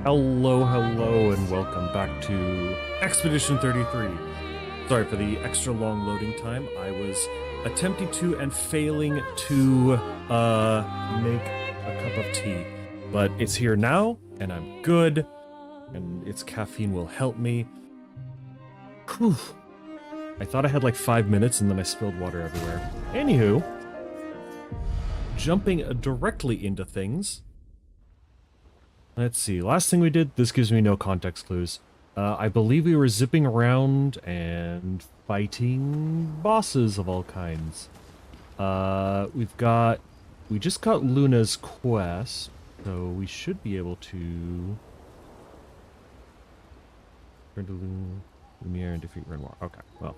Hello, hello, and welcome back to Expedition 33. Sorry for the extra long loading time. I was attempting to and failing to make a cup of tea, but it's here now, and I'm good, and its caffeine will help me. Whew. I thought I had like 5 minutes, and then I spilled water everywhere. Anywho, jumping directly into things. Let's see, last thing we did, this gives me no context clues. I believe we were zipping around and fighting bosses of all kinds. We just got Luna's quest, so we should be able to turn to Lumiere and defeat Renoir. Okay, well,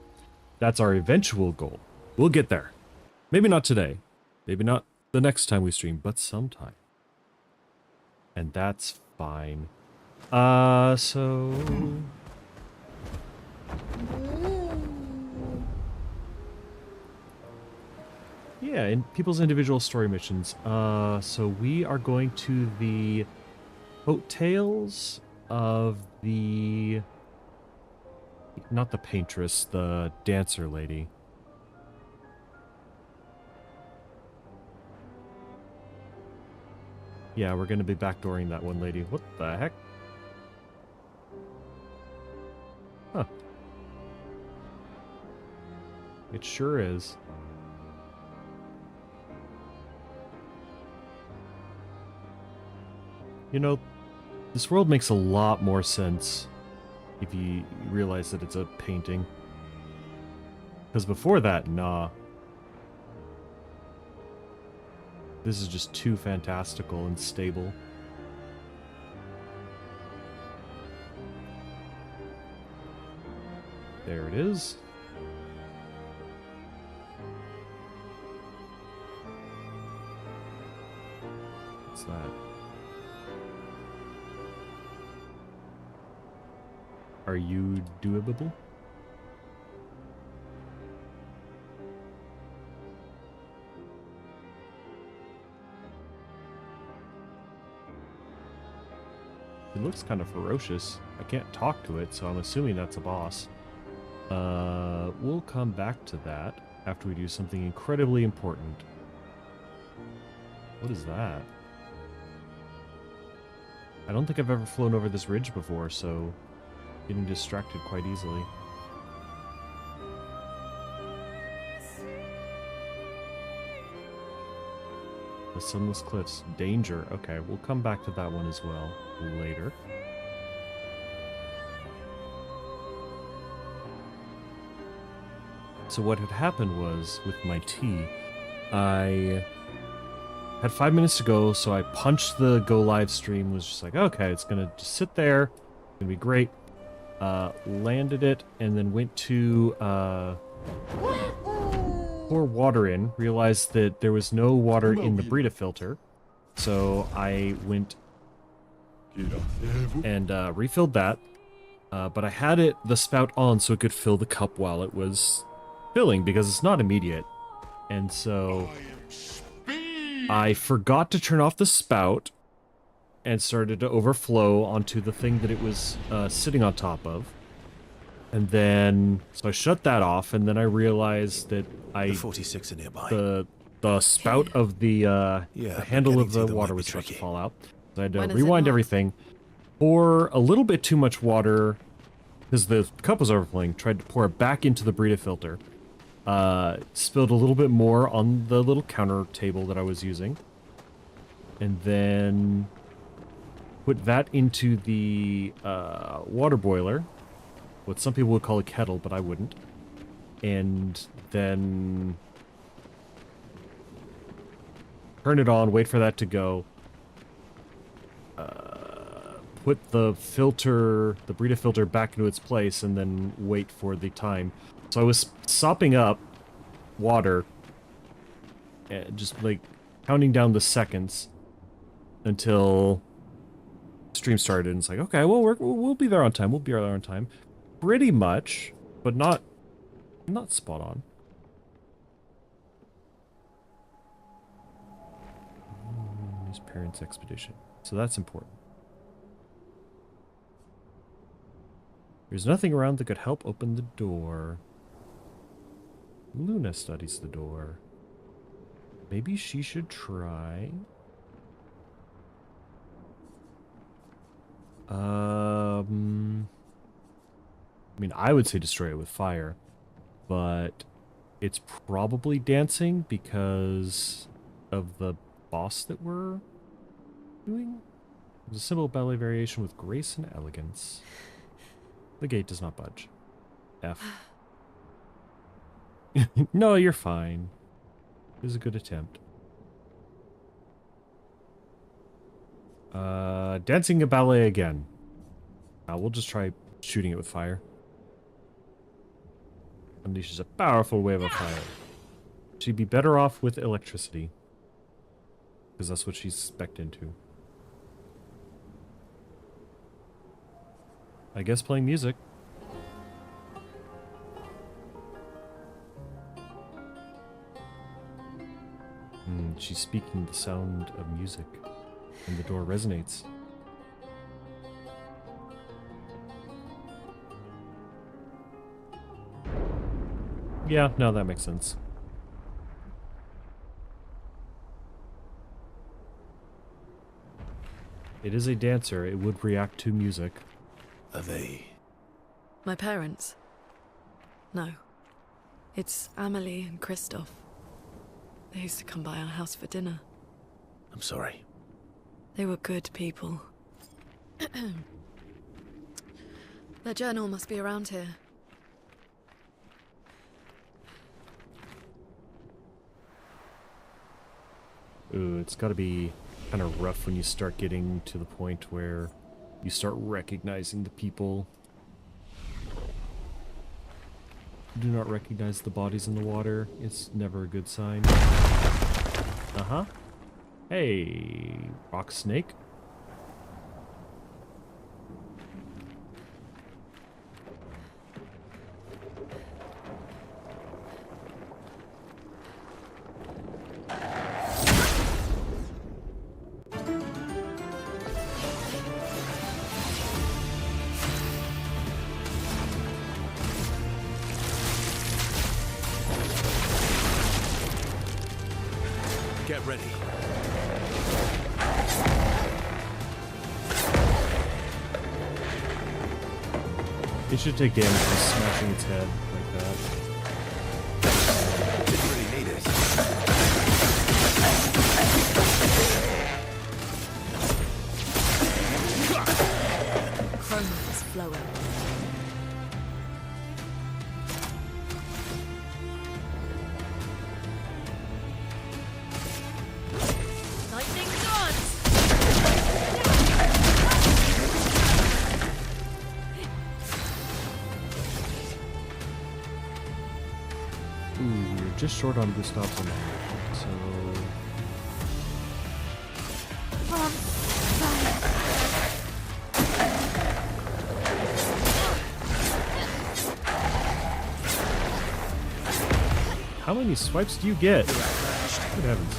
that's our eventual goal. We'll get there. Maybe not today. Maybe not the next time we stream, but sometime. And that's fine. So... yeah, in people's individual story missions. So we are going to the coattails of the... not the paintress, the dancer lady. Yeah, we're gonna be backdooring that one lady. What the heck? Huh. It sure is. You know, this world makes a lot more sense if you realize that it's a painting. Because before that, nah. This is just too fantastical and stable. There it is. What's that? Are you doable? It looks kind of ferocious. I can't talk to it, so I'm assuming that's a boss. We'll come back to that after we do something incredibly important. What is that? I don't think I've ever flown over this ridge before, so getting distracted quite easily. The Sunless Cliffs. Danger. Okay, we'll come back to that one as well later. So what had happened was, with my tea, I had 5 minutes to go, so I punched the go live stream, was just like, okay, it's gonna just sit there, it's gonna be great. Landed it, and then went to pour water in, realized that there was no water in the Brita filter, so I went and refilled that, but I had the spout on so it could fill the cup while it was filling, because it's not immediate. And so I forgot to turn off the spout and started to overflow onto the thing that it was sitting on top of. And then, so I shut that off, and then I realized that The 46 are nearby. the spout of the handle of the water was about to fall out. So I had to rewind everything, pour a little bit too much water, because the cup was overflowing, tried to pour it back into the Brita filter. Spilled a little bit more on the little counter table that I was using. And then put that into the water boiler, what some people would call a kettle, but I wouldn't. And then turn it on, wait for that to go. Put the filter, the Brita filter, back into its place, and then wait for the time. So I was sopping up water, just like counting down the seconds until stream started, and it's like, okay, well, we'll be there on time. We'll be there on time, pretty much, but not spot on. His parents' expedition, so that's important. There's nothing around that could help open the door. Luna studies the door. Maybe she should try. I mean, I would say destroy it with fire, but it's probably dancing because of the boss that we're doing. There's a simple ballet variation with grace and elegance. The gate does not budge. F. No, you're fine. It was a good attempt. Dancing a ballet again. We'll just try shooting it with fire. Unleashes a powerful wave of fire. She'd be better off with electricity. Because that's what she's spec'd into. I guess playing music. She's speaking the sound of music. And the door resonates. Yeah, no, that makes sense. It is a dancer. It would react to music. Are they? My parents? No. It's Amelie and Christoph. They used to come by our house for dinner. I'm sorry. They were good people. Their journal must be around here. Ooh, it's gotta be kind of rough when you start getting to the point where you start recognizing the people. Do not recognize the bodies in the water. It's never a good sign. Uh-huh. Hey, rock snake. Get ready. It should take damage from smashing its head like that. Didn't really need it. Chroma is flowing. Just short on Gustav's on that, so... How many swipes do you get? Good heavens.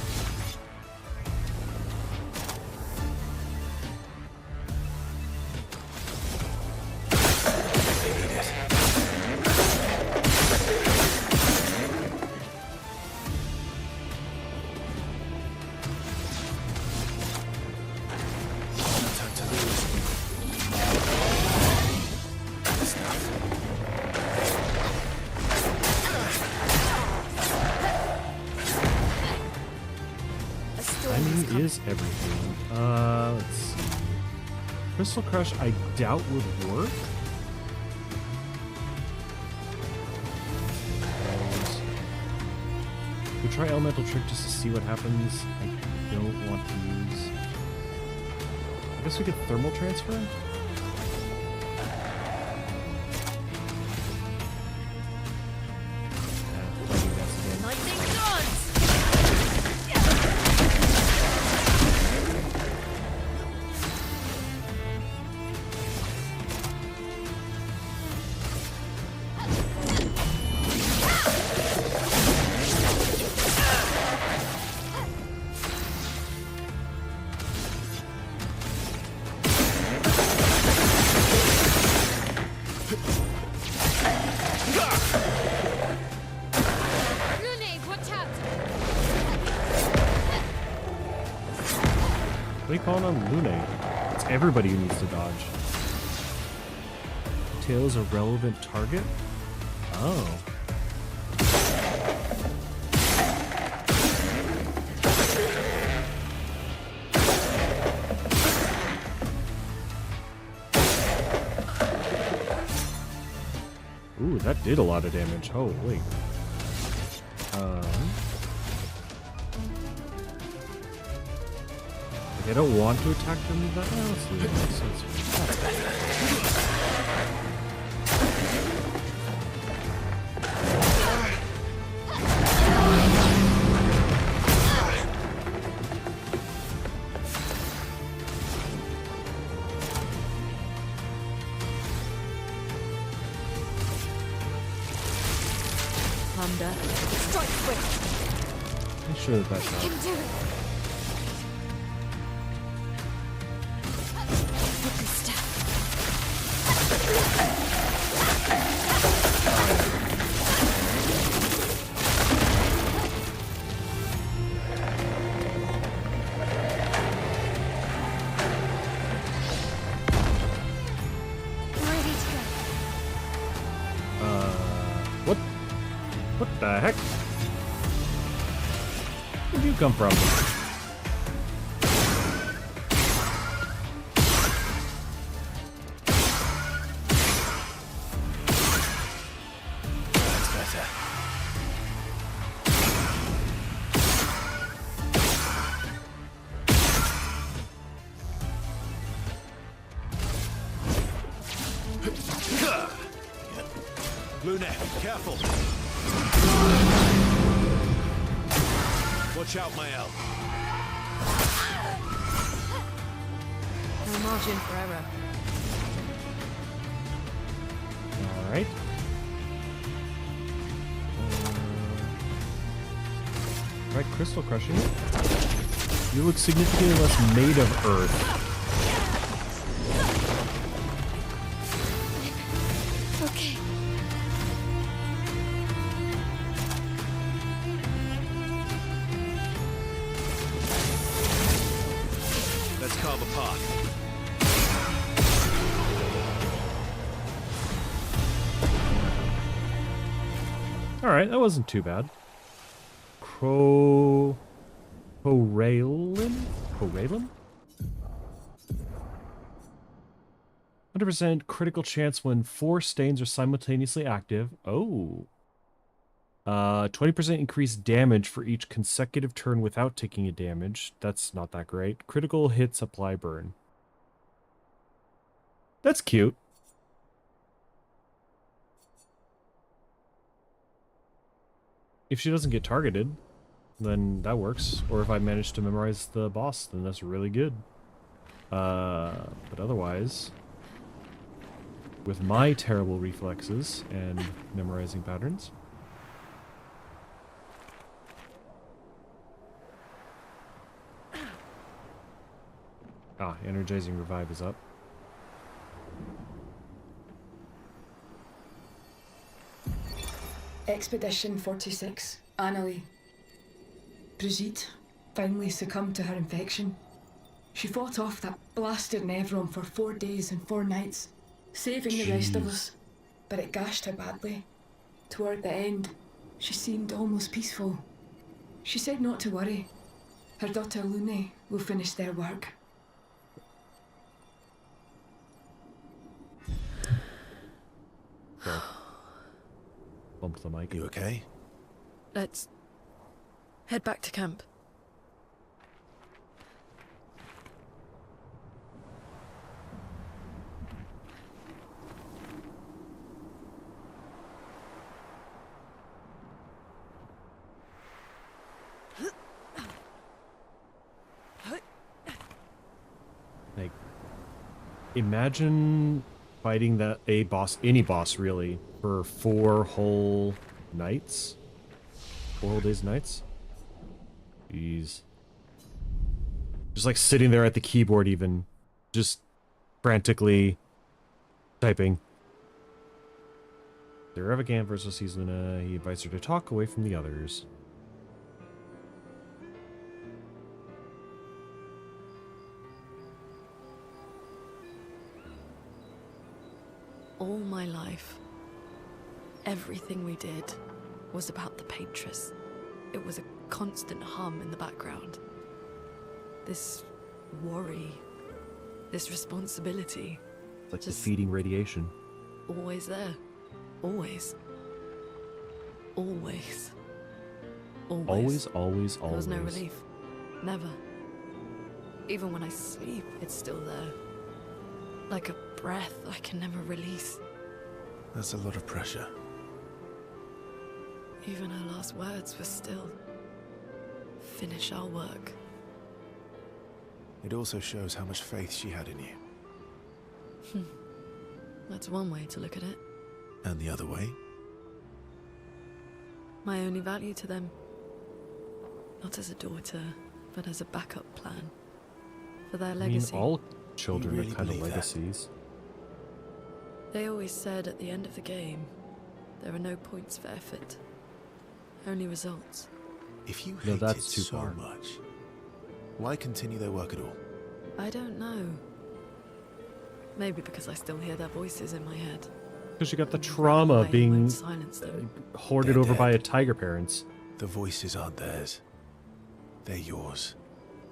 Is everything. Let's see. Crystal Crush, I doubt would work. We'll try Elemental Trick just to see what happens. I don't want to use... I guess we could Thermal Transfer? calling on Lune? It's everybody who needs to dodge. Tail is a relevant target? Oh. Ooh, that did a lot of damage. Holy. Like I don't want to attack them with that. Oh, let's leave it. That's better. Strike quick. Make sure that that's not. What the heck? Where'd you come from? That's better. Lune, careful. Watch out, Mael. No margin for error. Alright. Right, crystal crushing. You look significantly less made of earth. Okay. Let's carve a path. Alright, that wasn't too bad. Coralin? 100% critical chance when 4 stains are simultaneously active. Oh. 20% increased damage for each consecutive turn without taking a damage. That's not that great. Critical hits apply burn. That's cute. If she doesn't get targeted, then that works. Or if I manage to memorize the boss, then that's really good. But otherwise, with my terrible reflexes and memorizing patterns. Ah, energizing revive is up. Expedition 46, Annalie. Brigitte finally succumbed to her infection. She fought off that blasted Nevron for 4 days and 4 nights, saving the rest of us, but it gashed her badly. Toward the end, she seemed almost peaceful. She said not to worry. Her daughter Lune will finish their work. Bump the mic. You okay? Let's head back to camp. Like, imagine fighting that any boss really, for 4 whole nights? 4 whole days and nights? Jeez. Just like sitting there at the keyboard even, just frantically typing. Derevagan versus sees Luna, he invites her to talk away from the others. All my life, everything we did was about the Patress. It was a constant hum in the background. This worry, this responsibility. It's like just defeating radiation. always there. Always. Always. Always, always, There was always. no relief. Never. Even when I sleep, it's still there. Like a breath I can never release. That's a lot of pressure. Even her last words were still, finish our work. It also shows how much faith she had in you. That's one way to look at it. And the other way? My only value to them. Not as a daughter, but as a backup plan. For their I mean, legacy. all children really are kind of believe that? legacies. They always said at the end of the game, there are no points for effort. Only results. If you No, hate that's it too so far. much, why continue their work at all? I don't know. Maybe because I still hear their voices in my head. Because you got the And trauma I being won't silence them. hoarded They're over by dead. a tiger parents. The voices aren't theirs. They're yours.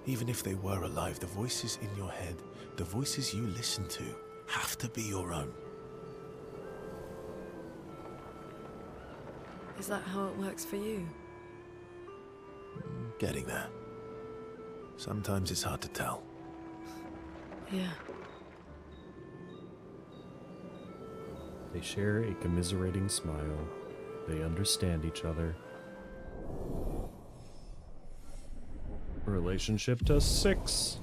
Even if they were alive, the voices in your head, the voices you listen to, have to be your own. Is that how it works for you? Getting there. Sometimes it's hard to tell. Yeah. They share a commiserating smile. They understand each other. Relationship to 6.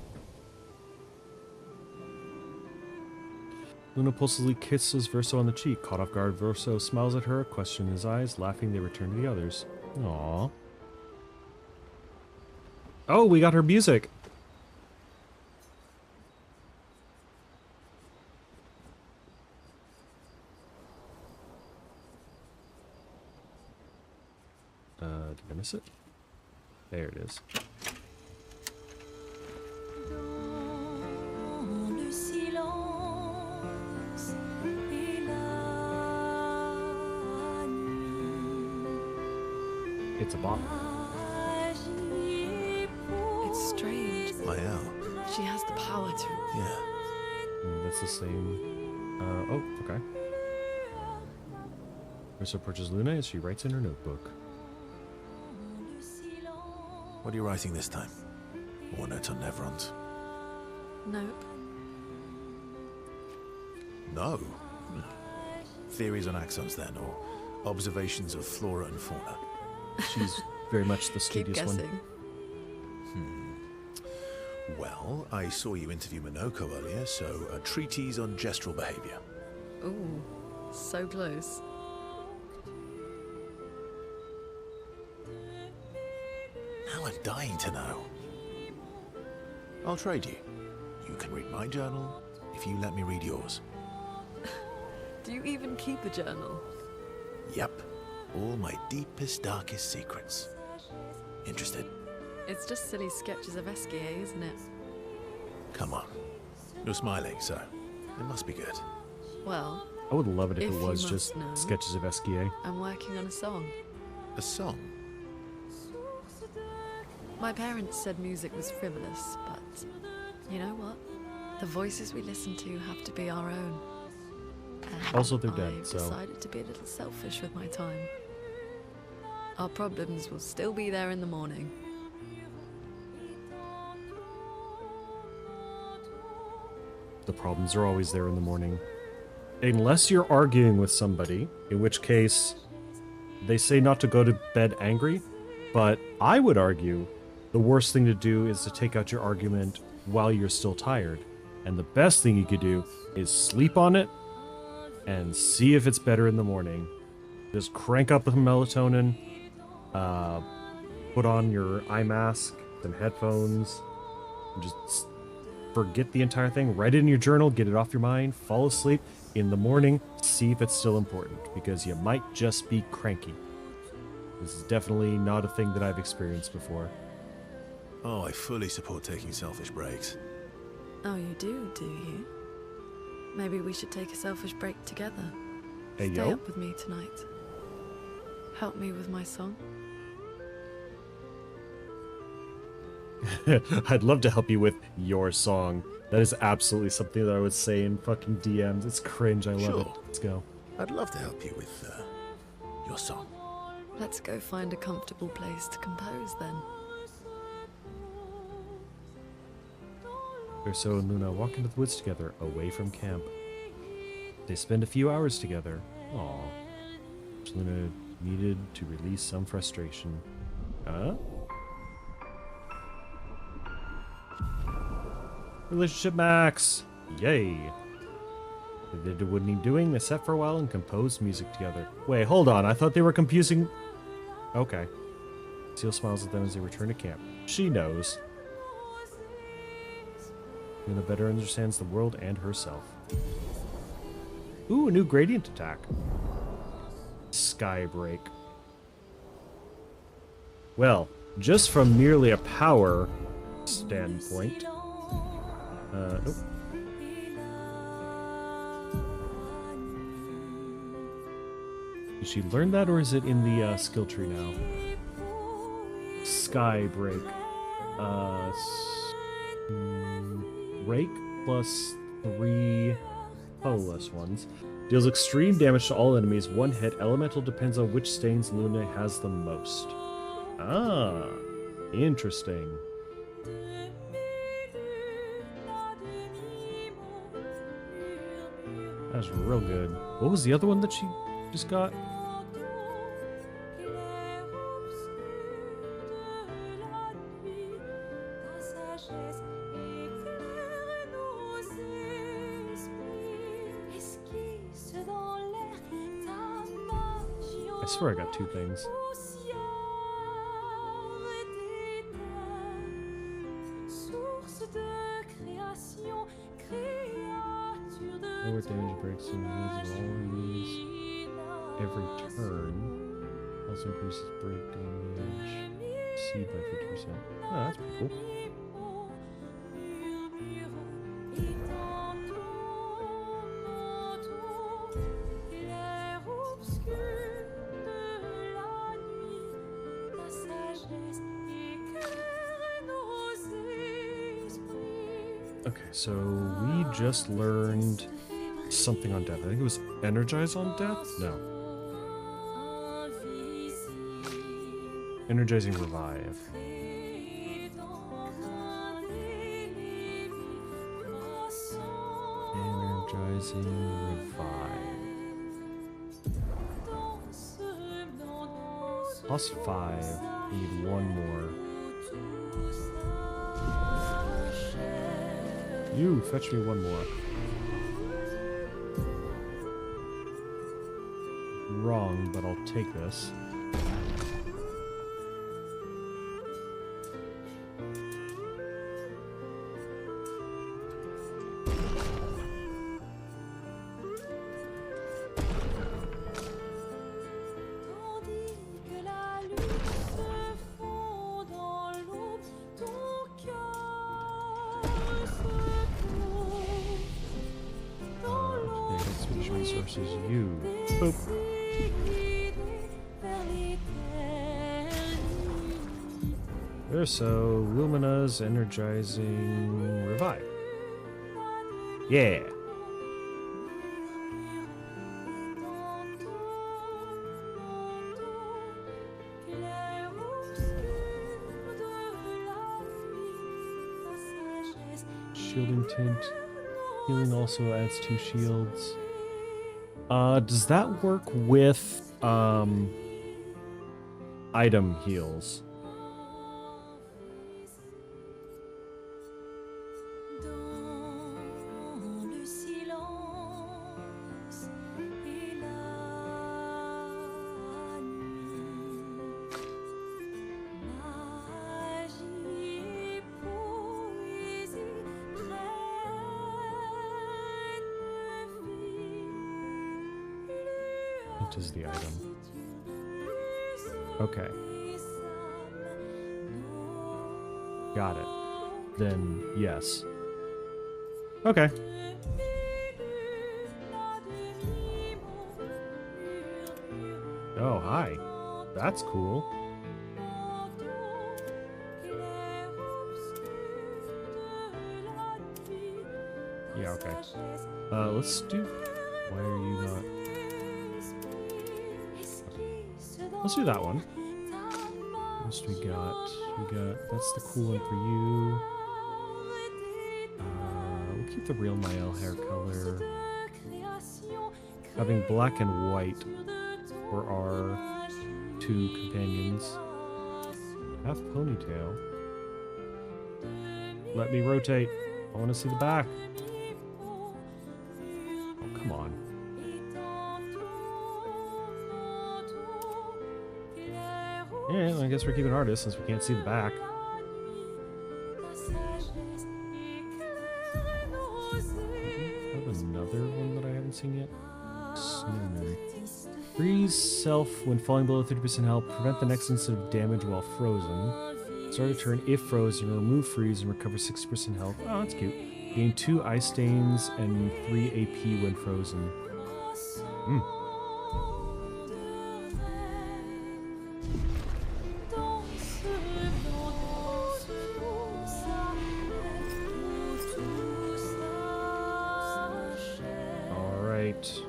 Luna impulsively kisses Verso on the cheek. Caught off guard, Verso smiles at her, question in his eyes. Laughing, they return to the others. Aww. Oh, we got her music. Did I miss it? There it is. Dans le silence et la nuit, It's a bop. agis pour It's strange. Mael. She has the power to. Yeah. That's the same. Oh, okay. Verso approaches Luna as she writes in her notebook. le silence. What are you writing this time? More notes on Nevrons? Nope. No. Theories on axons then, or observations of flora and fauna? She's very much the Keep studious one. guessing. Well, I saw you interview Minoko earlier, so a treatise on gestural behavior. Ooh, so close. Now I'm dying to know. I'll trade you. You can read my journal if you let me read yours. Do you even keep a journal? Yep. All my deepest, darkest secrets. Interested? It's just silly sketches of Esquier, isn't it? Come on. You're smiling, so it must be good. Well, I would love it if If it you was must just know. sketches of Esquier. I'm working on a song. A song? My parents said music was frivolous, but you know what? The voices we listen to have to be our own. And Also, they're dead, I've so- decided to be a little selfish with my time. Our problems will still be there in the morning. The problems are always there in the morning. Unless you're arguing with somebody, in which case they say not to go to bed angry, but I would argue the worst thing to do is to take out your argument while you're still tired. And the best thing you could do is sleep on it and see if it's better in the morning. Just crank up the melatonin, put on your eye mask, some headphones, and just forget the entire thing. Write it in your journal, get it off your mind, fall asleep. In the morning, see if it's still important, because you might just be cranky. This is definitely not a thing that I've experienced before. Oh, I fully support taking selfish breaks. Oh, you do you? Maybe we should take a selfish break together. Hey, Stay yo. up with me tonight. Help me with my song. I'd love to help you with your song. That is absolutely something that I would say in fucking DMs. It's cringe. I love it. Sure. Let's go. I'd love to help you with your song. Let's go find a comfortable place to compose then. Urso and Luna walk into the woods together, away from camp. They spend a few hours together. Aww. Which Luna needed to release some frustration. Huh? Relationship max! Yay! They did what need doing, they sat for a while and composed music together. Wait, hold on, I thought they were confusing... Okay. Seal smiles at them as they return to camp. She knows. Luna better understands the world and herself. Ooh, a new gradient attack. Skybreak. Well, just from merely a power standpoint... nope. Did she learn that, or is it in the skill tree now? Skybreak. Rake plus 3 colorless ones. Deals extreme damage to all enemies. One hit. Elemental depends on which stains Luna has the most. Ah, interesting. That's real good. What was the other one that she just got? I swear I got 2 things. Lower damage breaks and moves of all enemies every turn. Also increases break damage C by 50%. Oh, that's pretty cool. Okay, so we just learned something on death. I think it was energize on death? No. Energizing revive. Energizing revive. Plus 5. We need 1 more. You, fetch me 1 more. Wrong, but I'll take this. Resources you. Boop. So Lumina's energizing revive. Yeah. Shielding tint. Healing also adds 2 shields. Does that work with, item heals? Is the item. Okay. Got it. Then, yes. Okay. Oh, hi. That's cool. Yeah, okay. Let's do... Why are you not... Let's do that one. What else we got? That's the cool one for you. We'll keep the real Mael hair color. Having black and white for our two companions. Half ponytail. Let me rotate. I want to see the back. Oh, come on. Yeah, I guess we're keeping artists since we can't see the back. Have another one that I haven't seen yet. Snowman. Freeze self when falling below 30% health. Prevent the next instant of damage while frozen. Start a turn if frozen. Remove freeze and recover 60% health. Oh, that's cute. Gain 2 ice stains and 3 AP when frozen. Alright.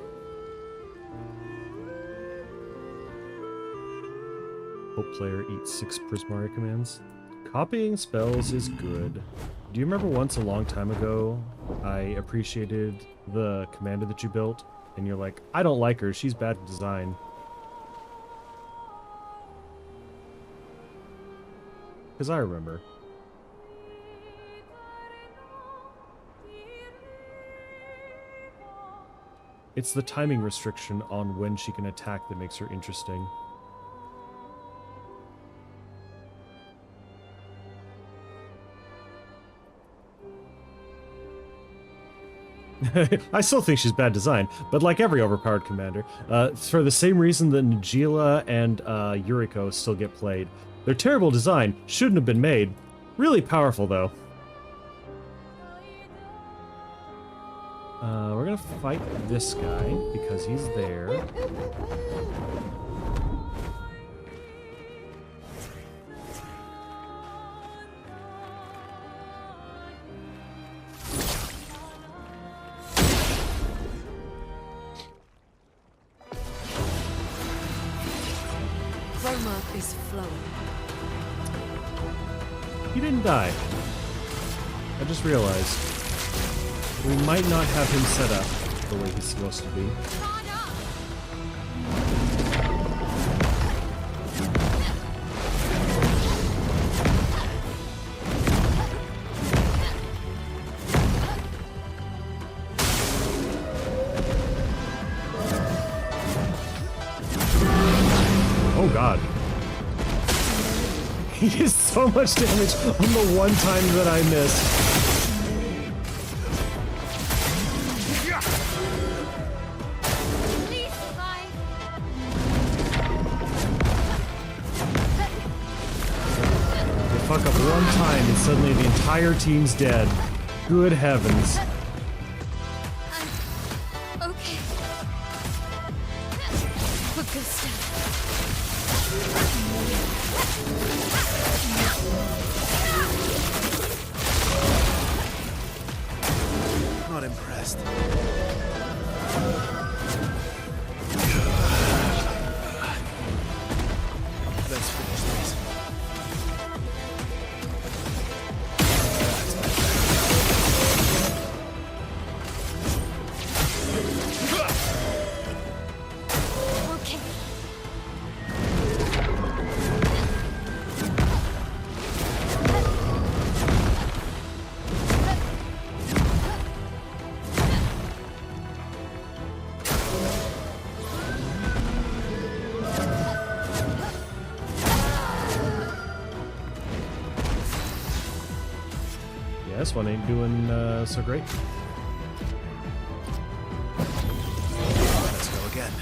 Hope player eats 6 Prismari commands. Copying spells is good. Do you remember once a long time ago, I appreciated the commander that you built, and you're like, I don't like her, she's bad design. Because I remember. It's the timing restriction on when she can attack that makes her interesting. I still think she's bad design, but like every overpowered commander, for the same reason that Najila and Yuriko still get played. They're terrible design, shouldn't have been made. Really powerful though. We're gonna fight this guy because he's there. Chroma is flowing. He didn't die. I just realized we might not have him set up the way he's supposed to be. Oh god. He did so much damage on the one time that I missed. Fuck up one time and suddenly the entire team's dead. Good heavens. Okay. We're good stuff. Not impressed. Let's finish this. Okay. Yeah, this one ain't doing so great. Let's go again.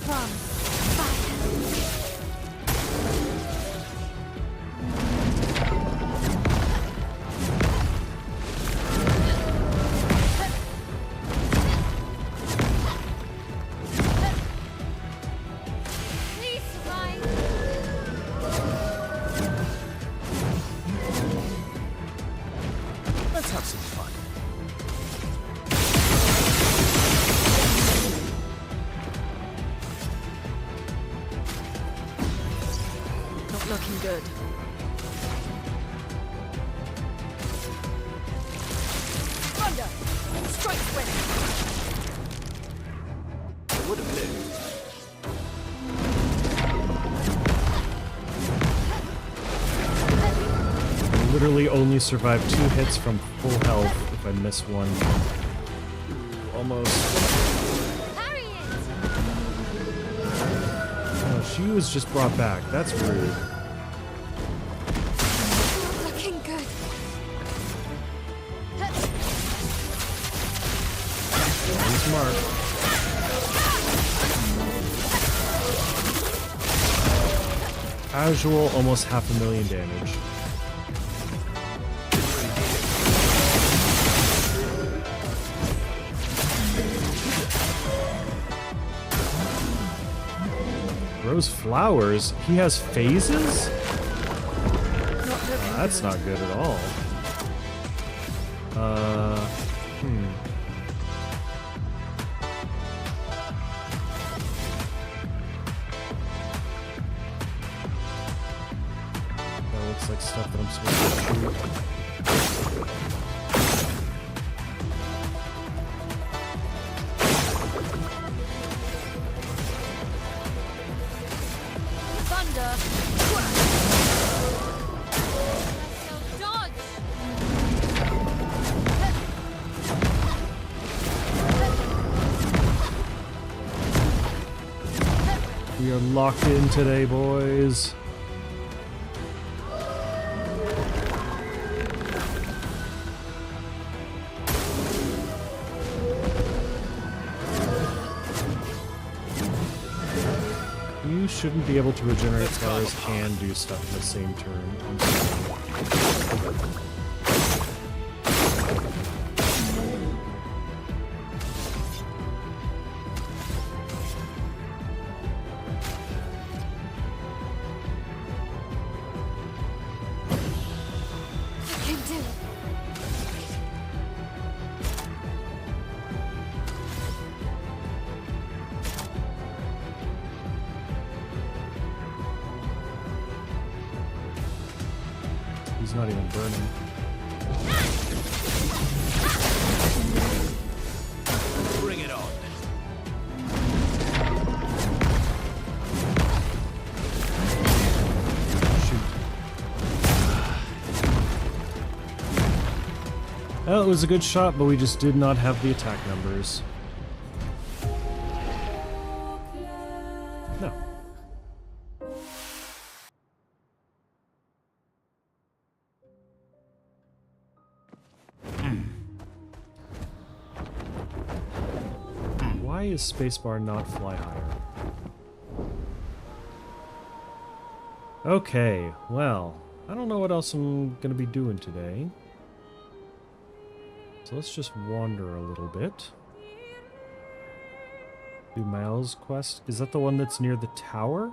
From fire. have some fun. Not looking good. Thunder! Strike swing! It would have been. Literally only survive 2 hits from full health if I miss one. Ooh, almost. Parry it! Oh, she was just brought back. That's rude. Looking good. Very smart. Casual, almost 500,000 damage. Grows flowers? He has phases? That's not good at all. That looks like stuff that I'm supposed to shoot. Thunder! So dodge! We are locked in today, boys. You shouldn't be able to regenerate flowers and do stuff in the same turn. I'm sorry. You can do it. He's not even burning. Bring it on. Shoot. Well, it was a good shot, but we just did not have the attack numbers. No. Why is spacebar not fly higher? Okay, well, I don't know what else I'm gonna be doing today. So let's just wander a little bit. Do Miles' quest. Is that the one that's near the tower?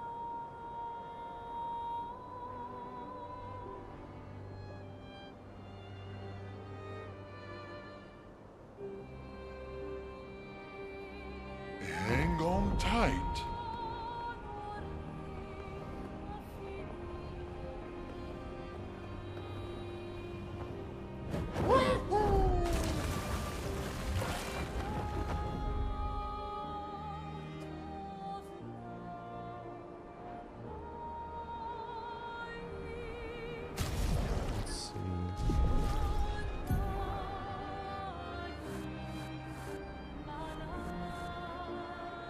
Hang on tight. Let's see.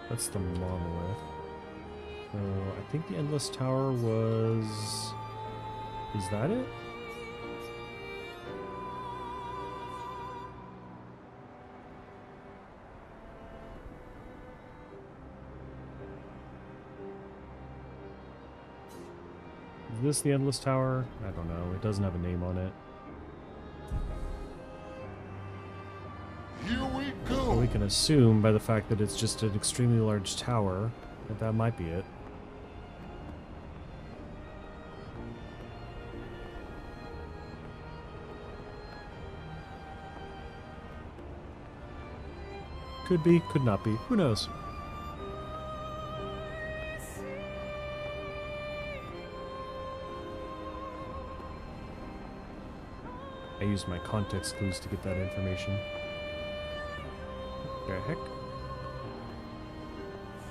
That's the monolith. I think the Endless Tower was... Is that it? Is this the Endless Tower? I don't know. It doesn't have a name on it. Here we But go. we can assume by the fact that it's just an extremely large tower that that might be it. Could be, could not be. Who knows? I used my context clues to get that information. The heck?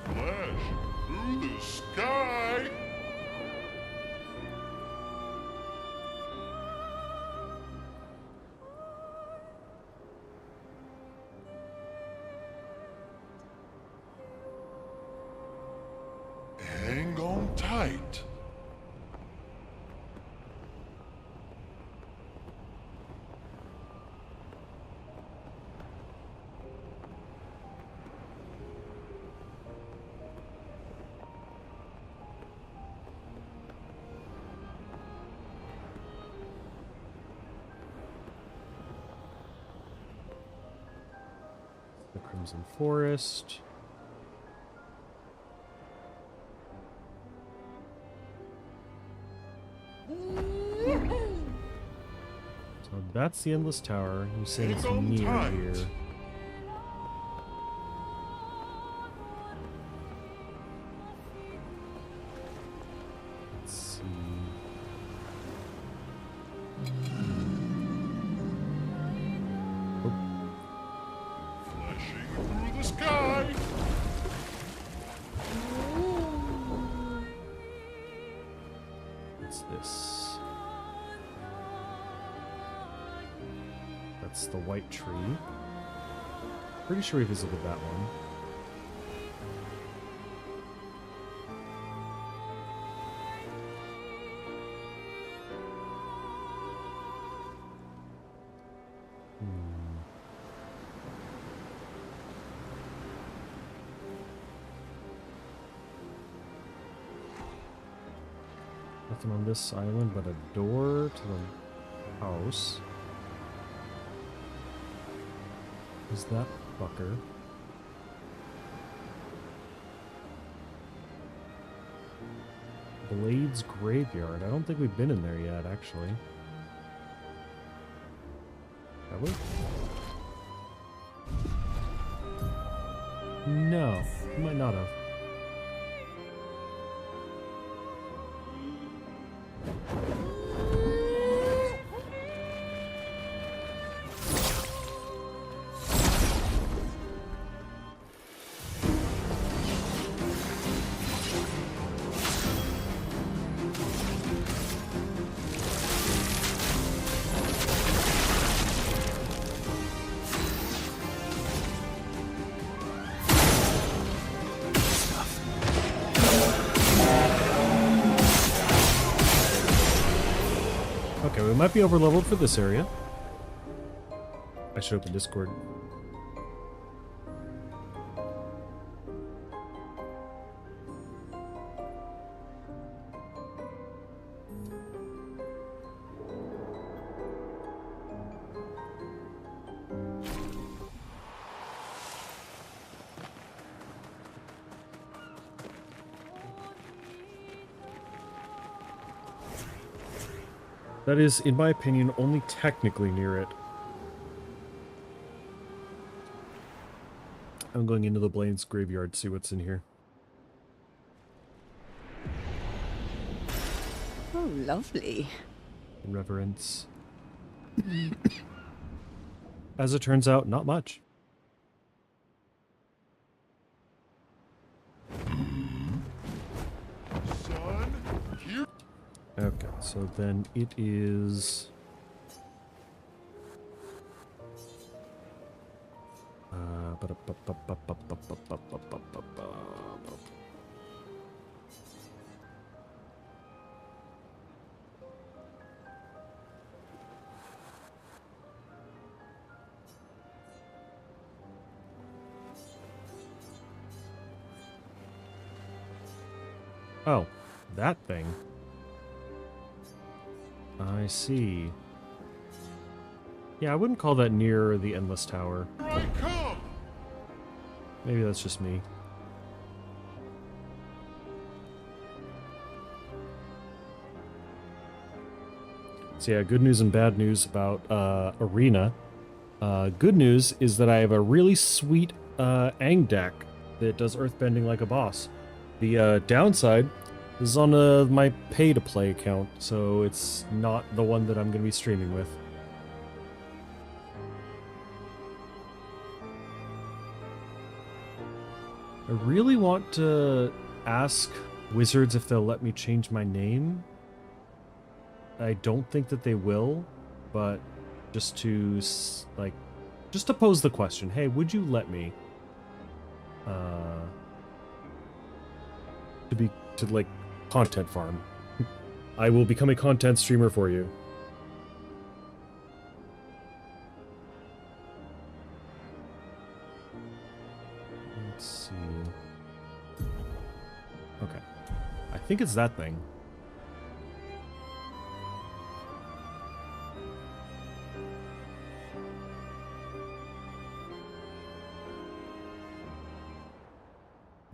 Flash through the sky. Hang on tight. The Crimson Forest. So that's the Endless Tower. You said it's Hang on near tight. here. Let's see. Flashing through the sky. What's this? That's the white tree. Pretty sure we visited that one. Nothing on this island but a door to the house. Is that fucker? Blade's Graveyard. I don't think we've been in there yet, actually. Have we? No, we might not have. Okay, we might be overleveled for this area. I should open Discord. That is, in my opinion, only technically near it. I'm going into the Blaine's graveyard to see what's in here. Oh, lovely. Reverence. As it turns out, not much. Son, here. Okay, so then it is... Oh, that thing. I see. Yeah, I wouldn't call that near the Endless Tower. Here I come. Maybe that's just me. So yeah, good news and bad news about Arena. Good news is that I have a really sweet Angdak that does earthbending like a boss. The downside is on my pay-to-play account, so it's not the one that I'm going to be streaming with. I really want to ask Wizards if they'll let me change my name. I don't think that they will, but just to pose the question, hey, would you let me to like content farm? I will become a content streamer for you. Let's see. Okay. I think it's that thing.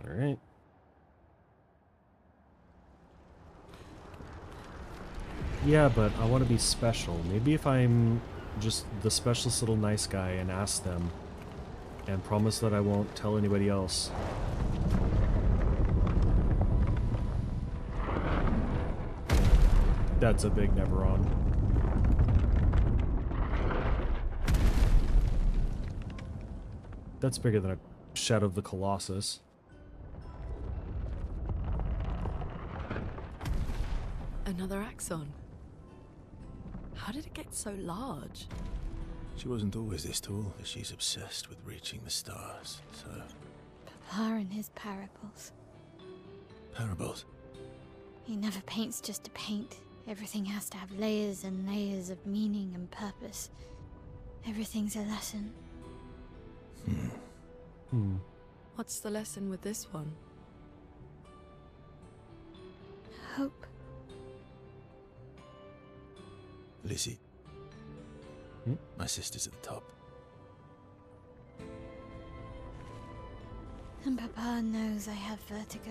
All right. Yeah, but I want to be special. Maybe if I'm just the specialist little nice guy and ask them and promise that I won't tell anybody else. That's a big Neveron. That's bigger than a Shadow of the Colossus. Another axon. How did it get so large? She wasn't always this tall, but she's obsessed with reaching the stars, so... Papa and his parables. Parables? He never paints just to paint. Everything has to have layers and layers of meaning and purpose. Everything's a lesson. What's the lesson with this one? Hope. Lizzie. My sister's at the top. And Papa knows I have vertigo.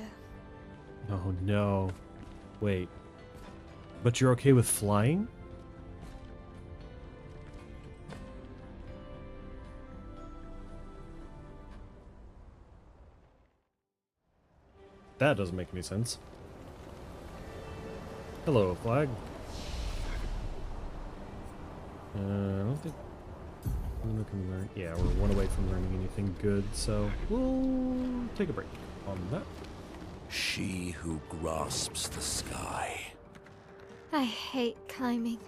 Oh no. Wait. But you're okay with flying? That doesn't make any sense. Hello, flag. I don't think we can learn. Yeah, we're one away from learning anything good, so we'll take a break on that. She who grasps the sky. I hate climbing.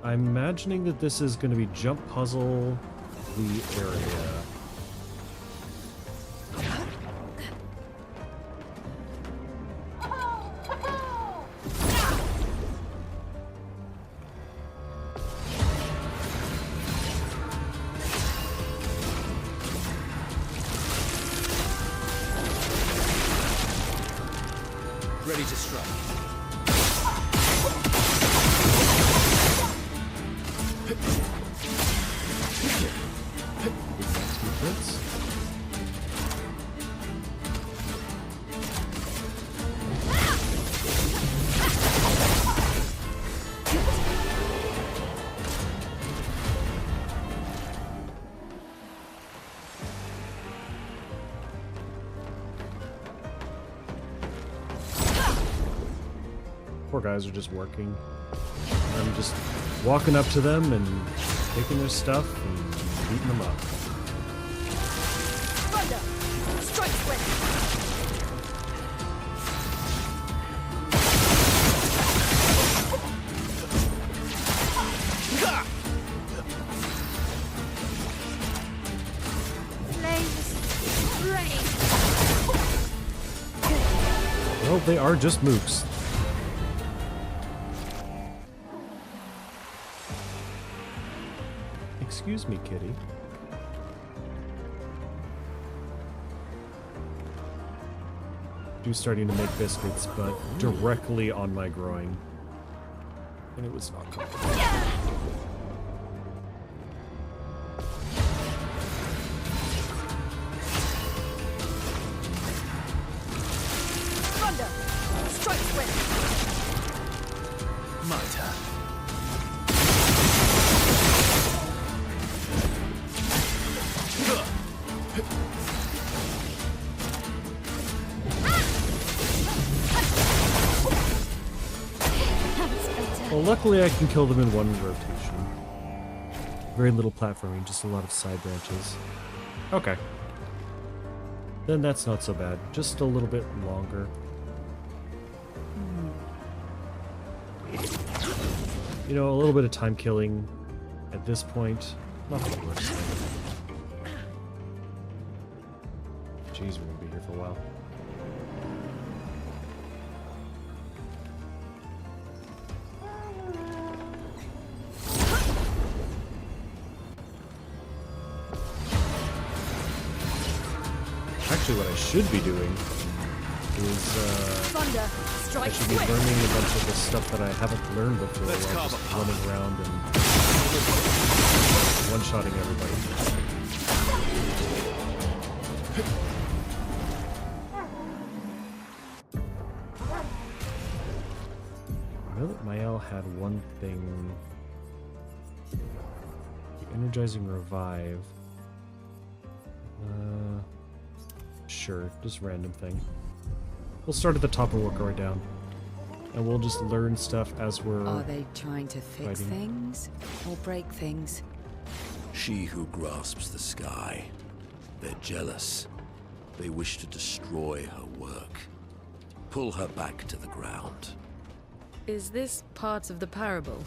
I'm imagining that this is going to be jump puzzle the area. Ready to strike. Poor guys are just working. I'm just walking up to them and taking their stuff and beating them up. Thunder! Strike swing! Flames! Rain! Well, they are just mooks. Excuse me, kitty. Starting to make biscuits, but directly on my groin. And it was not comfortable. Thunder! Strike swing! My turn. luckily I can kill them in one rotation. Very little platforming, just a lot of side branches. Okay. Then that's not so bad. Just a little bit longer. You know, a little bit of time killing at this point. Not the worst. Jeez, we're gonna be here for a while. Actually, what I should be doing is, Thunder, I strike should be swift. learning a bunch of the stuff that I haven't learned before while just running around and one-shotting everybody. I know that Mael had one thing. The energizing revive. Sure, just random thing. We'll start at the top and work our way down. And we'll just learn stuff as we're... Are they trying to fix fighting. things or break things? She who grasps the sky. They're jealous. They wish to destroy her work. Pull her back to the ground. Is this part of the parable?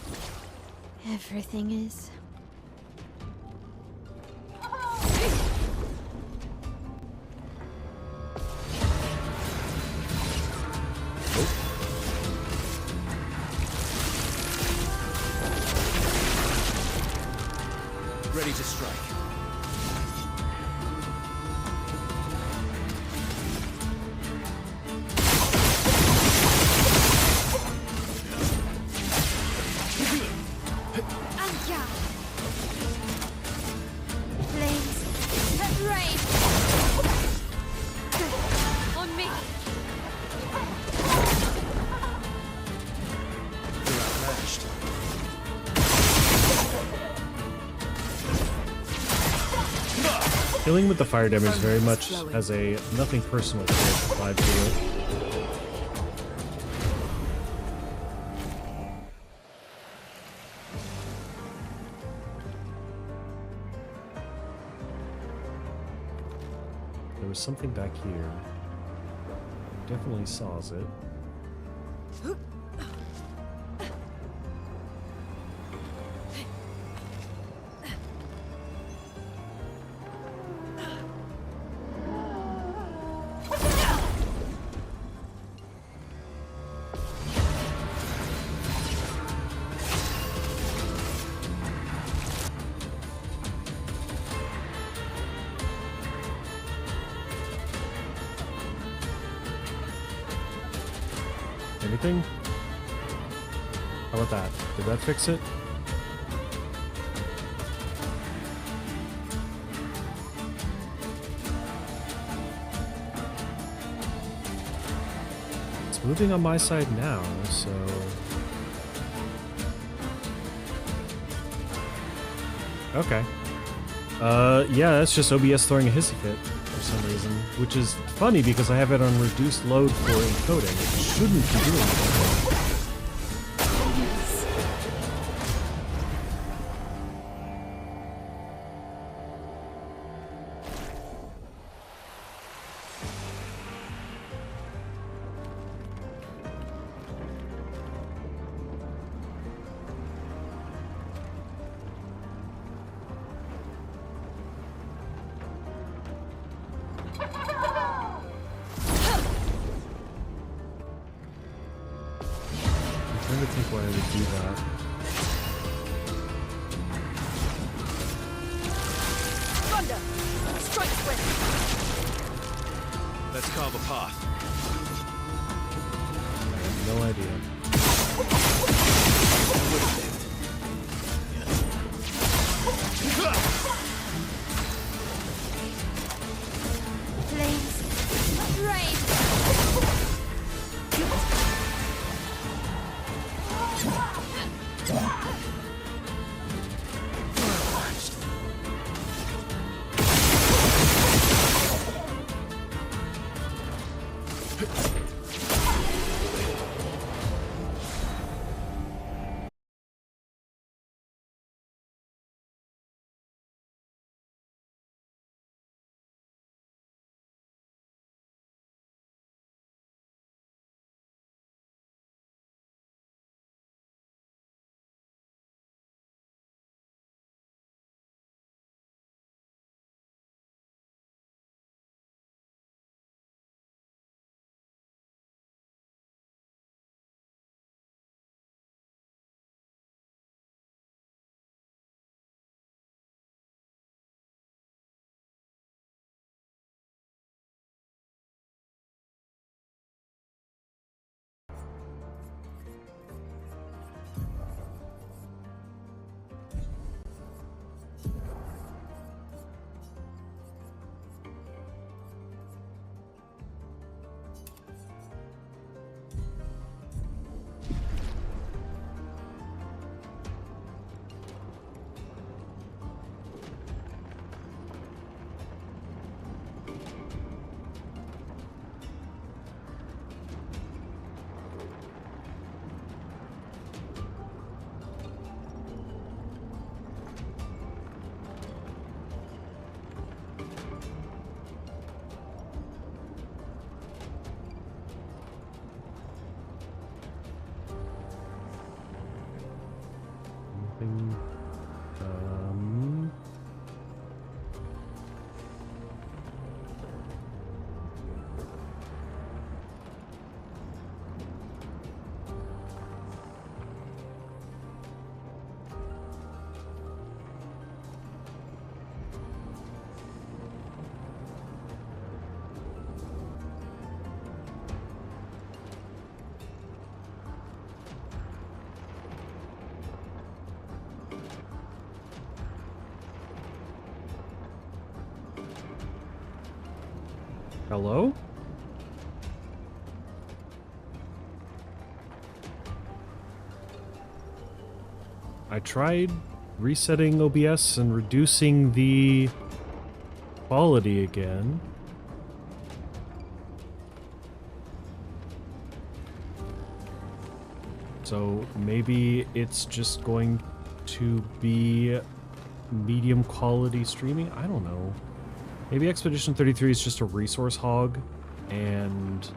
Everything is. Ready to strike. Anka! Flames, rain! On me! You're outmatched. Dealing with the fire damage very much as a nothing personal vibe to it. There was something back here. Definitely saws it. Anything? How about that? Did that fix it? It's moving on my side now, so... Okay. Yeah, that's just OBS throwing a hissy fit for some reason, which is funny because I have it on reduced load for encoding. It shouldn't be doing that. I'm trying to think why I would do that. Thunder, strike swift. Let's carve a path. I have no idea. Flames, rain! Hello? I tried resetting OBS and reducing the quality again. So maybe it's just going to be medium quality streaming? I don't know. Maybe Expedition 33 is just a resource hog and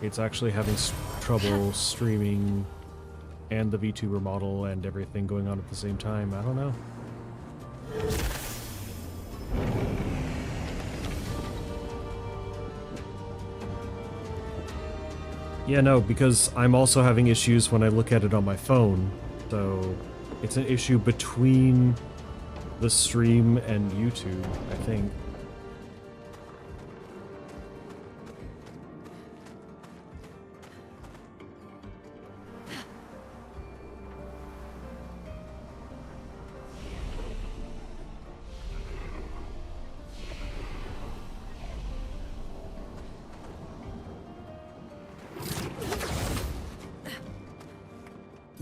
it's actually having trouble streaming and the Vtuber model and everything going on at the same time. I don't know. Yeah, no, because I'm also having issues when I look at it on my phone. So it's an issue between the stream and YouTube, I think.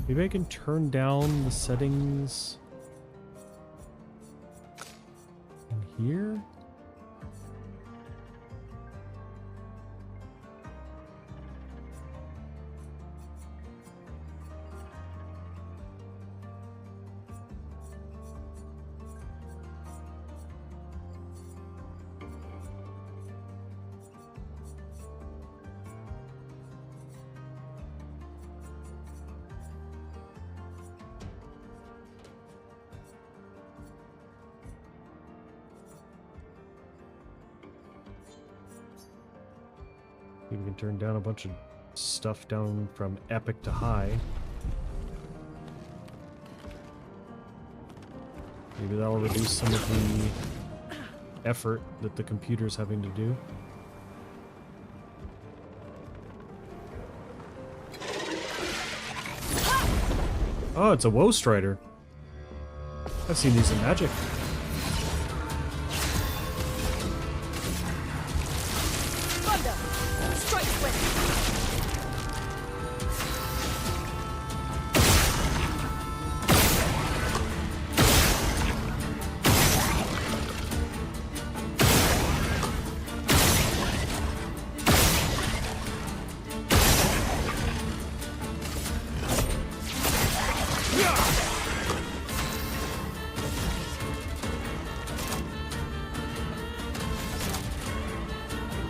Maybe I can turn down the settings in here? Maybe we can turn down a bunch of stuff down from epic to high. Maybe that'll reduce some of the effort that the computer's having to do. Oh, it's a Woe Strider. I've seen these in Magic.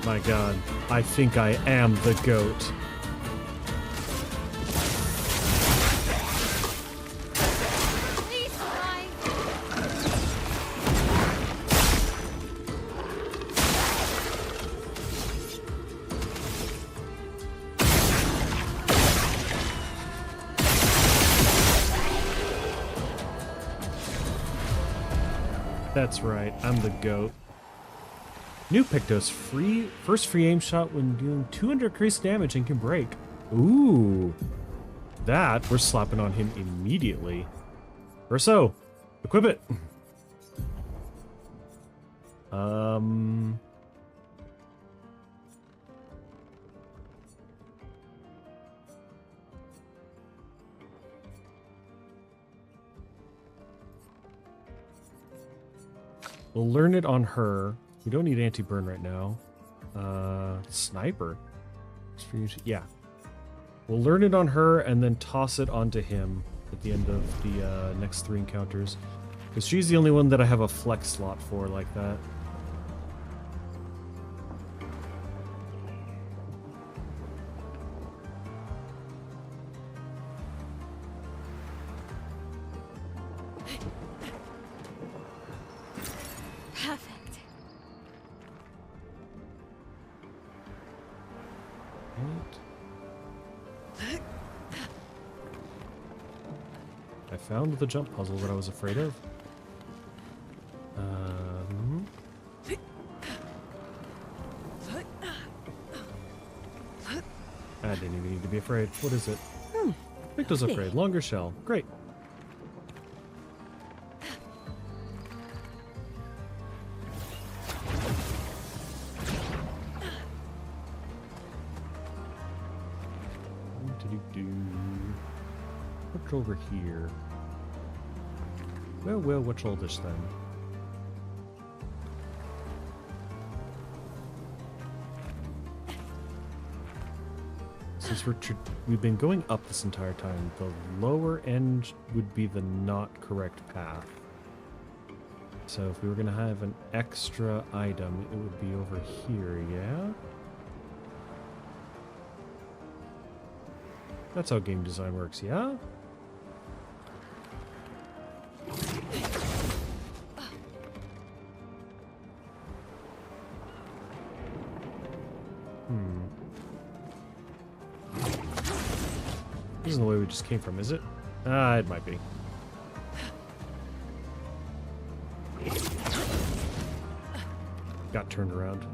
My god, I think I am the GOAT. Please fly. That's right, I'm the GOAT. New Pictos, first free aim shot when dealing 200 increased damage and can break. Ooh. That, we're slapping on him immediately. Or so. Equip it. We'll learn it on her. We don't need anti-burn right now. Sniper. Yeah. We'll learn it on her and then toss it onto him at the end of the next 3 encounters. Because she's the only one that I have a flex slot for like that. Perfect. I found the jump puzzle that I was afraid of. I didn't even need to be afraid. What is it? Victor's afraid. Longer shell. Great. much over here? Well, we'll watch all this then. Since we've been going up this entire time, the lower end would be the not correct path. So if we were going to have an extra item, it would be over here, yeah? That's how game design works, yeah? This isn't the way we just came from, is it? Ah, it might be. Got turned around.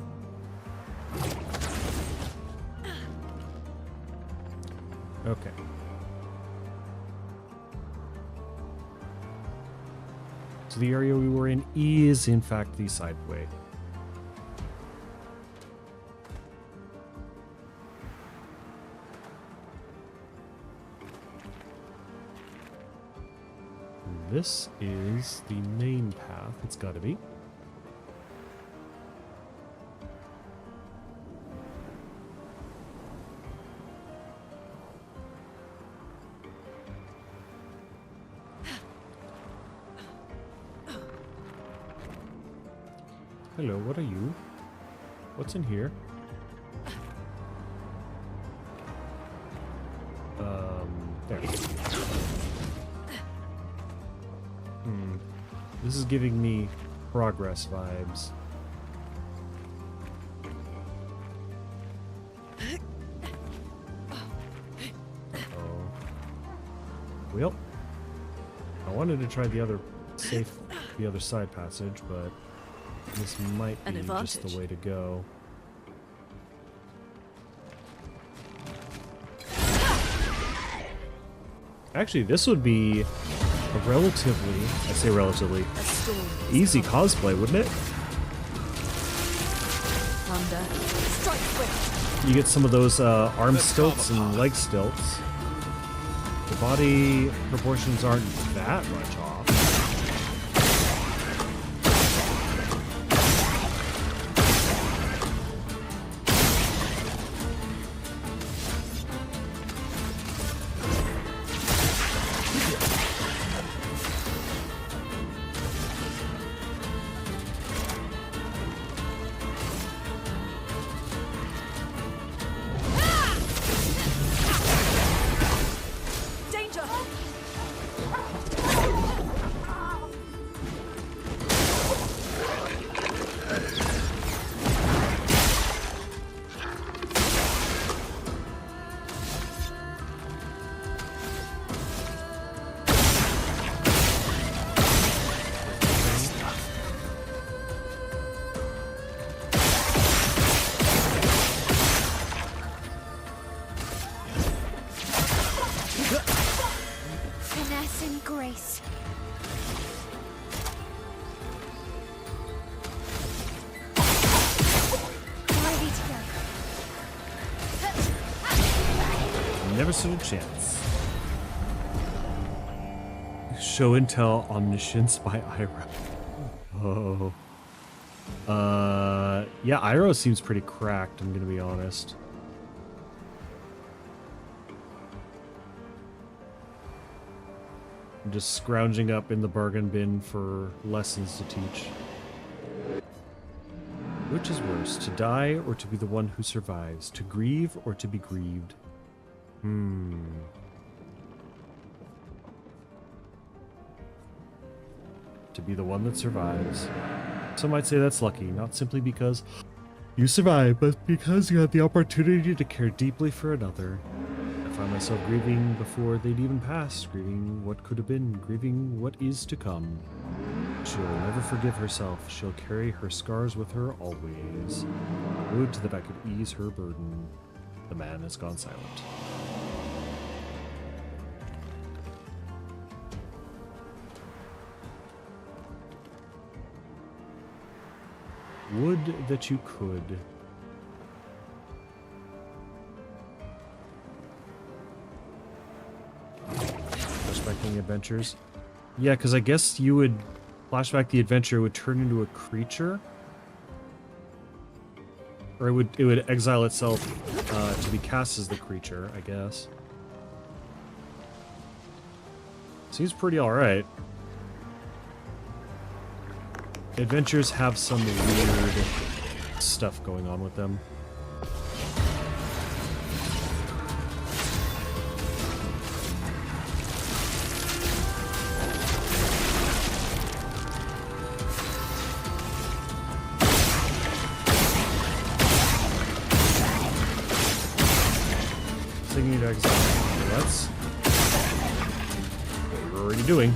Okay. So the area we were in is, in fact, the side way. This is the main path. It's got to be. Hello, what are you? What's in here? There. This is giving me progress vibes. Uh-oh. Well, I wanted to try the other side passage, but this might be just the way to go. Actually, this would be a relatively, I say relatively, easy cosplay, wouldn't it? You get some of those arm stilts and leg stilts. The body proportions aren't that much off. Grace. Ready to go. Never stood a chance. Show and tell omniscience by Ira. Oh. Yeah, Ira seems pretty cracked, I'm gonna be honest. I'm just scrounging up in the bargain bin for lessons to teach. Which is worse, to die or to be the one who survives? To grieve or to be grieved? To be the one that survives. Some might say that's lucky, not simply because you survived, but because you had the opportunity to care deeply for another. I find myself grieving before they'd even passed, grieving what could have been, grieving what is to come. She'll never forgive herself, she'll carry her scars with her always. Would that I could ease her burden. The man has gone silent. Would that you could. flashbacking adventures. Yeah, because I guess you would flashback the adventure, would turn into a creature, or it would exile itself to be cast as the creature, I guess. Seems pretty alright. Adventures have some weird stuff going on with them. Singing to exile. That's what we're already doing.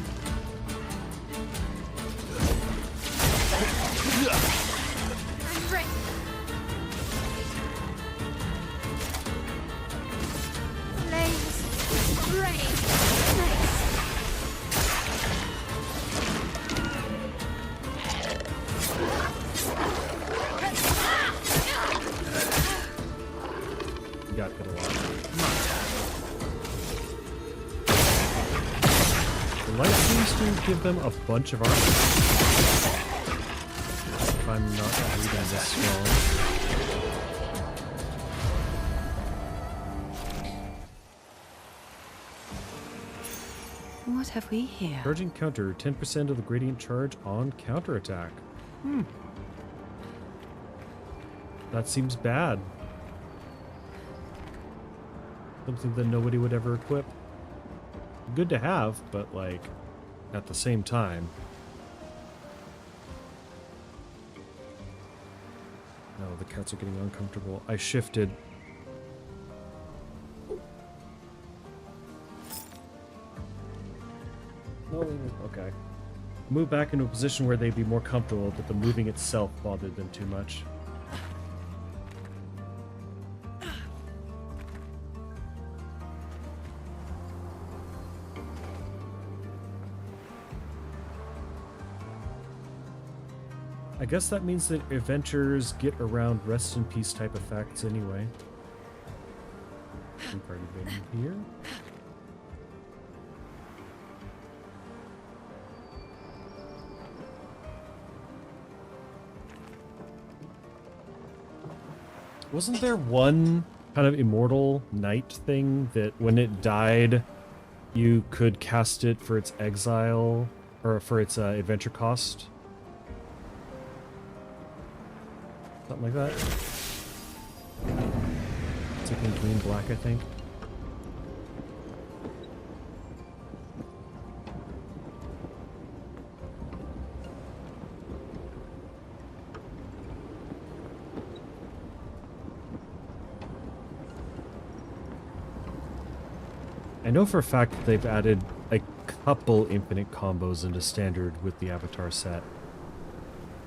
Got hit a lot. The light seems to give them a bunch of armor. If I'm not reading this wrong. What have we here? Charging counter, 10% of the gradient charge on counterattack. That seems bad. Something that nobody would ever equip. Good to have, but like, at the same time. No, the cats are getting uncomfortable. I shifted. No, okay. Move back into a position where they'd be more comfortable, but the moving itself bothered them too much. I guess that means that adventures get around rest in peace type effects anyway. We've already been here. Wasn't there one kind of immortal knight thing that when it died, you could cast it for its exile, or for its adventure cost? Something like that. It's like in green black, I think. I know for a fact that they've added a couple infinite combos into standard with the Avatar set.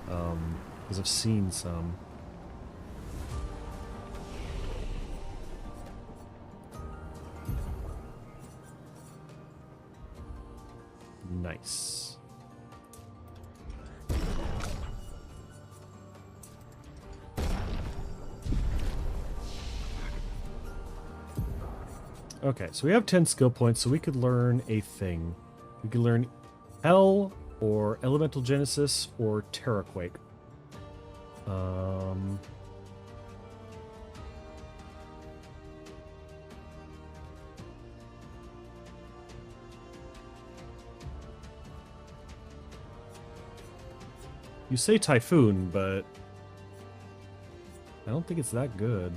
Because I've seen some. Nice. Okay, so we have 10 skill points, so we could learn a thing. We could learn Hell, or Elemental Genesis, or Terraquake. You say Typhoon, but I don't think it's that good.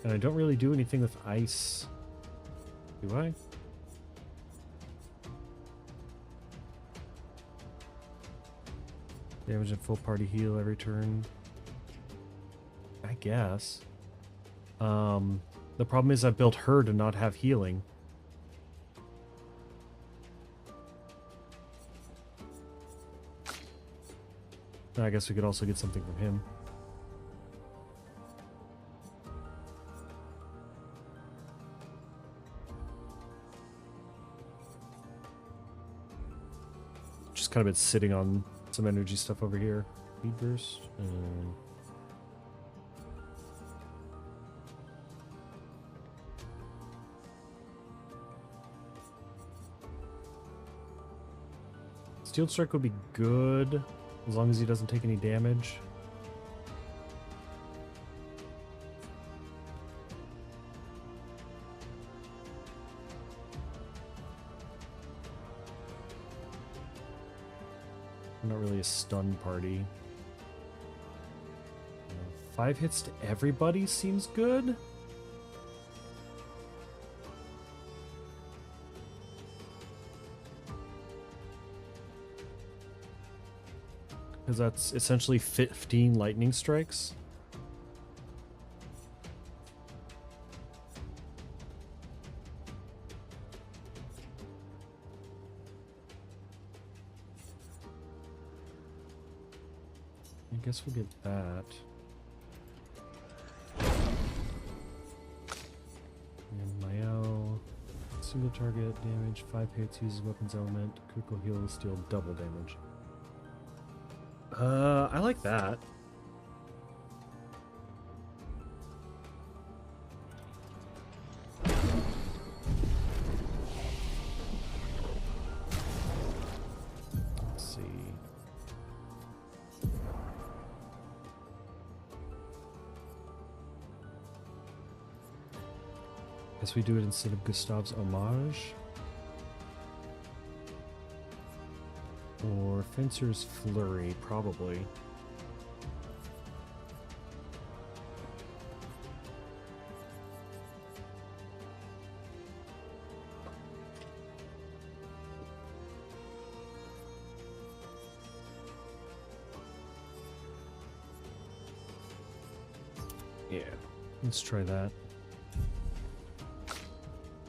And I don't really do anything with ice. Do I? Damage and full party heal every turn. I guess. The problem is I built her to not have healing. I guess we could also get something from him. Just kind of been sitting on some energy stuff over here. speed burst. Steel Strike would be good, as long as he doesn't take any damage. Not really a stun party. 5 hits to everybody seems good. Because that's essentially 15 lightning strikes. I guess we'll get that. And Mayo, single target damage, 5 hits, uses weapons element, critical heal, steal double damage. I like that. Let's see. Guess we do it instead of Gustav's homage. Or Fencer's Flurry, probably. Yeah, let's try that.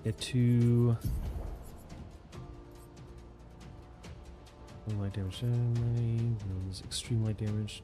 Get to light damage, extreme light damage.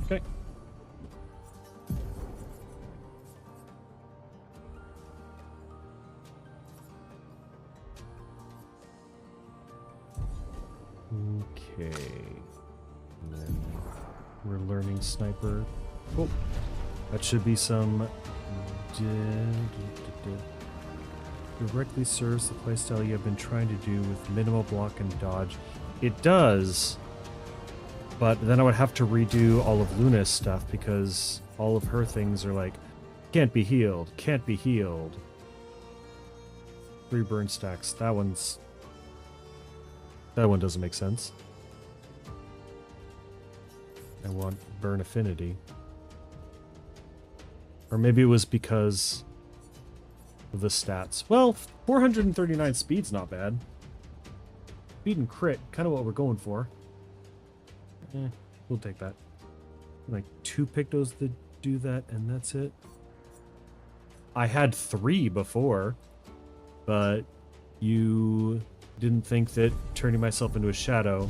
Okay. Okay. And then we're learning sniper. Oh, that should be some. Directly serves the playstyle you have been trying to do with minimal block and dodge. It does. But then I would have to redo all of Luna's stuff because all of her things are like, can't be healed, can't be healed. 3 burn stacks. That one doesn't make sense. I want burn affinity. Or maybe it was because of the stats. Well, 439 speed's not bad. Speed and crit, kind of what we're going for. We'll take that. Like 2 pictos that do that, and that's it. I had 3 before, but you didn't think that turning myself into a shadow,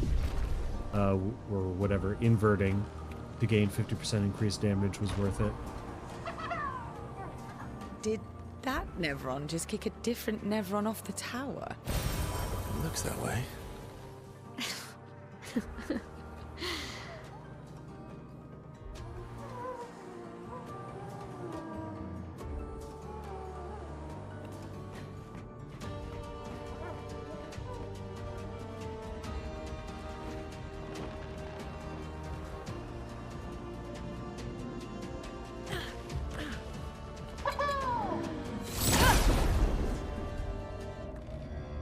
or whatever, inverting to gain 50% increased damage was worth it. Did that Nevron just kick a different Nevron off the tower? It looks that way.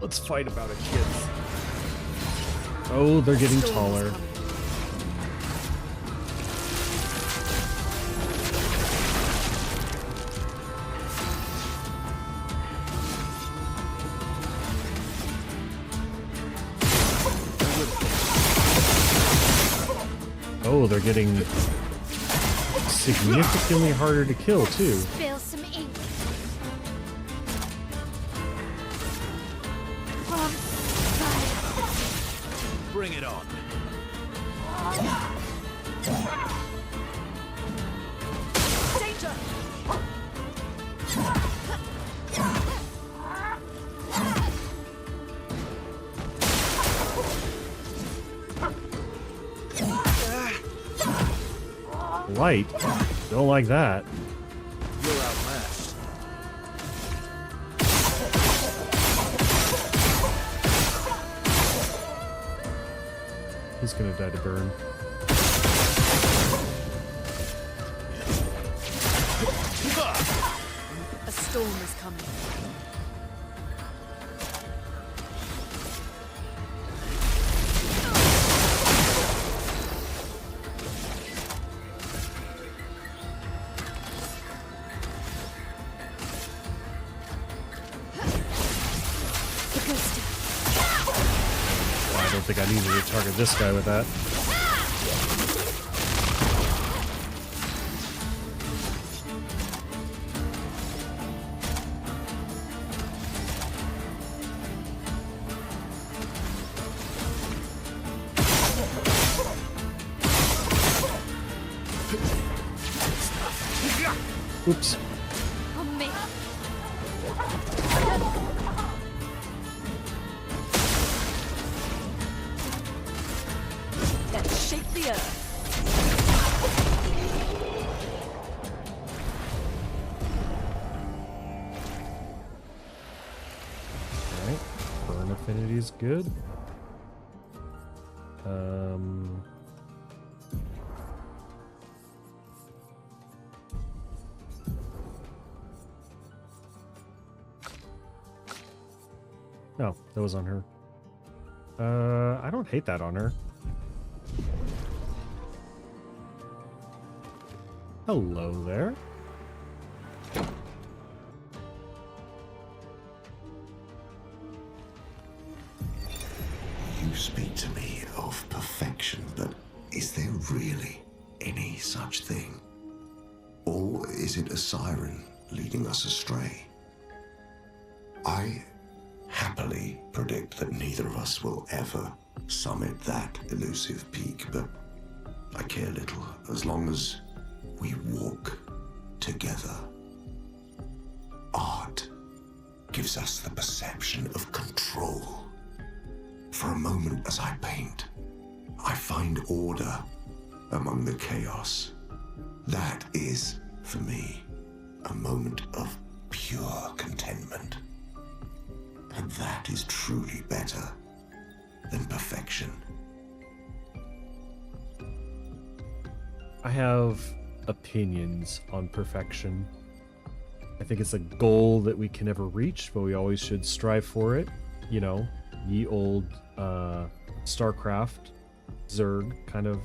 Let's fight about it, kids. Oh, they're getting taller. Oh, they're getting significantly harder to kill, too. Spill some ink. On fire. Bring it on. Danger! Light? Don't like that. You're outmatched. He's gonna die to burn. A storm is coming. I don't think I needed to target this guy with that. Oops. On me. Let's shake the earth. Alright. Burn affinity's good. Oh, that was on her. I don't hate that on her. Hello there. You speak to me of perfection, but is there really any such thing? Or is it a siren leading us astray? I happily predict that neither of us will ever summit that elusive peak, but I care little as long as we walk together. Art gives us the perception of control. For a moment as I paint, I find order among the chaos. That is, for me, a moment of pure contentment. And that is truly better than perfection. I have opinions on perfection. I think it's a goal that we can never reach, but we always should strive for it. You know, ye old StarCraft, Zerg kind of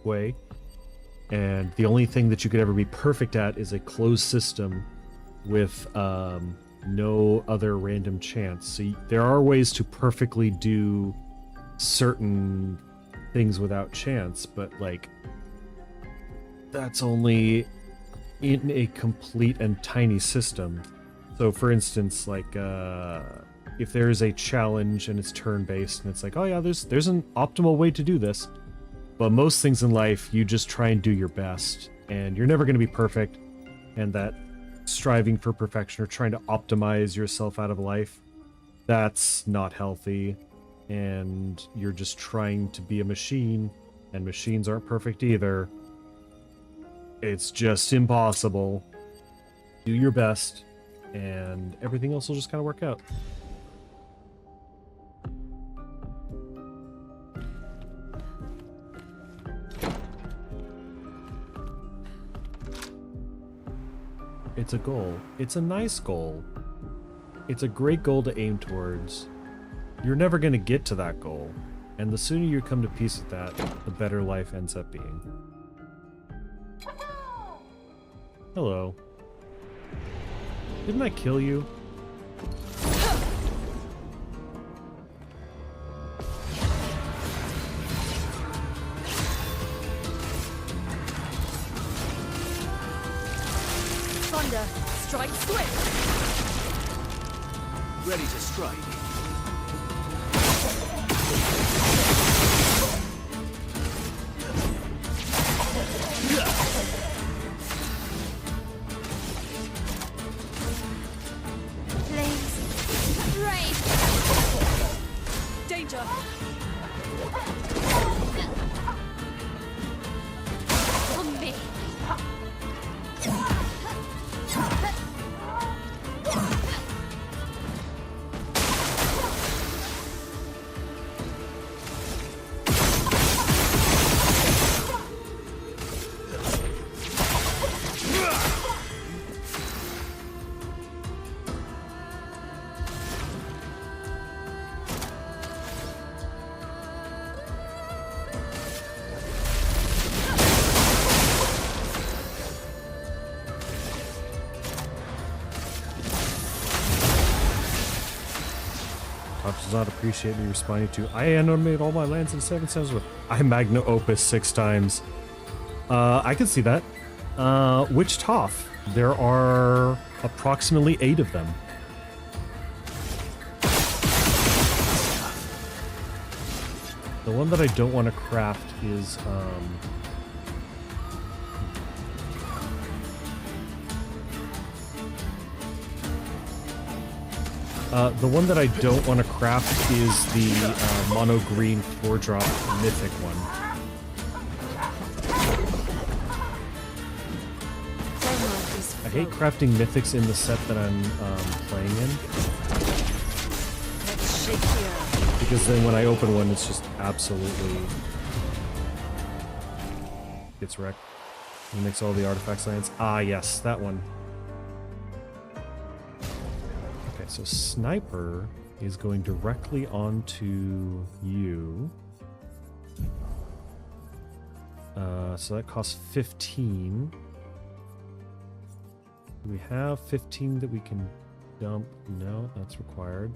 way. And the only thing that you could ever be perfect at is a closed system with no other random chance. So there are ways to perfectly do certain things without chance, but like that's only in a complete and tiny system. So for instance, like if there's a challenge and it's turn-based and it's like, oh yeah, there's an optimal way to do this. But most things in life, you just try and do your best, and you're never going to be perfect. And that striving for perfection or trying to optimize yourself out of life, that's not healthy. And you're just trying to be a machine, and machines aren't perfect either. It's just impossible. Do your best, and everything else will just kind of work out. It's a goal. It's a nice goal. It's a great goal to aim towards. You're never going to get to that goal. And the sooner you come to peace with that, the better life ends up being. Hello. Didn't I kill you? Ready to strike. Please. Rain. Danger! On me. Does not appreciate me responding to I animate all my lands in 7 seconds with I magna opus 6 times. I can see that. Which Toph? There are approximately 8 of them. The one that I don't want to craft is the one that I don't want to craft is the mono green 4-drop mythic one. I hate crafting mythics in the set that I'm playing in. Let's shake here. Because then when I open one, it's just absolutely gets wrecked. It makes all the artifacts lands. Ah, yes, that one. So Sniper is going directly onto you. So that costs 15. Do we have 15 that we can dump? No, that's required.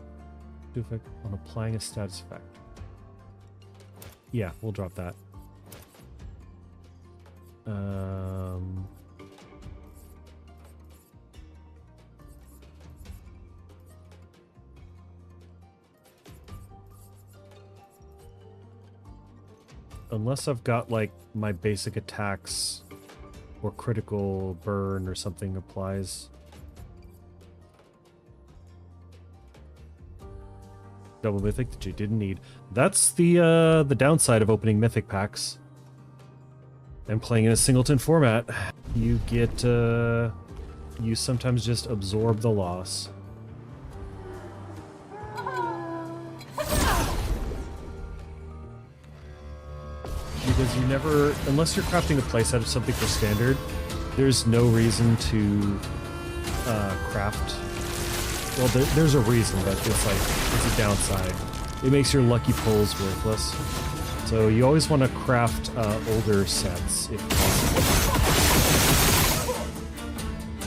Do effect on applying a status effect. Yeah, we'll drop that. Unless I've got like my basic attacks or critical burn or something applies. Double mythic that you didn't need. That's the downside of opening mythic packs and playing in a singleton format. You get you sometimes just absorb the loss. Because you never, unless you're crafting a playset of something for standard, there's no reason to craft. Well, there's a reason, but it's like, it's a downside. It makes your lucky pulls worthless. So you always want to craft older sets, if possible.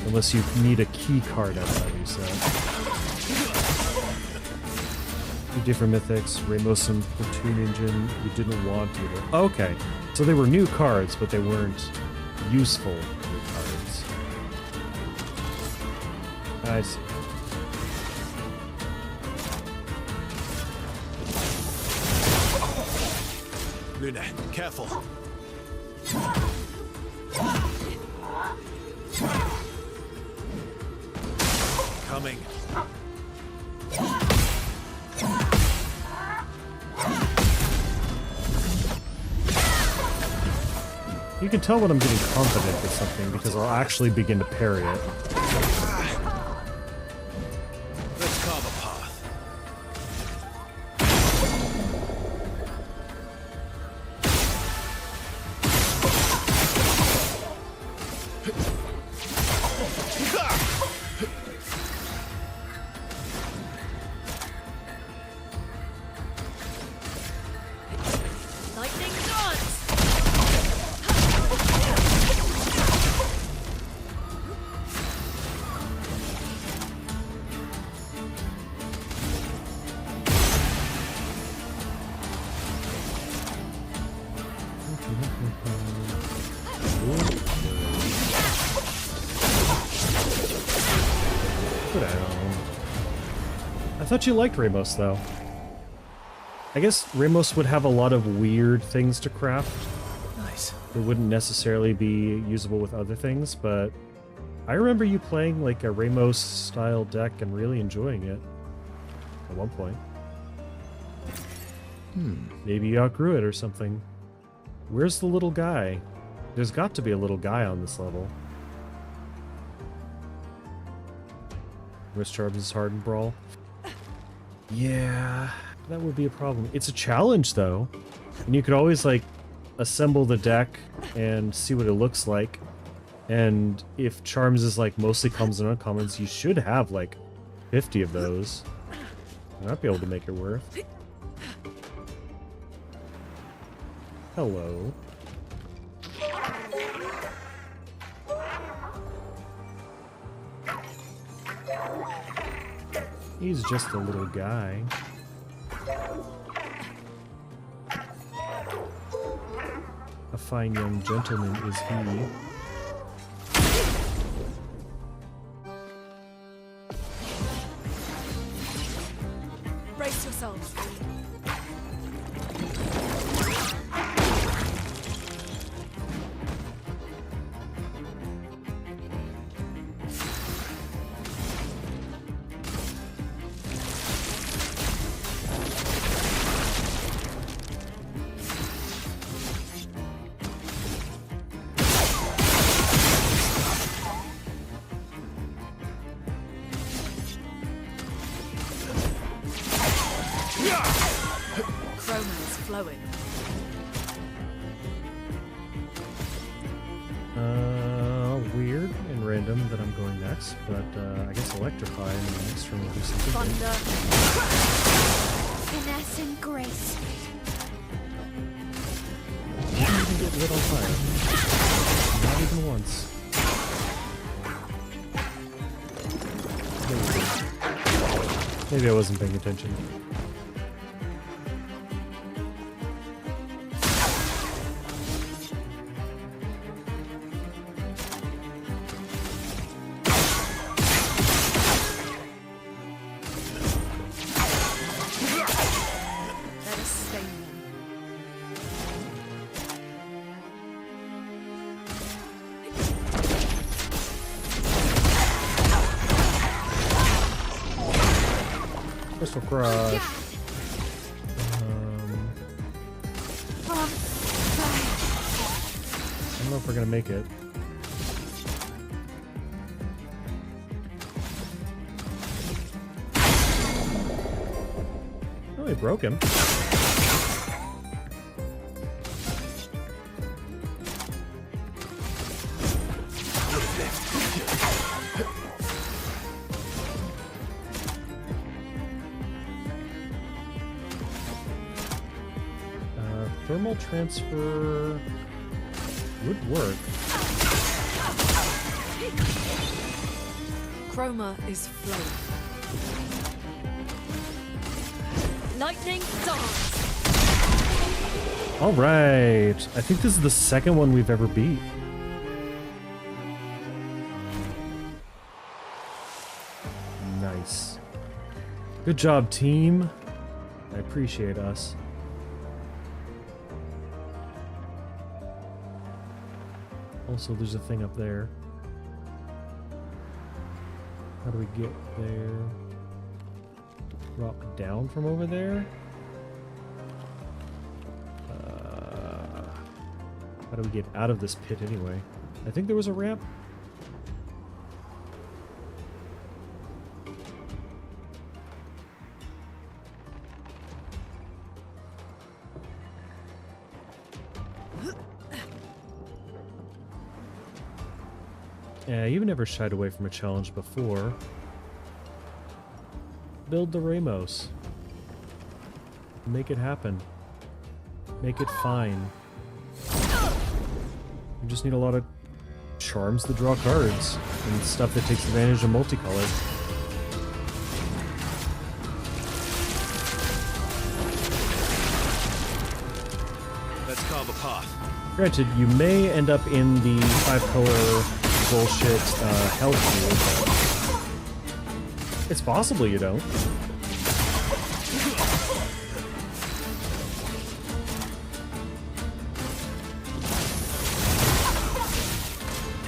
Unless you need a key card out of that new set. 2 different mythics, Ramos and Platoon Engine, you didn't want either. Okay, so they were new cards, but they weren't useful new cards. I see. Luna, careful. Coming. You can tell when I'm getting confident with something because I'll actually begin to parry it. Let's carve a path. Go down. I thought you liked Ramos, though. I guess Ramos would have a lot of weird things to craft. Nice. That wouldn't necessarily be usable with other things, but I remember you playing like a Ramos-style deck and really enjoying it at one point. Maybe you outgrew it or something. Where's the little guy? There's got to be a little guy on this level. Wrist charms is hard and brawl. Yeah, that would be a problem. It's a challenge though. And you could always like assemble the deck and see what it looks like. And if charms is like mostly commons and uncommons, you should have like 50 of those. You might be able to make it worth. Hello. He's just a little guy. A fine young gentleman is he. Brace yourselves. Flowing. Weird and random that I'm going next, but I guess electrify in the next turn will do something. Thunder. Finesse and grace. You didn't even get lit on fire. Not even once. Maybe I wasn't paying attention. Crystal Crush. I don't know if we're gonna make it. Oh, we broke him. Thermal transfer would work. Chroma is flowing. Lightning dance. All right. I think this is the second one we've ever beat. Nice. Good job, team. I appreciate us. Also, there's a thing up there. How do we get there? Drop down from over there? How do we get out of this pit anyway? I think there was a ramp. Yeah, you've never shied away from a challenge before. Build the Ramos. Make it happen. Make it fine. You just need a lot of charms to draw cards and stuff that takes advantage of multicolor. Let's carve a path. Granted, you may end up in the 5-color bullshit health field. It's possible you don't.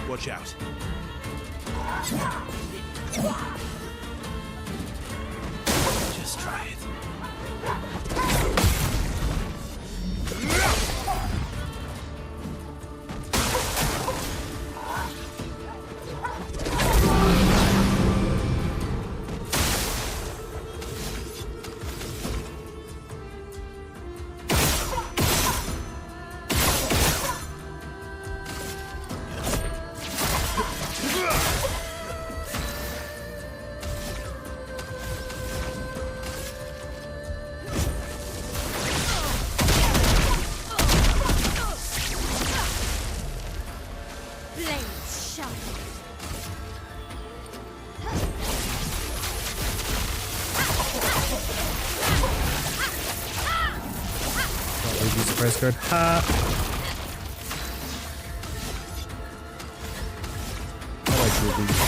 Watch out. Just try it. Surprise card. Ha! I like rubies.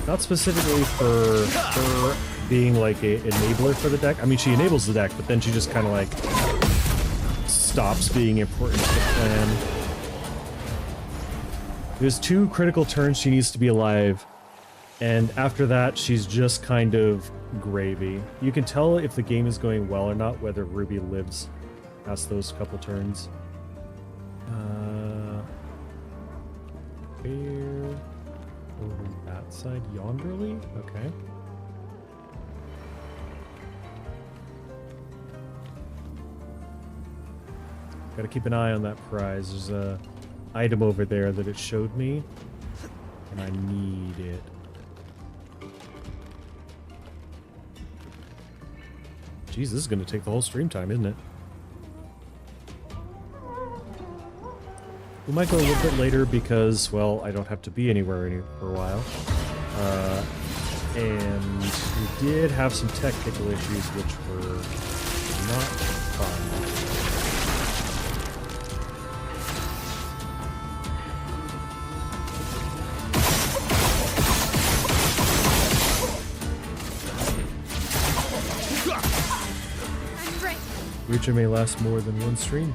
Not specifically for her being like a enabler for the deck. I mean, she enables the deck, but then she just kind of like stops being important to the plan. There's 2 critical turns she needs to be alive, and after that, she's just kind of gravy. You can tell if the game is going well or not, whether Ruby lives past those couple turns. Where? Over that side, yonderly? Okay. Gotta keep an eye on that prize. There's a item over there that it showed me, and I need it. Jeez, this is going to take the whole stream time, isn't it? We might go a little bit later because, well, I don't have to be anywhere for a while. And we did have some technical issues which were not fun. Reacher may last more than one stream.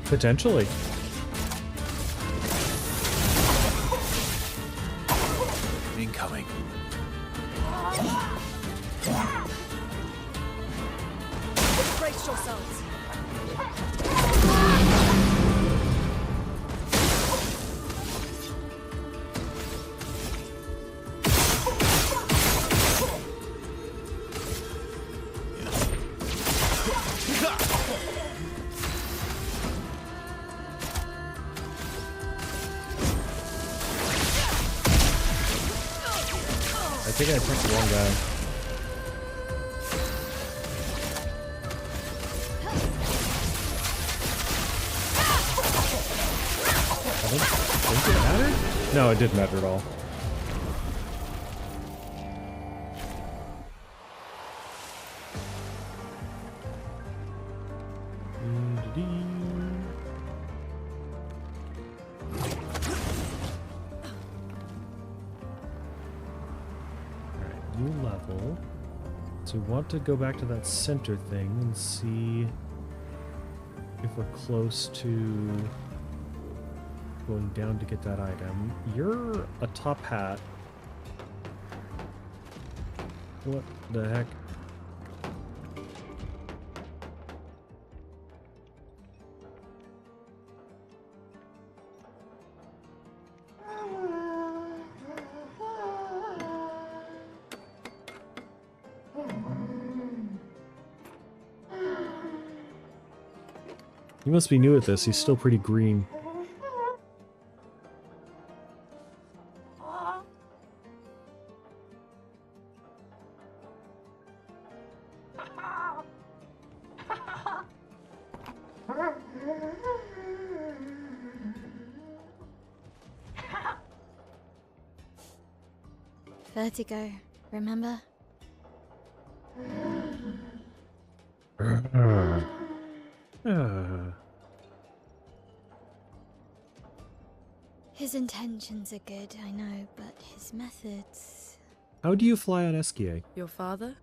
Potentially. Incoming. Brace yourselves. I think I attacked the wrong guy. I don't think it mattered? No, it didn't matter at all. So we want to go back to that center thing and see if we're close to going down to get that item. You're a top hat. What the heck? He must be new at this. He's still pretty green. Vertigo, remember? His intentions are good, I know, but his methods... How do you fly on Esquier? Your father?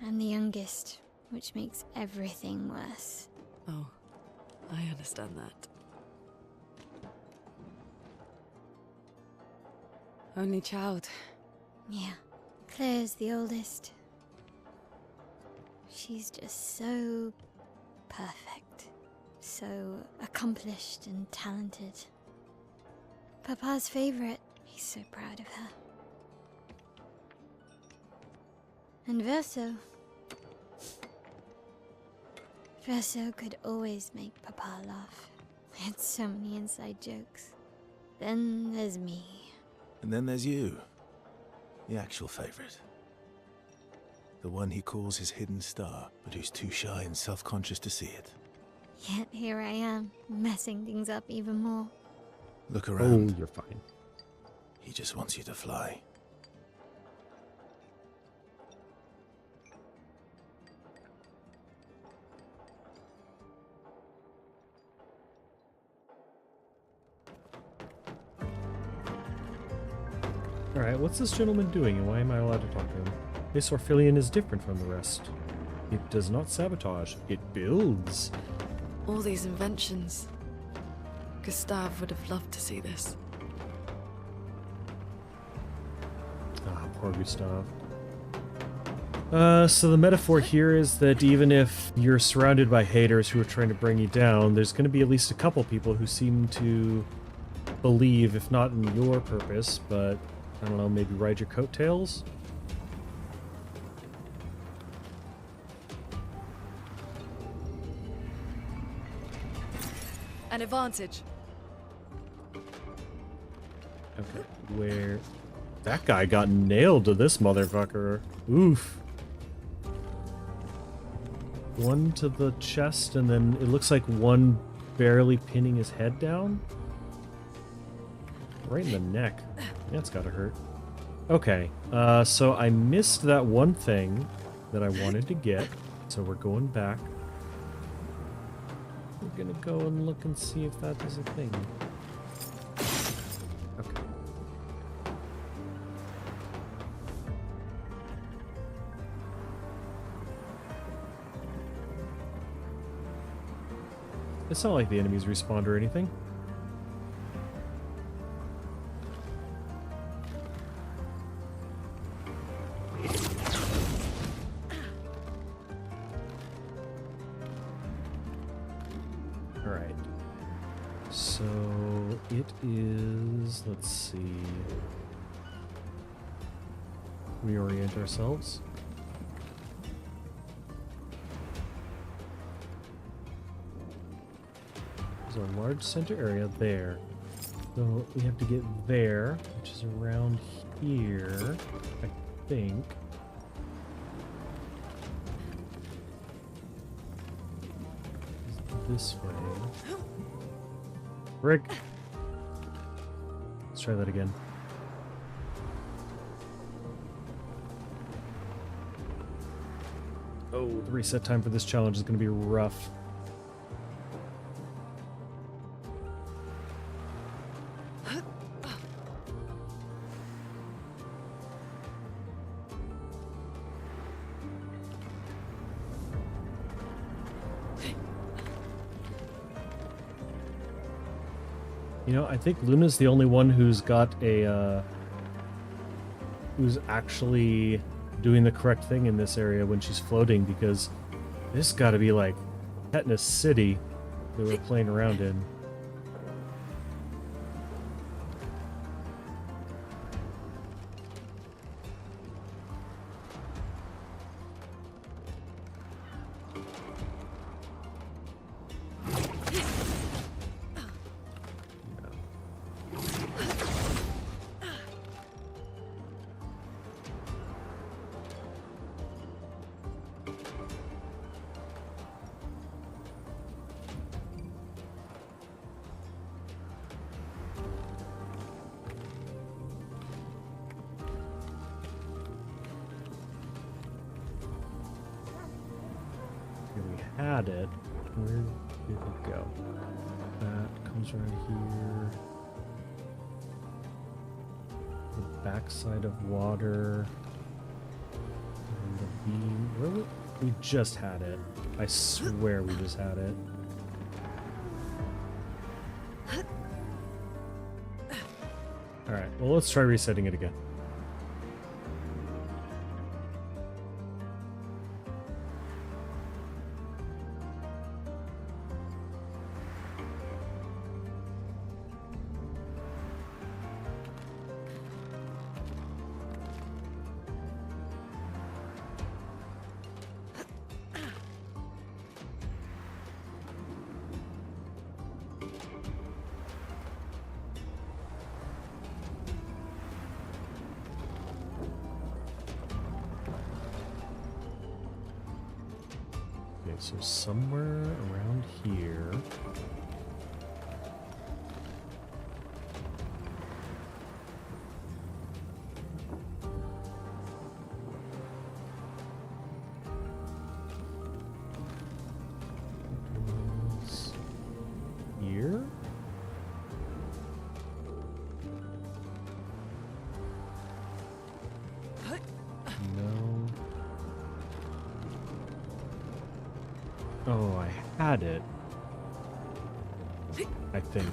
I'm the youngest, which makes everything worse. Oh, I understand that. Only child. Yeah, Claire's the oldest. She's just so perfect. So accomplished and talented. Papa's favorite. He's so proud of her. And Verso. Verso could always make Papa laugh. We had so many inside jokes. Then there's me. And then there's you. The actual favorite. The one he calls his hidden star, but who's too shy and self-conscious to see it. Yet here I am, messing things up even more. Look around. Oh, you're fine. He just wants you to fly. Alright, what's this gentleman doing and why am I allowed to talk to him? This Orphilion is different from the rest. It does not sabotage, it builds. All these inventions. Gustave would have loved to see this. Ah, poor Gustave. So the metaphor here is that even if you're surrounded by haters who are trying to bring you down, there's going to be at least a couple people who seem to believe, if not in your purpose, but, I don't know, maybe ride your coattails? An advantage. Okay, where... That guy got nailed to this motherfucker. Oof. One to the chest, and then it looks like one barely pinning his head down. Right in the neck. That's gotta hurt. Okay, so I missed that one thing that I wanted to get, so we're going back. We're gonna go and look and see if that is a thing. Okay. It's not like the enemies respawned or anything. Alright. So it is, let's see. Reorient ourselves. There's a large center area there. So we have to get there, which is around here, I think. This way. Rick! Let's try that again. Oh, the reset time for this challenge is going to be rough. You know, I think Luna's the only one who's got a, who's actually doing the correct thing in this area when she's floating, because this gotta be like Tetanus City that we're playing around in. Had it. Where did it go? That comes around here. backside of water. And the beam. Where we just had it. I swear we just had it. Alright, well let's try resetting it again. So somewhere around here. Here? No. Oh, I had it. I think.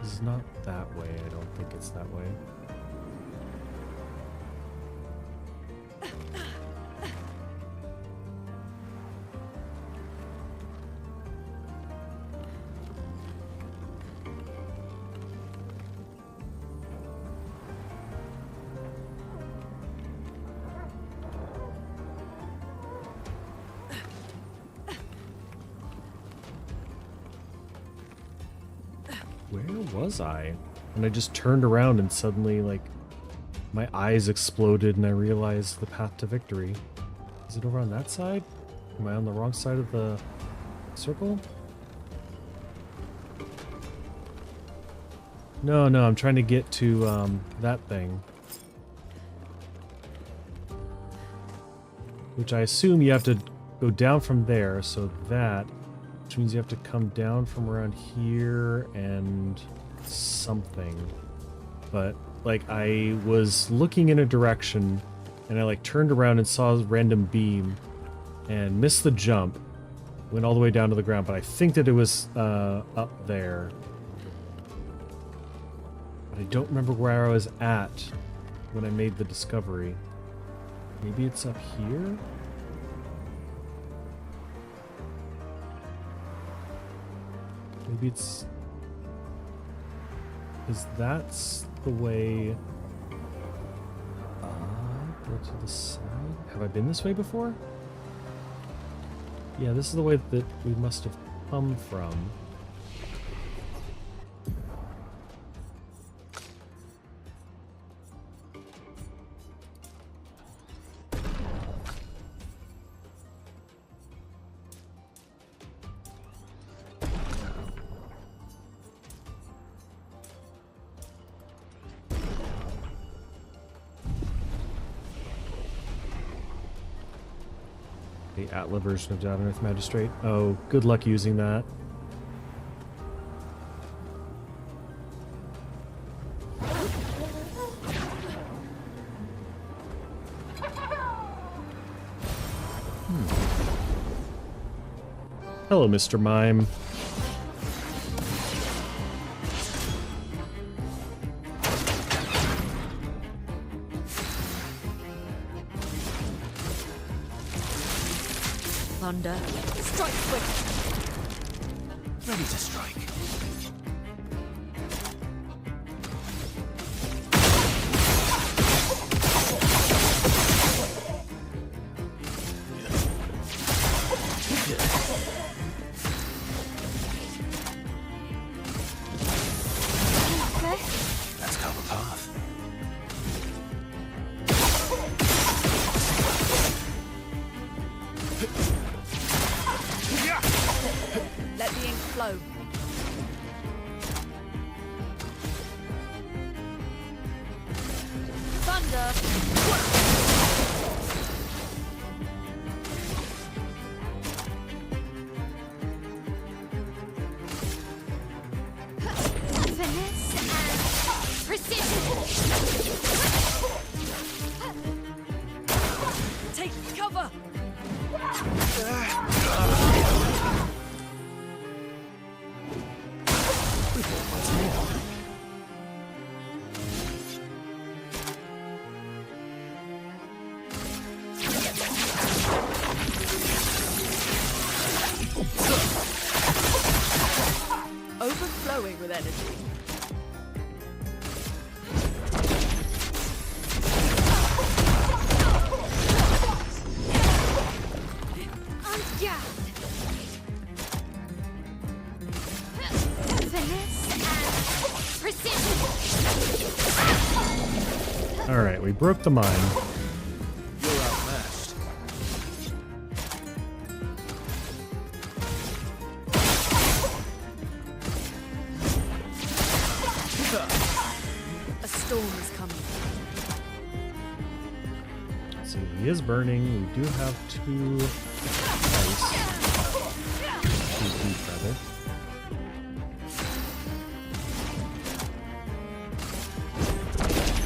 This is not that way. I don't think it's that way. Where was I? And I just turned around and suddenly, like, my eyes exploded and I realized the path to victory. Is it over on that side? Am I on the wrong side of the circle? No, I'm trying to get to that thing. Which I assume you have to go down from there, so that... Which means you have to come down from around here and something. But, like, I was looking in a direction and I, like, turned around and saw a random beam and missed the jump. Went all the way down to the ground, but I think that it was up there. But I don't remember where I was at when I made the discovery. Maybe it's up here? Maybe it's... Because that's the way... Go to the side? Have I been this way before? Yeah, this is the way that we must have come from. The Atla version of Davenworth Magistrate. Oh, good luck using that. Hello, Mr. Mime. Thunder. Strike quick. Ready to strike. Let's cover path. Let the ink flow. Thunder. Finesse and Overflowing with energy. All right, we broke the mine. You're outmatched. A storm is coming. Let's see, he is burning. We do have two ice. Two heat, rather.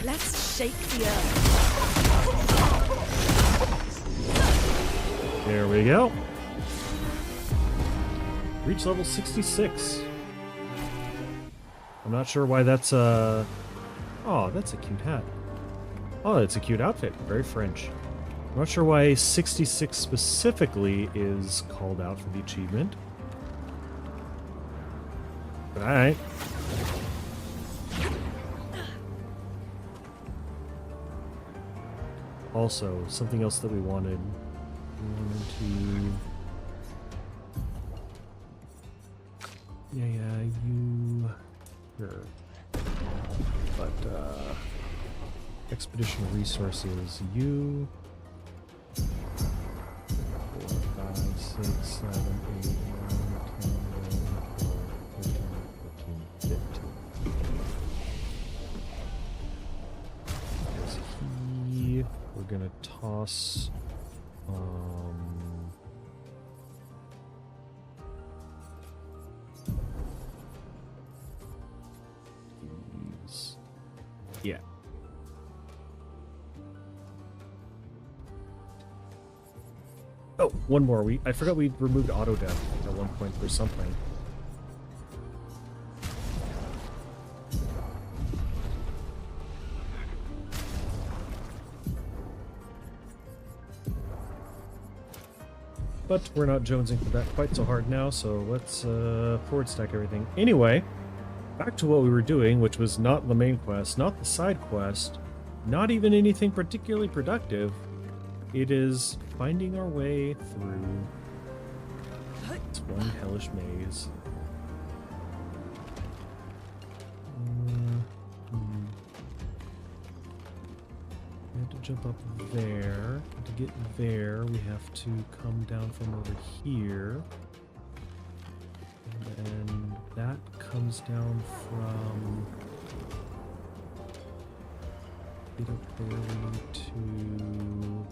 Let's shake the earth. There we go. Reach level 66. I'm not sure why that's a... Oh, that's a cute hat. Oh, it's a cute outfit. Very French. I'm not sure why 66 specifically is called out for the achievement. But alright. Also, something else that we wanted. We wanted to... Yeah, you... Sure. But, expedition resources, you... 4, 5, 6, 7, 8, 9, 10, 11, 12, 13, 14, 15. There's he. We're gonna toss... these. Yeah. Oh, one more. I forgot we removed auto death at one point for something. But we're not jonesing for that quite so hard now, so let's forward stack everything. Anyway, back to what we were doing, which was not the main quest, not the side quest, not even anything particularly productive. It is finding our way through this one hellish maze. We have to jump up there. To get there, we have to come down from over here. And that comes down from... Get up there, we need to...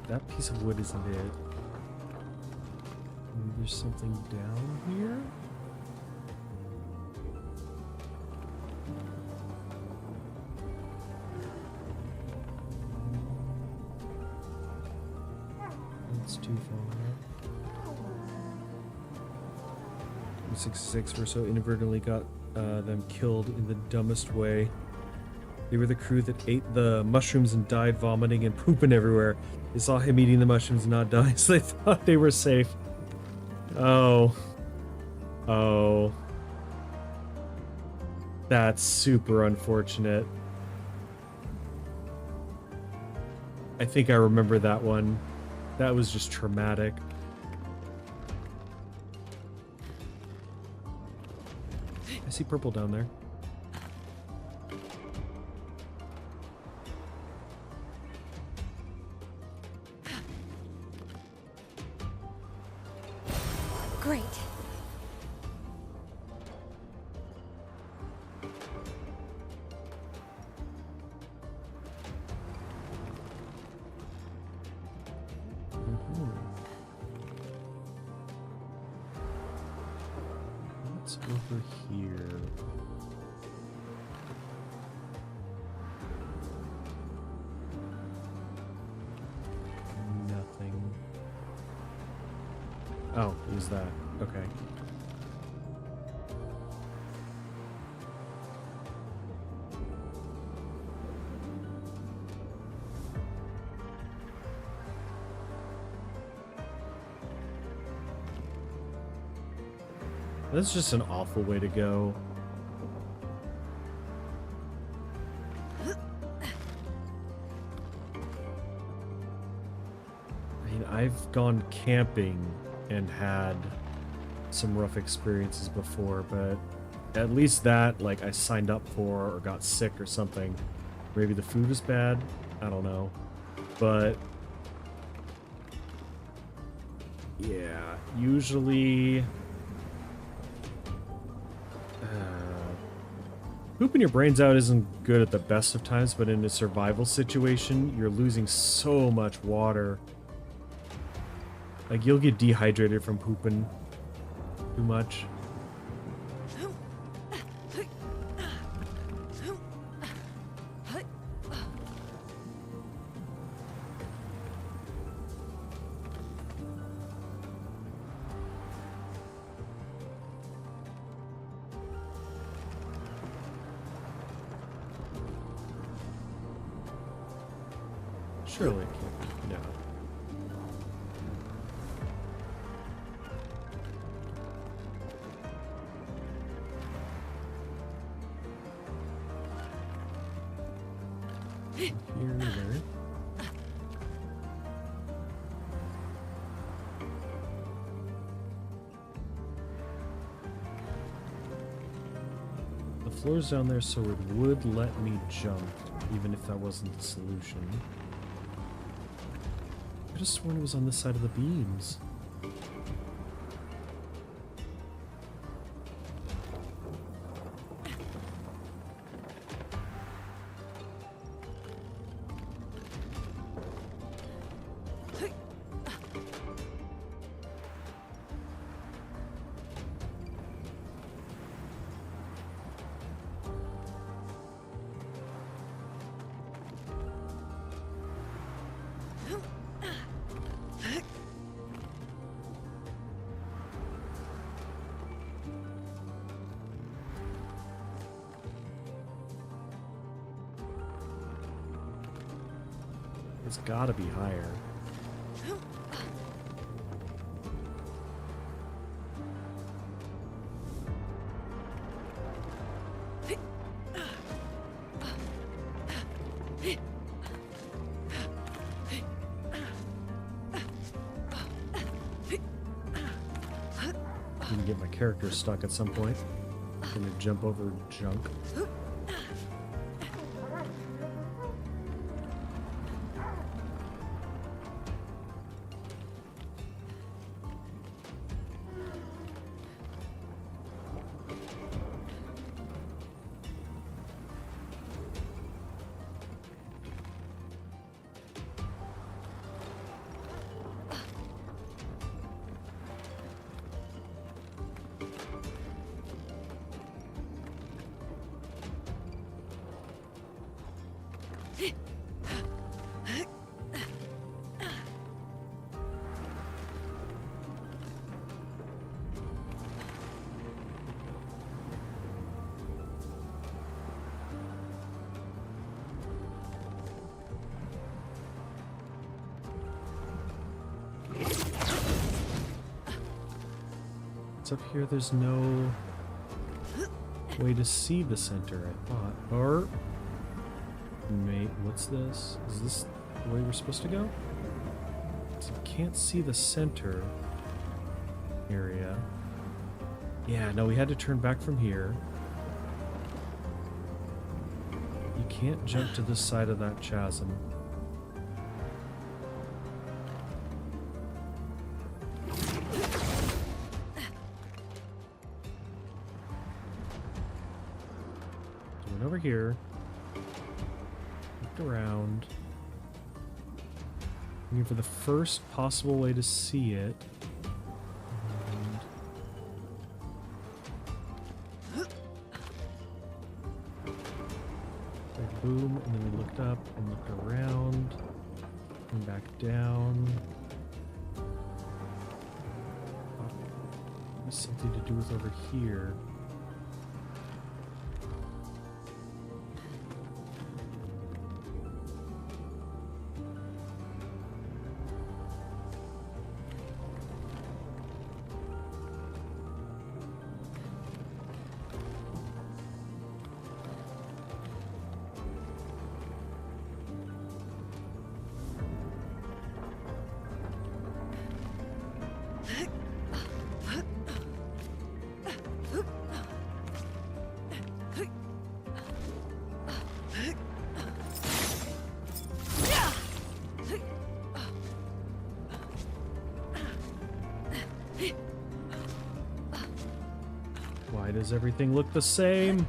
that piece of wood isn't it. Maybe there's something down here? That's too far. 66 or so inadvertently got them killed in the dumbest way. They were the crew that ate the mushrooms and died vomiting and pooping everywhere. They saw him eating the mushrooms and not dying, so they thought they were safe. Oh. Oh. That's super unfortunate. I think I remember that one. That was just traumatic. I see purple down there. Great. What's over here? Oh, use that. Okay. That's just an awful way to go. I mean, I've gone camping and had some rough experiences before, but at least that, like, I signed up for or got sick or something. Maybe the food was bad. I don't know. But yeah, usually pooping your brains out isn't good at the best of times, but in a survival situation, you're losing so much water. Like, you'll get dehydrated from pooping too much. Surely it can't. No. Here either. The floor's down there, so it would let me jump, even if that wasn't the solution. I just sworn it was on this side of the beams. It's gotta be higher. I'm gonna get my character stuck at some point. I'm gonna jump over junk. It's up here, there's no way to see the center, I thought. Or, mate, what's this? Is this the way we're supposed to go? So I can't see the center area. Yeah, no, we had to turn back from here. You can't jump to this side of that chasm. Over here, looked around, looking for the first possible way to see it, and boom, and then we looked up and looked around, and back down. Has something to do with over here. Why does everything look the same?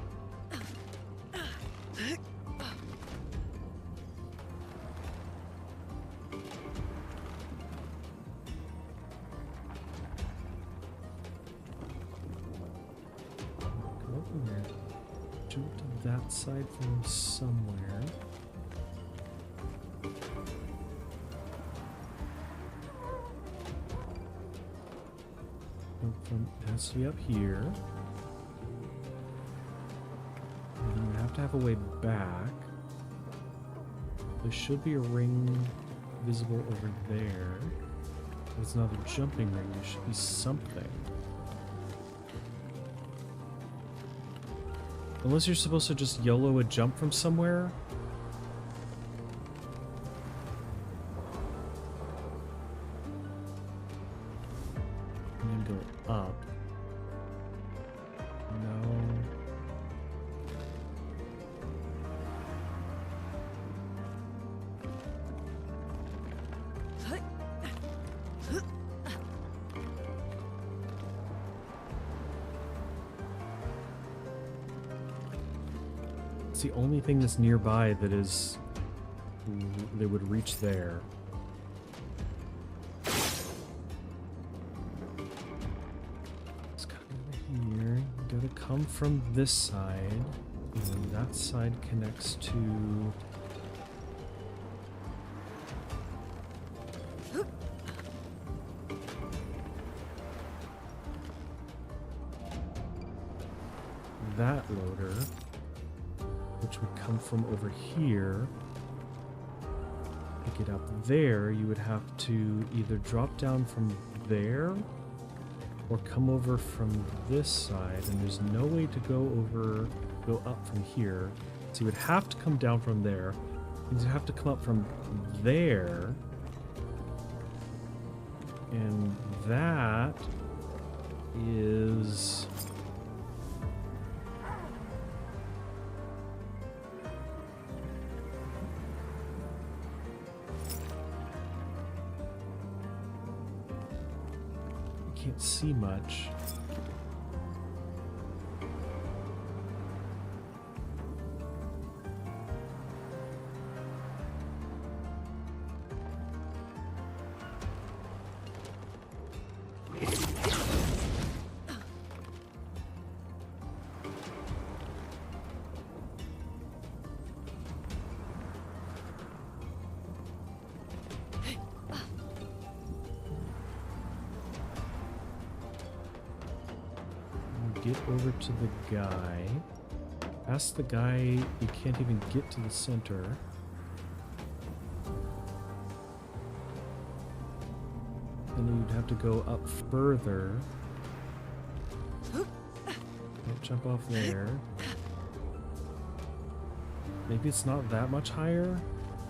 Go over there. Jump to that side from somewhere. It has to be up here. And you have to have a way back. There should be a ring visible over there. It's not a jumping ring, there should be something. Unless you're supposed to just YOLO a jump from somewhere. And then go up. No. It's the only thing that's nearby that is... they would reach there. It's kind of over here. You gotta come from this side. And then that side connects to... that loader, which would come from over here. Pick it up there, you would have to either drop down from there or come over from this side, and there's no way to go up from here. So you would have to come down from there. You'd have to come up from there. And that is... can't see much. Get over to the guy. Past the guy, you can't even get to the center. Then you'd have to go up further. Don't jump off there. Maybe it's not that much higher?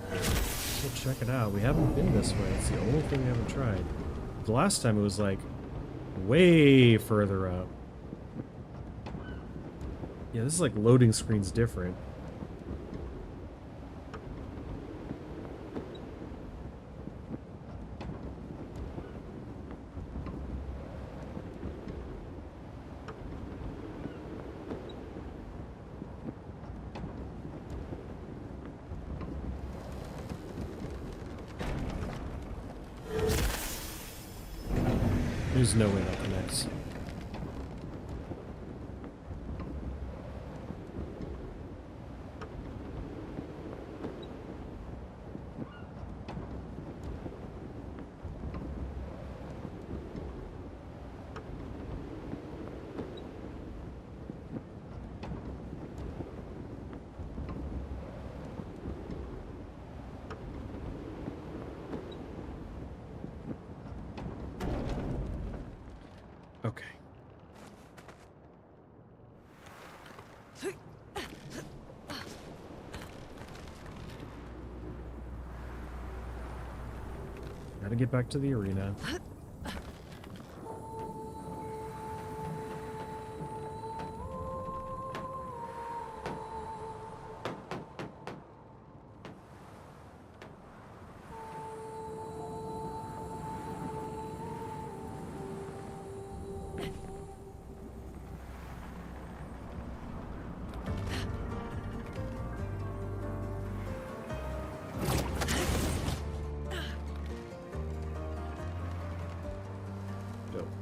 We'll check it out. We haven't been this way. It's the only thing we haven't tried. The last time it was like way further up. Yeah, this is like loading screens different. There's no way that connects. Okay. Gotta get back to the arena.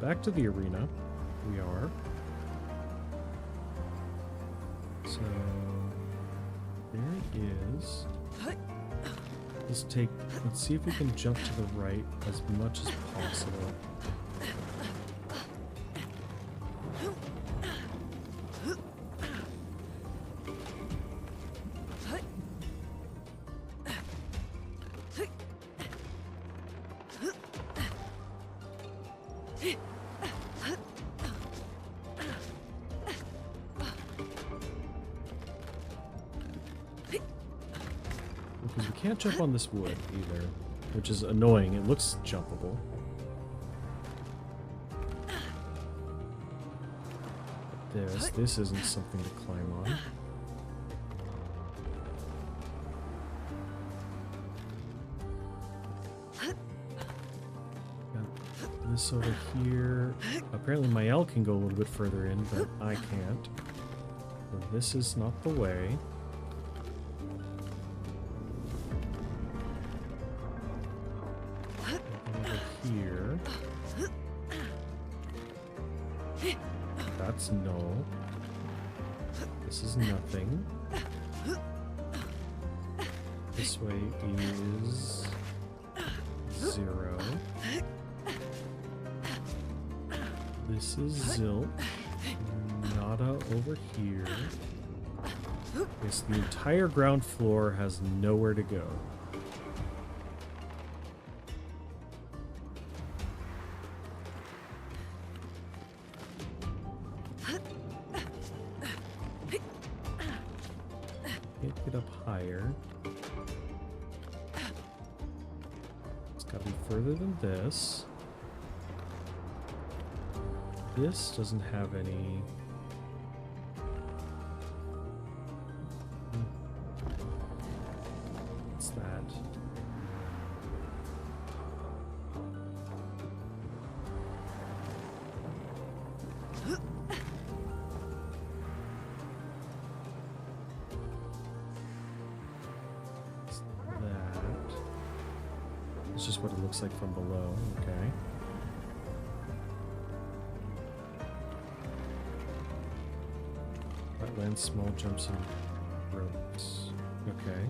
Back to the arena. We are. So there it is. Let's see if we can jump to the right as much as possible. Because we can't jump on this wood either, which is annoying. It looks jumpable. This isn't something to climb on. Got this over here. Apparently my L can go a little bit further in, but I can't. So this is not the way. Here. That's null. This is nothing. This way is 0. This is zilch. Nada over here. Yes, the entire ground floor has nowhere to go. Can't get up higher. It's got to be further than this. This doesn't have any... What's that? It's just what it looks like from below. Okay. Wetlands, small jumps, and ropes. Okay.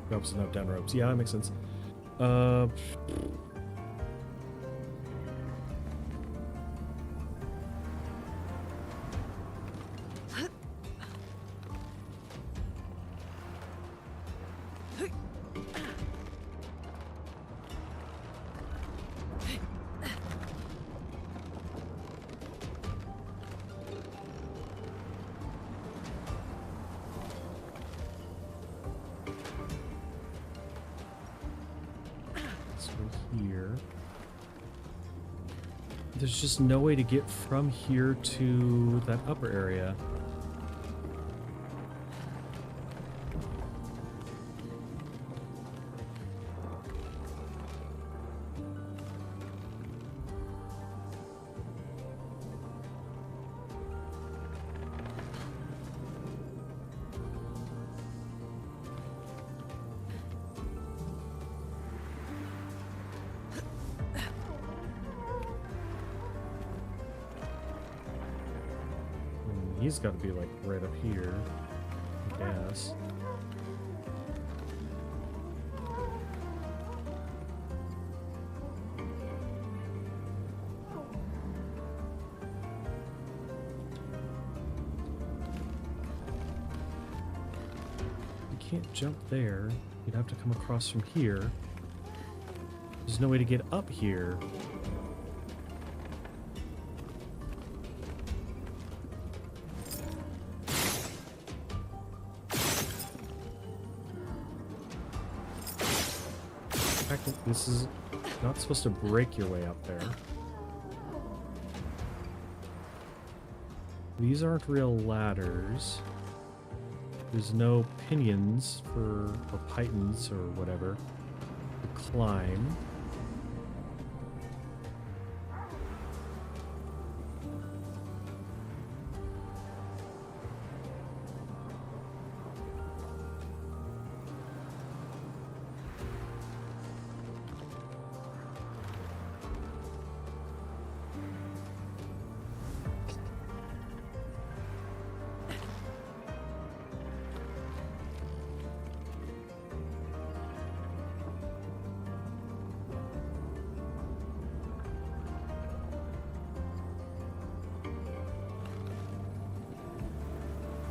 Ropes and up down ropes. Yeah, that makes sense. Here. There's just no way to get from here to that upper area. He's got to be like right up here, I guess. You can't jump there. You'd have to come across from here. There's no way to get up here. In fact, this is not supposed to break your way up there. These aren't real ladders. There's no pinions or pythons or whatever to climb.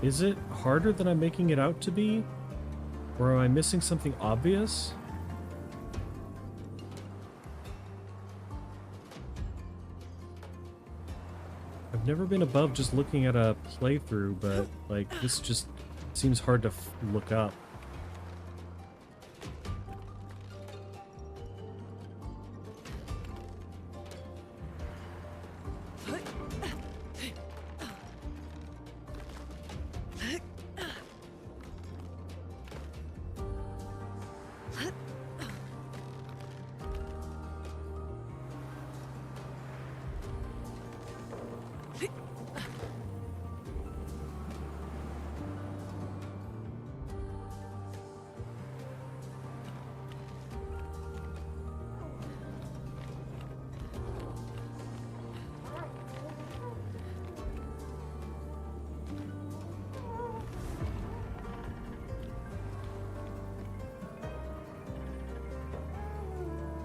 Is it harder than I'm making it out to be? Or am I missing something obvious? I've never been above just looking at a playthrough, but like this just seems hard to look up.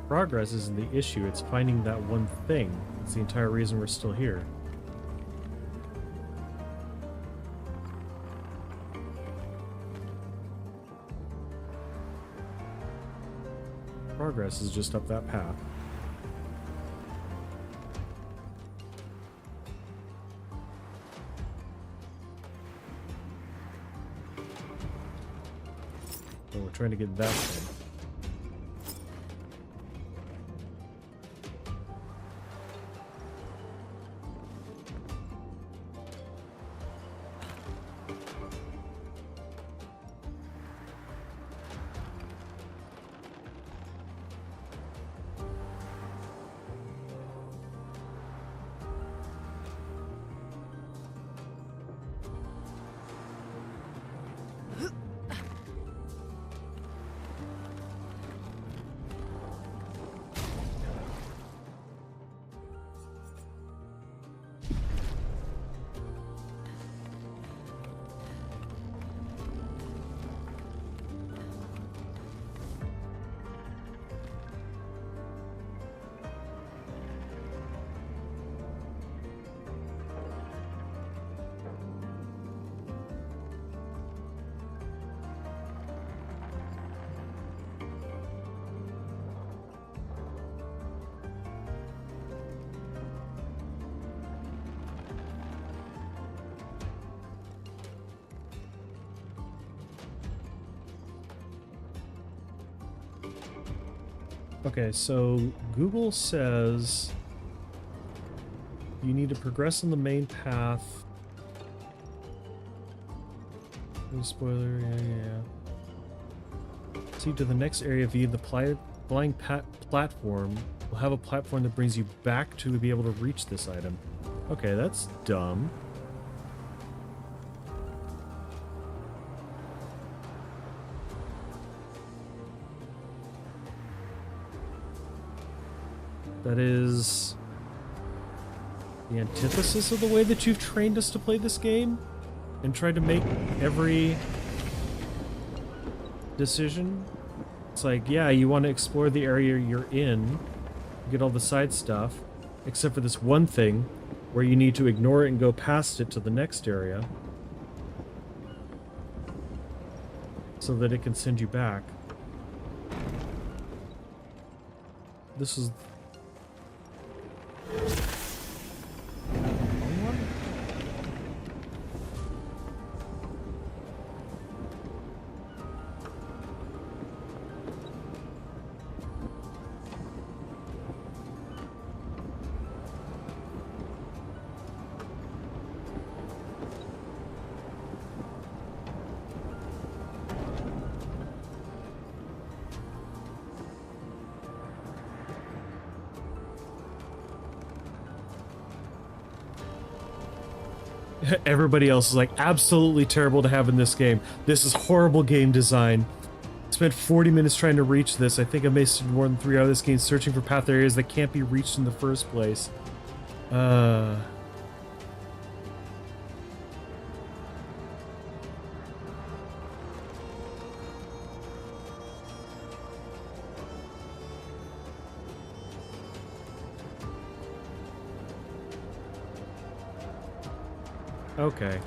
Progress isn't the issue, it's finding that one thing. It's the entire reason we're still here. Progress is just up that path. So we're trying to get that thing. Okay, so Google says you need to progress on the main path. No spoiler, yeah. Proceed to the next area via the flying platform. We'll have a platform that brings you back to be able to reach this item. Okay, that's dumb. That is the antithesis of the way that you've trained us to play this game and tried to make every decision. It's like, yeah, you want to explore the area you're in, get all the side stuff, except for this one thing where you need to ignore it and go past it to the next area so that it can send you back. this is... Everybody else is like, absolutely terrible to have in this game. This is horrible game design. Spent 40 minutes trying to reach this. I think I wasted more than 3 hours of this game searching for path areas that can't be reached in the first place. Okay.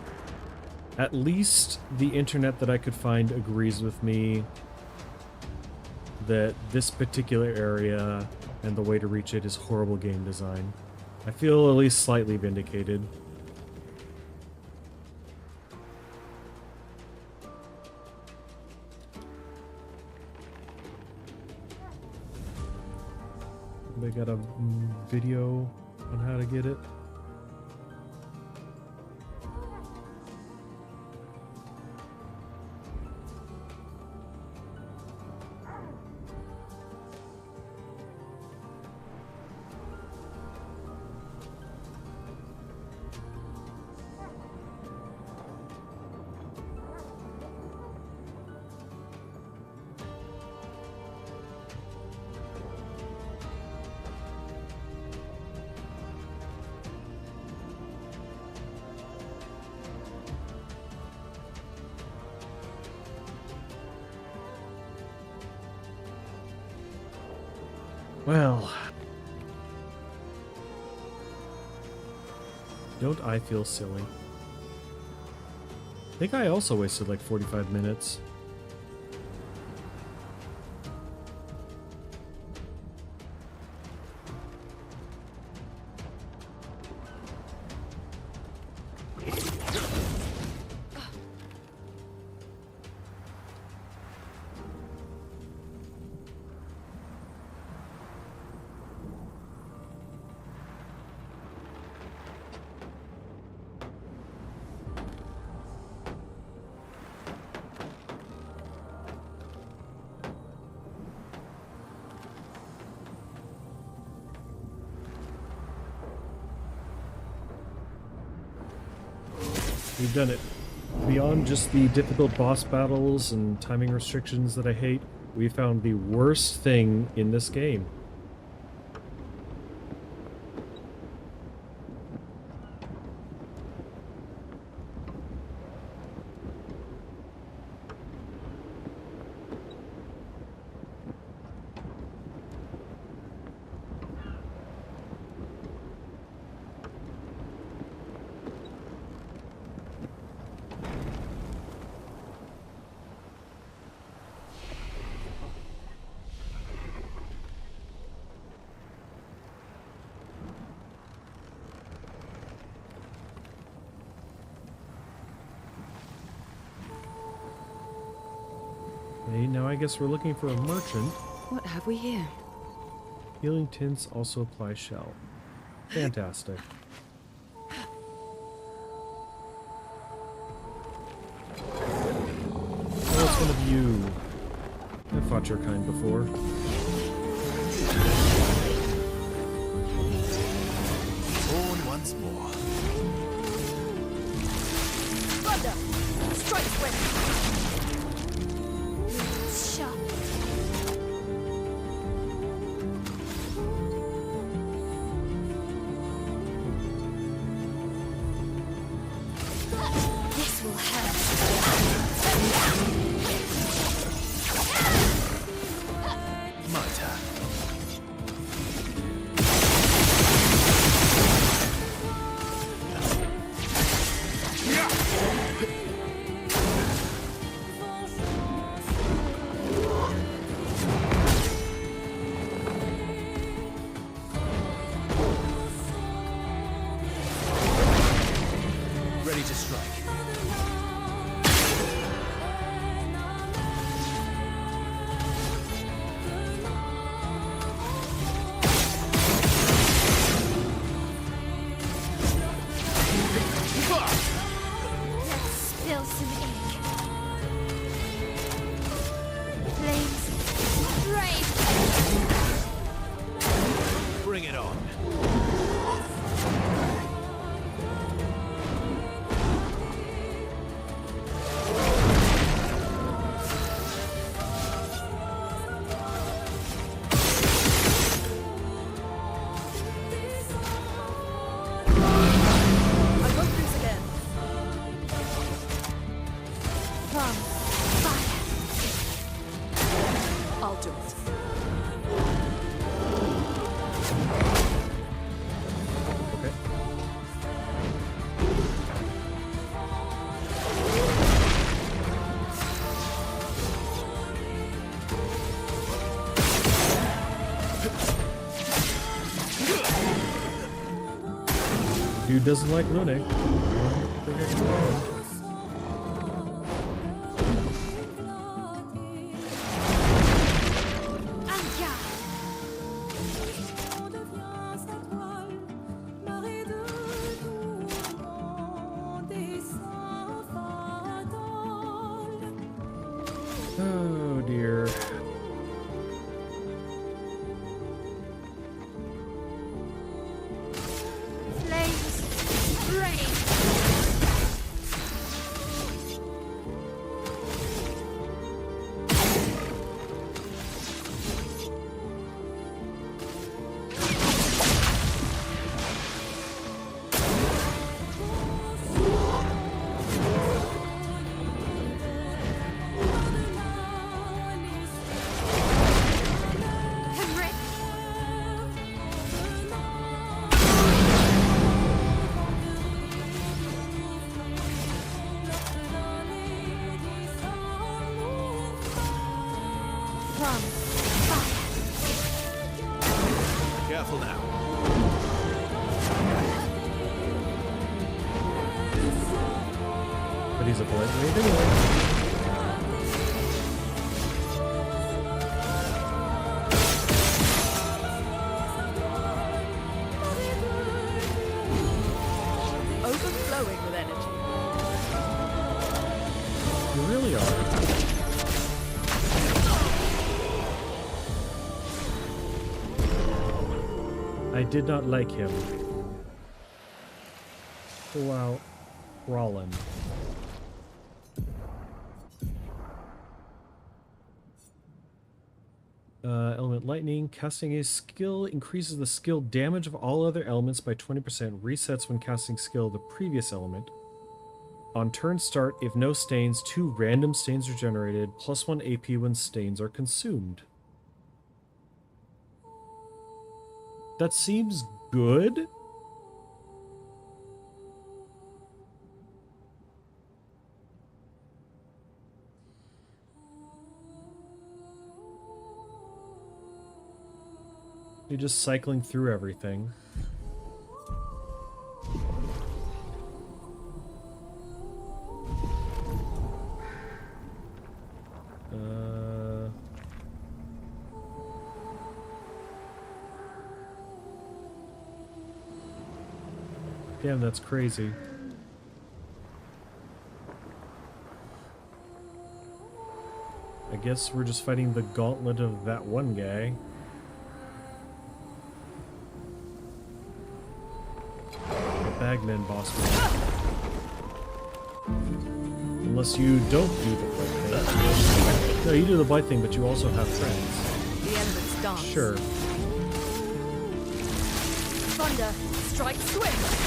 At least the internet that I could find agrees with me that this particular area and the way to reach it is horrible game design. I feel at least slightly vindicated. They got a video on how to get it. Well, don't I feel silly? I think I also wasted like 45 minutes. We've done it. Beyond just the difficult boss battles and timing restrictions that I hate, we found the worst thing in this game. Okay, now I guess we're looking for a merchant. What have we here? Healing tints also apply shell. Fantastic. Oh, it's one of you. I've fought your kind before. Born once more. Thunder! Strike swift! Sharp. This will hurt. My turn. I'll do it. Okay. Dude doesn't like Lune. Oh dear. Careful now. But he's a polite way to do it. Overflowing with energy. You really are. I did not like him. Wow, Rollin. Element lightning. Casting a skill increases the skill damage of all other elements by 20%. Resets when casting skill of the previous element. On turn start, if no stains, 2 random stains are generated. +1 AP when stains are consumed. That seems good. You're just cycling through everything. Damn, that's crazy. I guess we're just fighting the gauntlet of that one guy. The Bagman boss. Unless you don't do the blight thing. No, you do the blight thing, but you also have friends. The elements dance. Sure. Thunder, strike swift.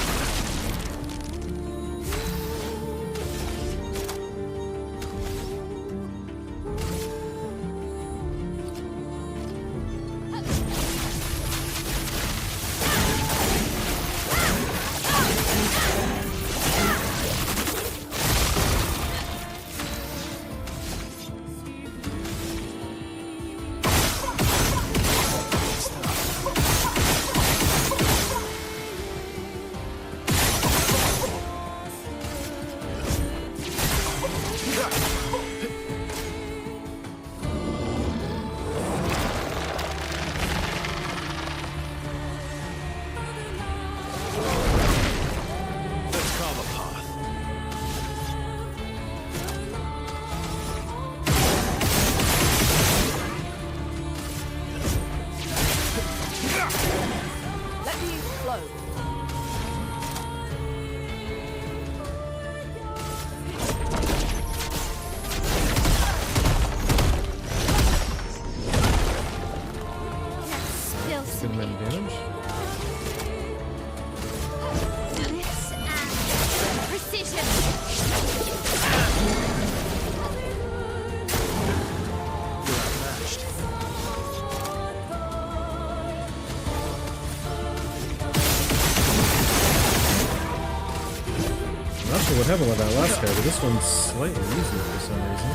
careful what happened with that last guy, but this one's slightly easier for some reason.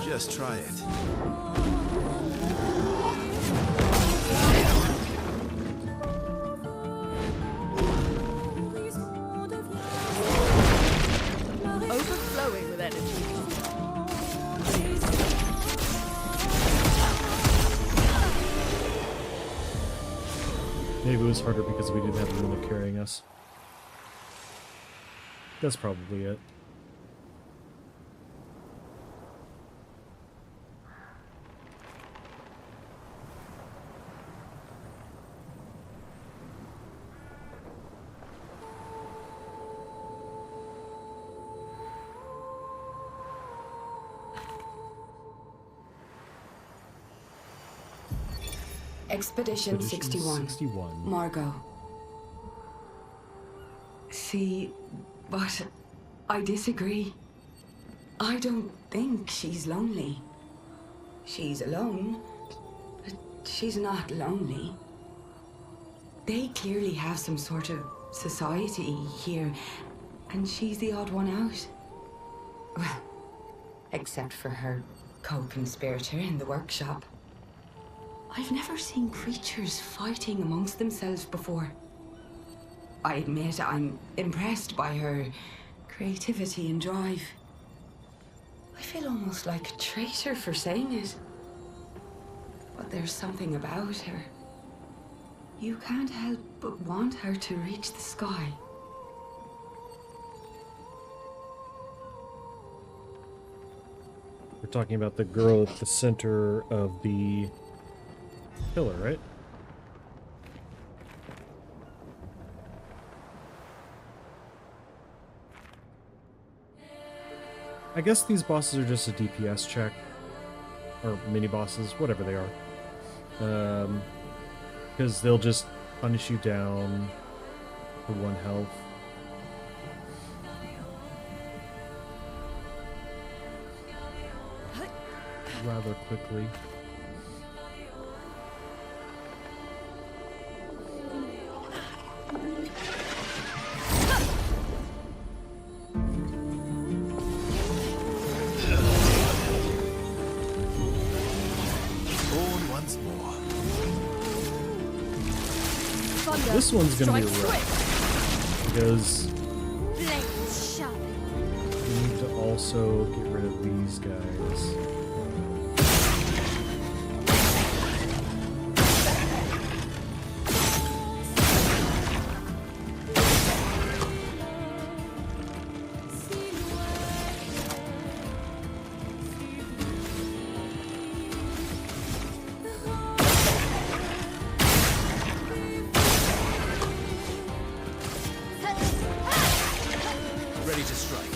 Just try it. Overflowing with energy. Maybe it was harder because we didn't have a Luna carrying us. That's probably it. Expedition 61. Margot. See, but I disagree. I don't think she's lonely. She's alone, but she's not lonely. They clearly have some sort of society here, and she's the odd one out. Well, except for her co-conspirator in the workshop. I've never seen creatures fighting amongst themselves before. I admit I'm impressed by her creativity and drive. I feel almost like a traitor for saying it. But there's something about her. You can't help but want her to reach the sky. We're talking about the girl at the center of the pillar, right? I guess these bosses are just a DPS check. Or mini bosses, whatever they are. Because they'll just punish you down to 1 health. Rather quickly. This one's gonna be rough because we need to also get rid of these guys. Ready to strike.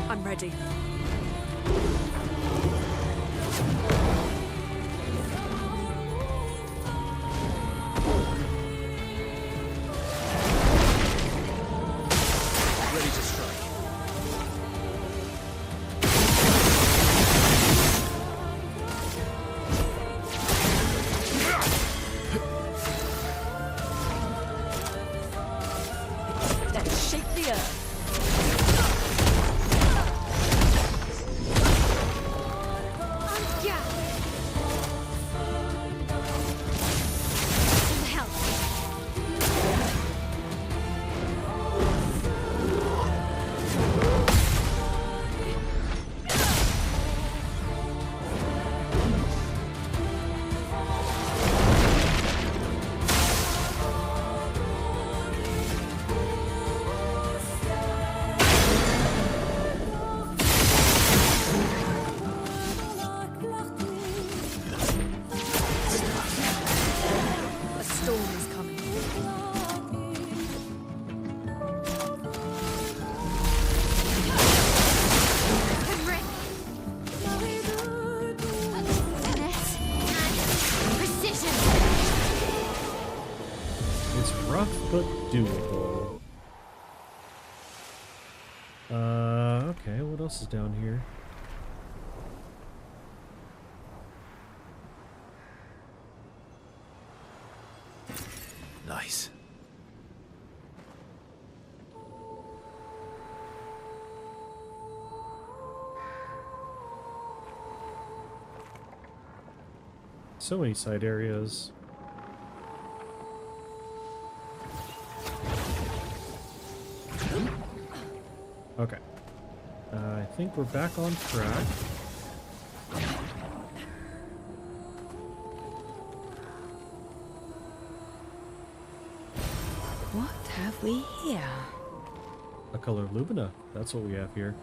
I'm ready. Ready to strike. Let's shake the earth. doable. Okay, what else is down here? Nice. So many side areas. Okay. I think we're back on track. What have we here? A color Lumina. That's what we have here.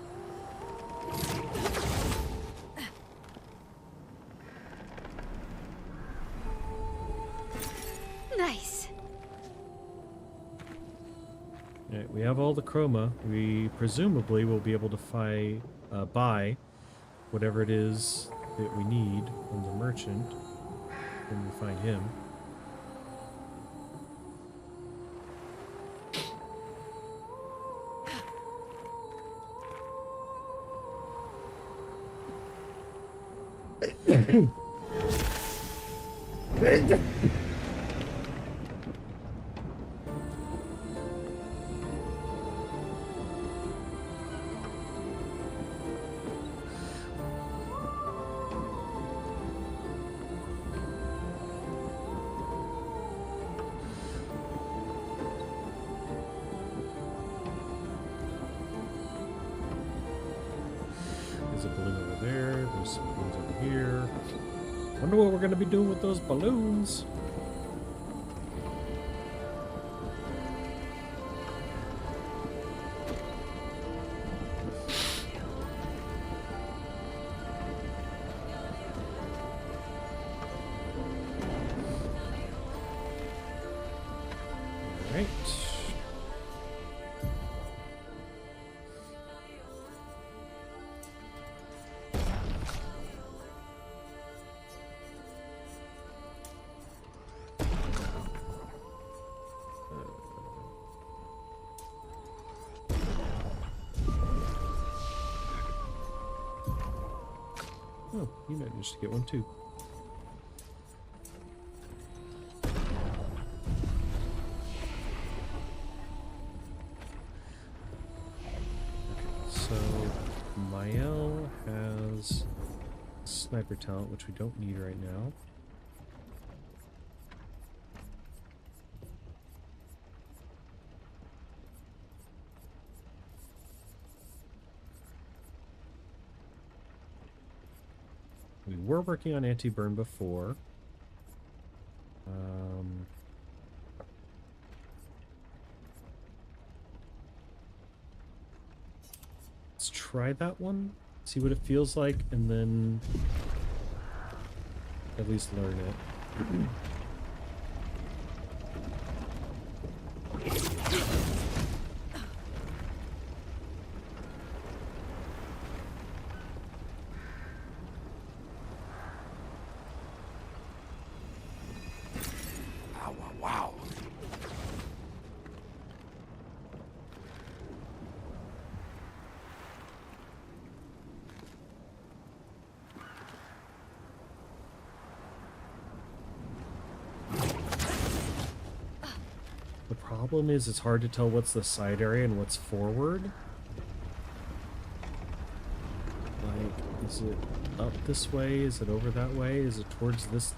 Nice. Alright, we have all the chroma. We presumably will be able to buy whatever it is that we need from the merchant when we find him. There's a balloon over there. There's some balloons over here. Wonder what we're going to be doing with those balloons. All right. Oh, you managed to get one too. Okay, so Mael has sniper talent, which we don't need right now. We were working on anti-burn before. Let's try that one, see what it feels like, and then at least learn it. Wow. The problem is it's hard to tell what's the side area and what's forward. Like, is it up this way? Is it over that way? Is it towards this?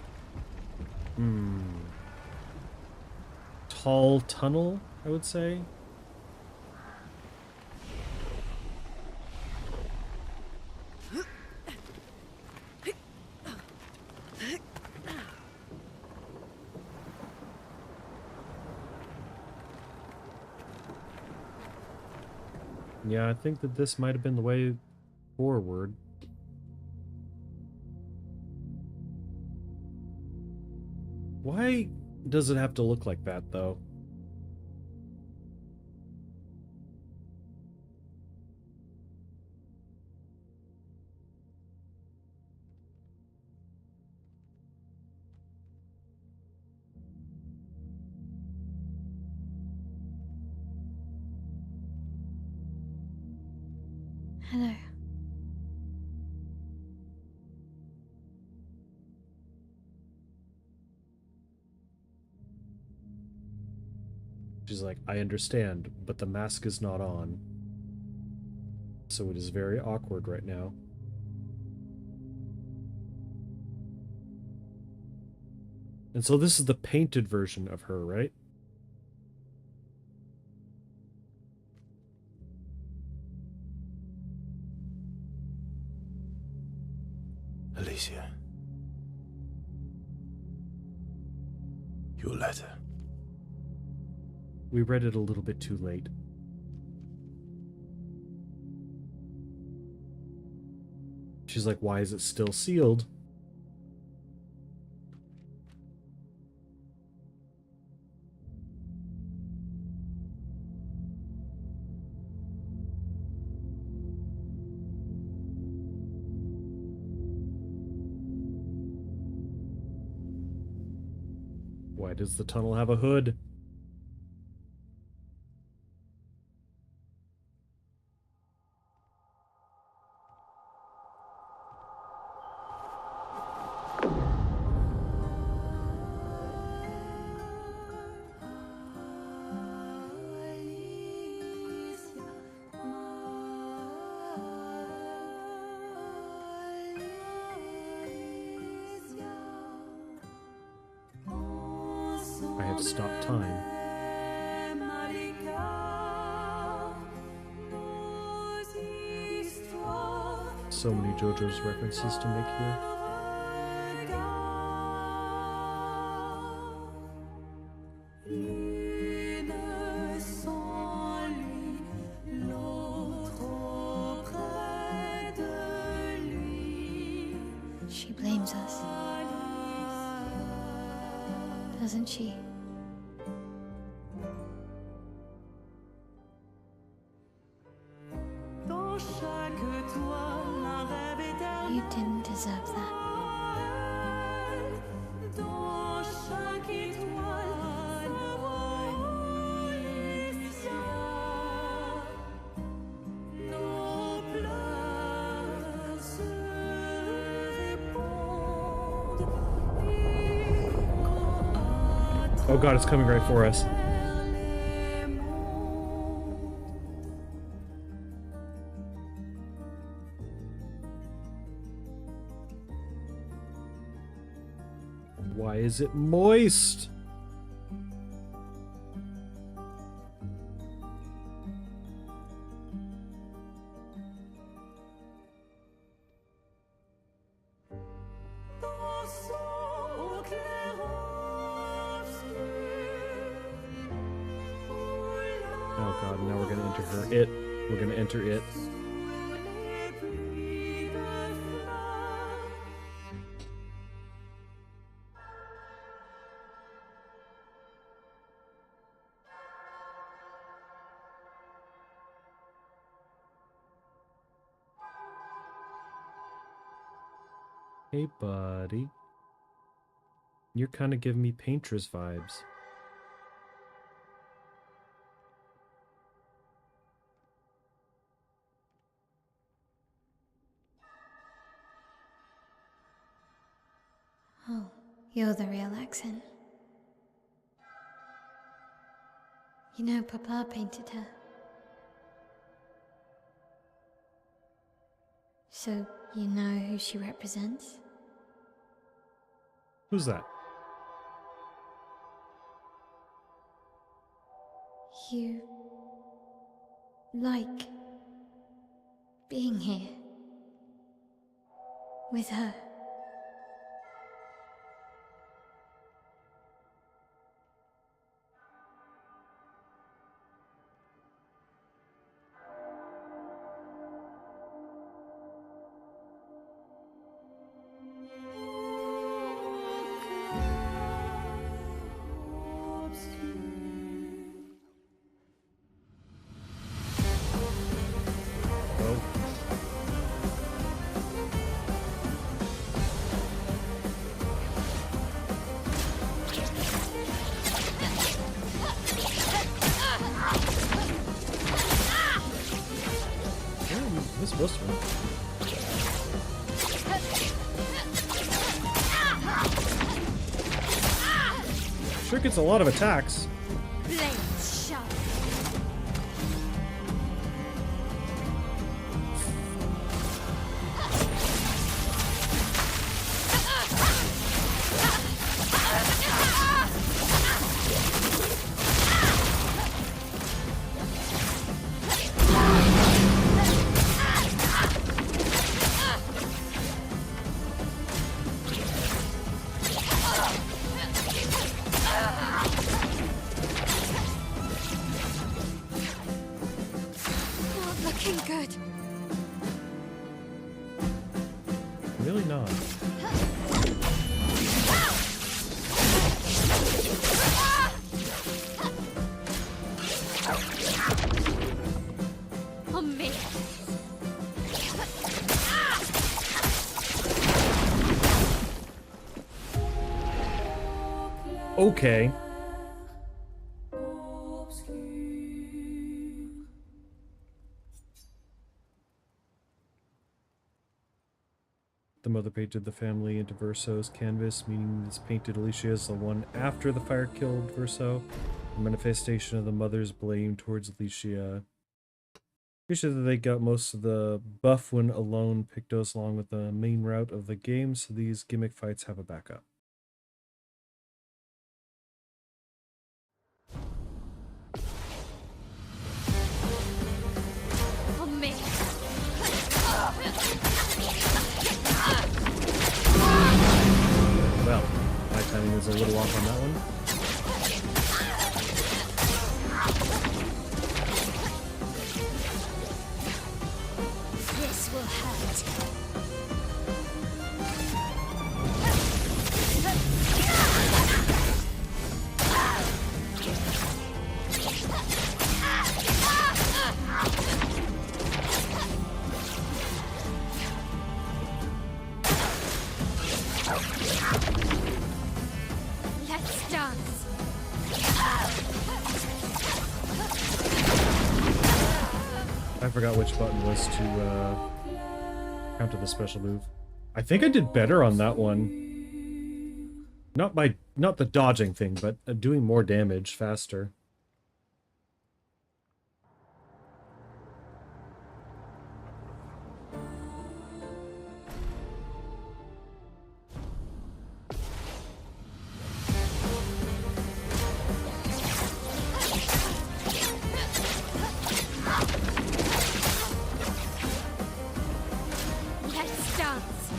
Tall tunnel, I would say. Yeah, I think that this might have been the way forward. Why does it have to look like that, though? Hello. She's like, I understand, but the mask is not on. So it is very awkward right now. And so this is the painted version of her, right? Alicia. Your letter. We read it a little bit too late. She's like, why is it still sealed? Why does the tunnel have a hood? I had to stop time. So many JoJo's references to make here. She blames us. Doesn't she? You didn't deserve that. Oh god, it's coming right for us. Why is it moist? Oh god, now we're gonna enter her it. We're gonna enter it. Hey buddy. You're kind of giving me Paintress vibes. Oh, you're the real accent. You know, Papa painted her. So, you know who she represents? Who's that? You like being here with her. supposed to be. Sure gets a lot of attacks. Blades sharp. Looking good. Really not. On me. Okay. The mother painted the family into Verso's canvas, meaning this painted Alicia is the one after the fire killed Verso. A manifestation of the mother's blame towards Alicia. Pretty sure that they got most of the buff when alone Pictos along with the main route of the game, so these gimmick fights have a backup. On me. Well, my timing is a little off on that one. This will hurt. Let's dance. I forgot which button was to counter the special move. I think I did better on that one. Not the dodging thing, but doing more damage faster. Let's dance.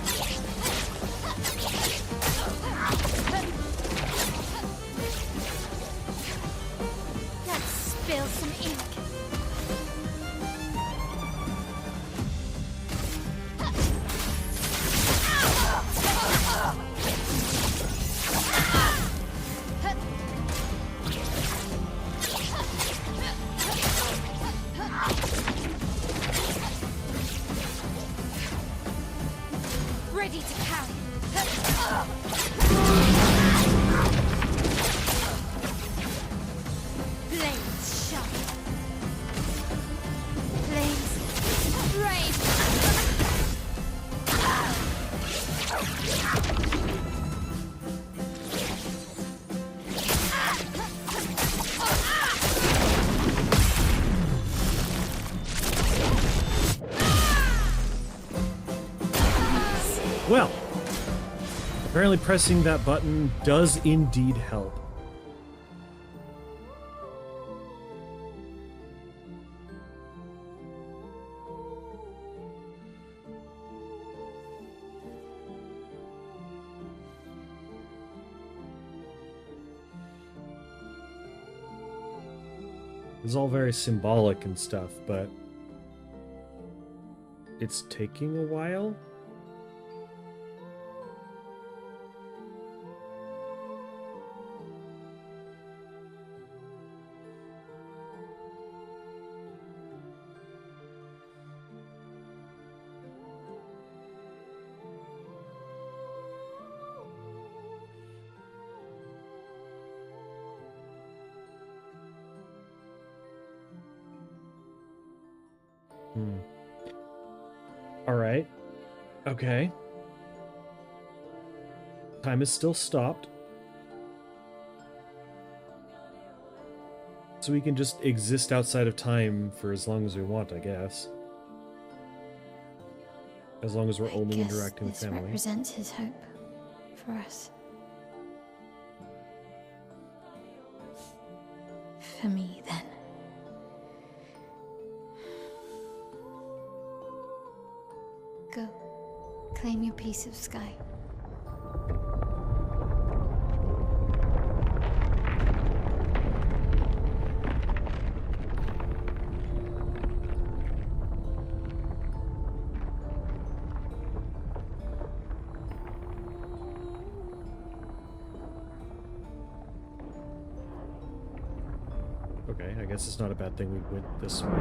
Let's spill some ink. Ready to carry. Blades sharp. Flames rain. Well, apparently pressing that button does indeed help. It's all very symbolic and stuff, but it's taking a while. Alright. Okay. Time is still stopped. So we can just exist outside of time for as long as we want, I guess. As long as we're only interacting with family. This represents his hope for us. For me, then. Go. Claim your piece of sky. Okay, I guess it's not a bad thing we went this way.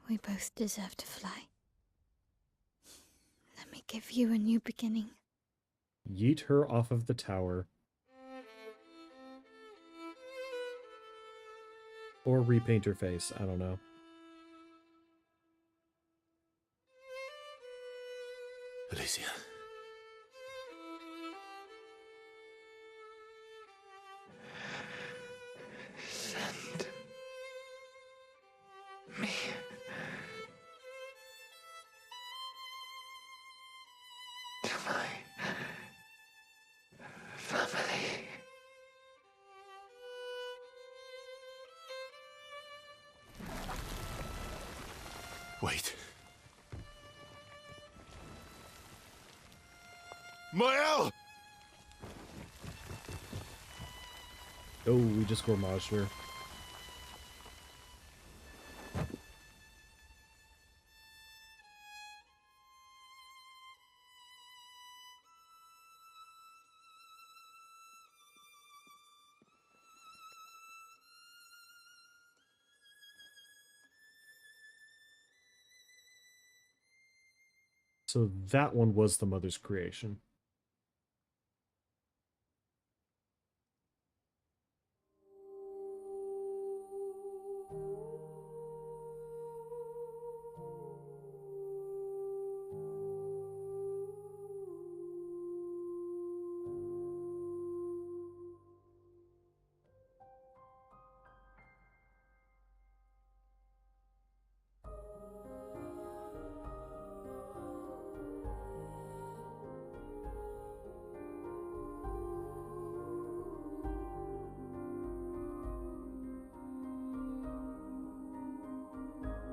We both deserve to fly. Let me give you a new beginning. Yeet her off of the tower. Or repaint her face, I don't know. Alicia. Send me to my family. Wait. Mael! Oh, we just gourmaged her. So that one was the mother's creation.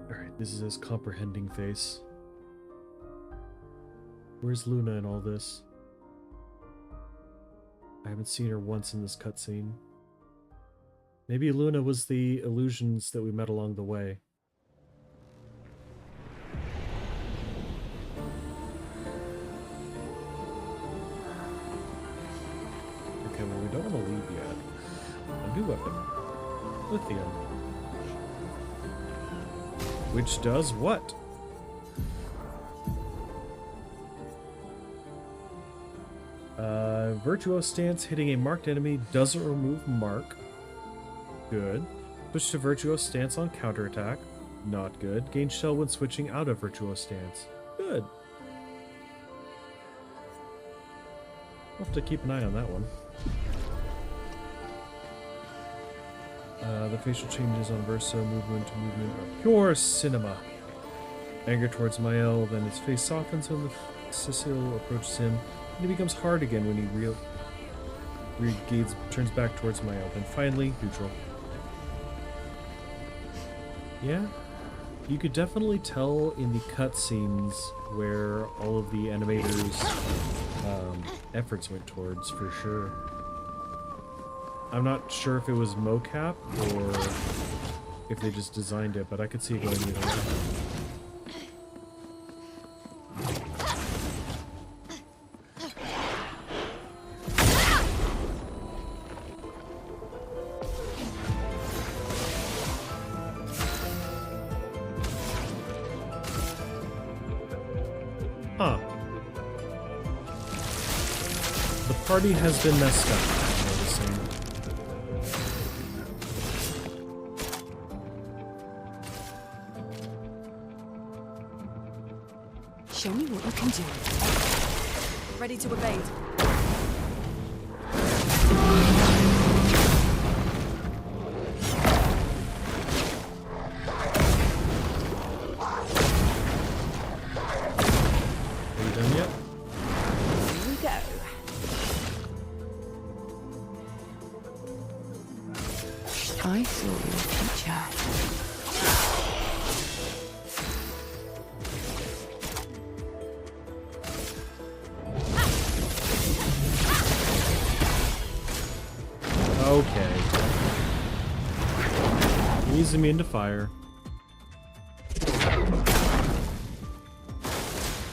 Alright, this is his comprehending face. Where's Luna in all this? I haven't seen her once in this cutscene. Maybe Luna was the illusions that we met along the way. Okay, well, we don't want to leave yet. A new weapon. Lithium. Which does what? Virtuos stance hitting a marked enemy doesn't remove mark. Good. Switch to virtuos stance on counterattack. Not good. Gain shell when switching out of virtuos stance. Good. I'll have to keep an eye on that one. The facial changes on Verso movement to movement are pure cinema. Anger towards Mael, then his face softens when the Cecil approaches him, and he becomes hard again when he turns back towards Mael, then finally neutral. Yeah, you could definitely tell in the cutscenes where all of the animators' efforts went towards, for sure. I'm not sure if it was mocap or if they just designed it, but I could see it going either way. Huh. The party has been messed up, I'm noticing. can do it. Ready to evade. Are you done yet? Here we go. I saw your future. Okay. Easing me into fire.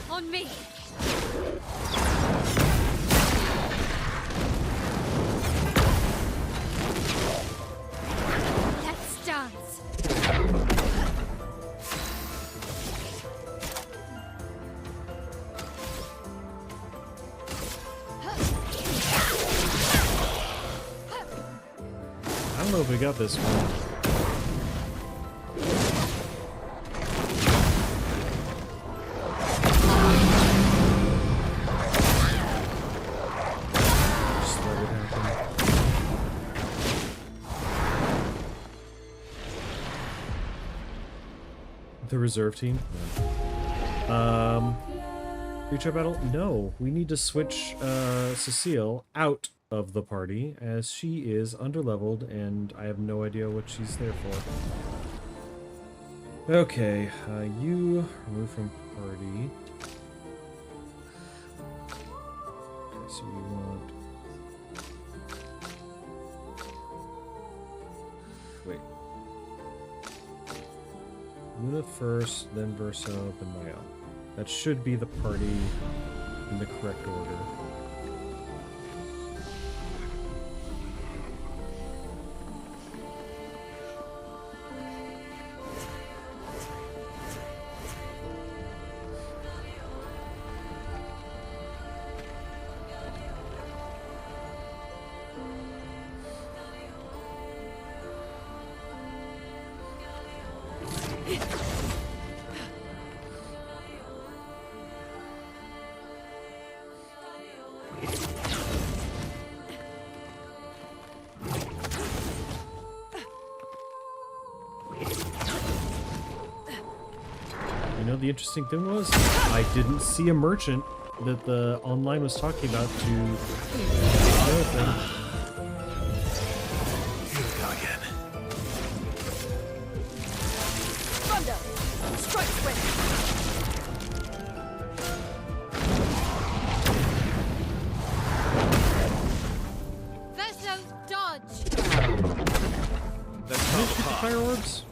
On me. Let's dance. I don't know if we got this one. Just let it happen. The reserve team? No. Future battle? No. We need to switch Cecile out of the party as she is underleveled and I have no idea what she's there for. Okay, you remove from party. Okay, so we want... Wait. Luna first, then Verso, then Mael. That should be the party in the correct order. You know, the interesting thing was, I didn't see a merchant that the online was talking about to open. Here we go again. Thunder! Strike wind! Verso, dodge. Let's Can I shoot the fire orbs?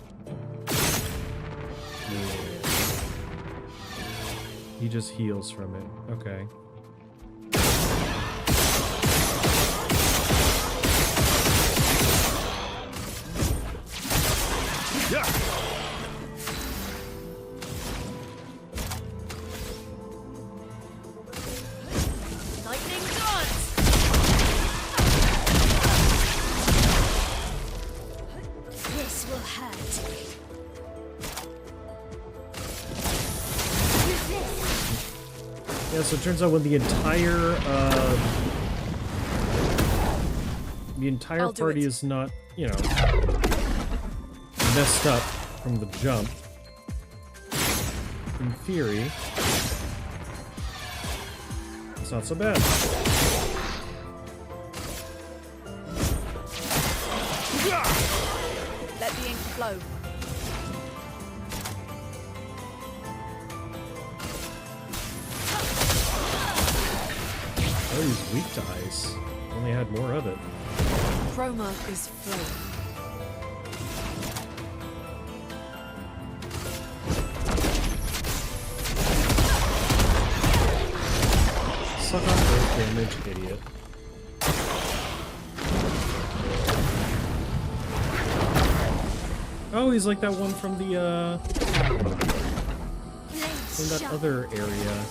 He just heals from it. Okay. Yeah. Lightning dance. This will hurt. Yeah, so it turns out when the entire I'll do party it. is not, you know, messed up from the jump, in theory, it's not so bad. Let the ink flow. Oh, he's weak to ice. Only had more of it. Chroma is flowing. Suck on earth damage, idiot. Oh, he's like that one from the, from that other area.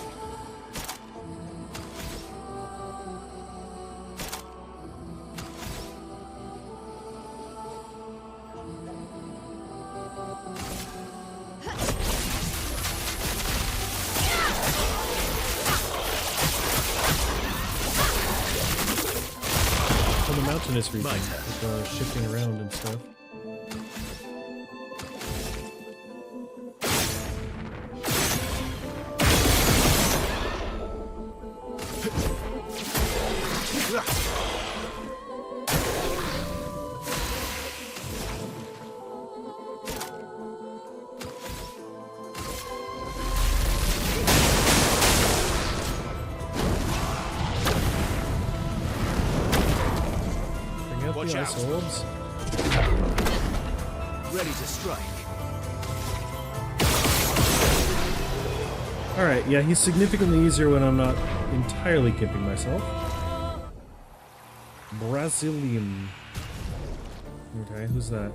in the mountainous region, with shifting around and stuff. Watch out. Orbs. Ready to strike. Alright, yeah, he's significantly easier when I'm not entirely gimping myself. Brazilian. Okay, who's that?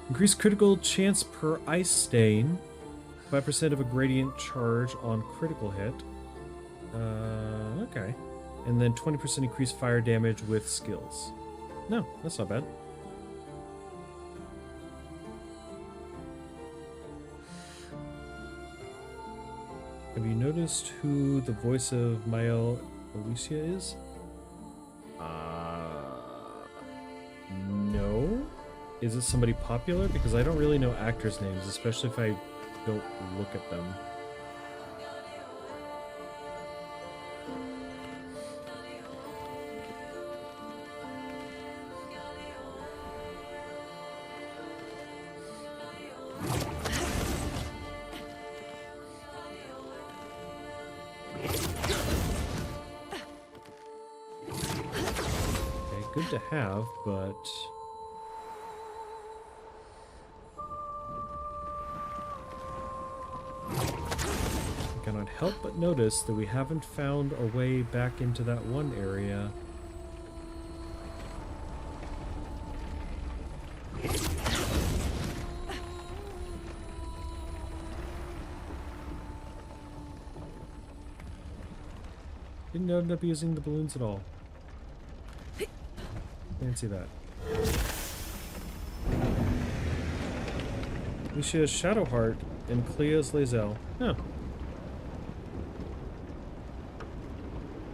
Increase critical chance per ice stain. 5% of a gradient charge on critical hit. Okay. And then 20% increased fire damage with skills. No, that's not bad. Have you noticed who the voice of Mael Alicia is? No. Is it somebody popular? Because I don't really know actors' names, especially if I don't look at them. Good to have, but I cannot help but notice that we haven't found a way back into that one area. Didn't end up using the balloons at all. Fancy that. Lucia's Shadowheart and Cleo's Lae'zel. Huh.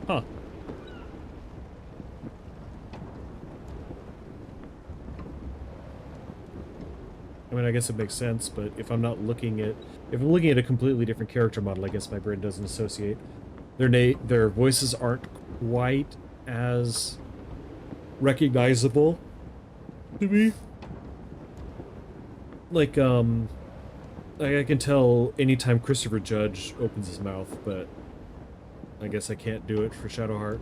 Huh. I mean, I guess it makes sense, but if I'm not looking at... If I'm looking at a completely different character model, I guess my brain doesn't associate. Their voices aren't quite as recognizable to me. Like, I can tell anytime Christopher Judge opens his mouth, but I guess I can't do it for Shadowheart.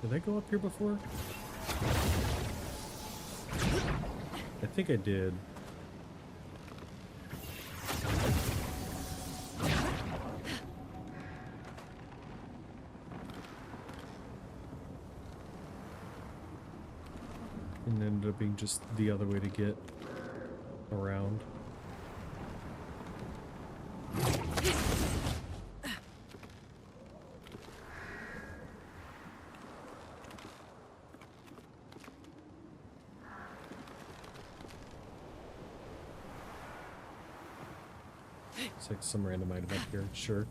Did I go up here before? I think I did. And it ended up being just the other way to get around. It's like some random item up here, sure.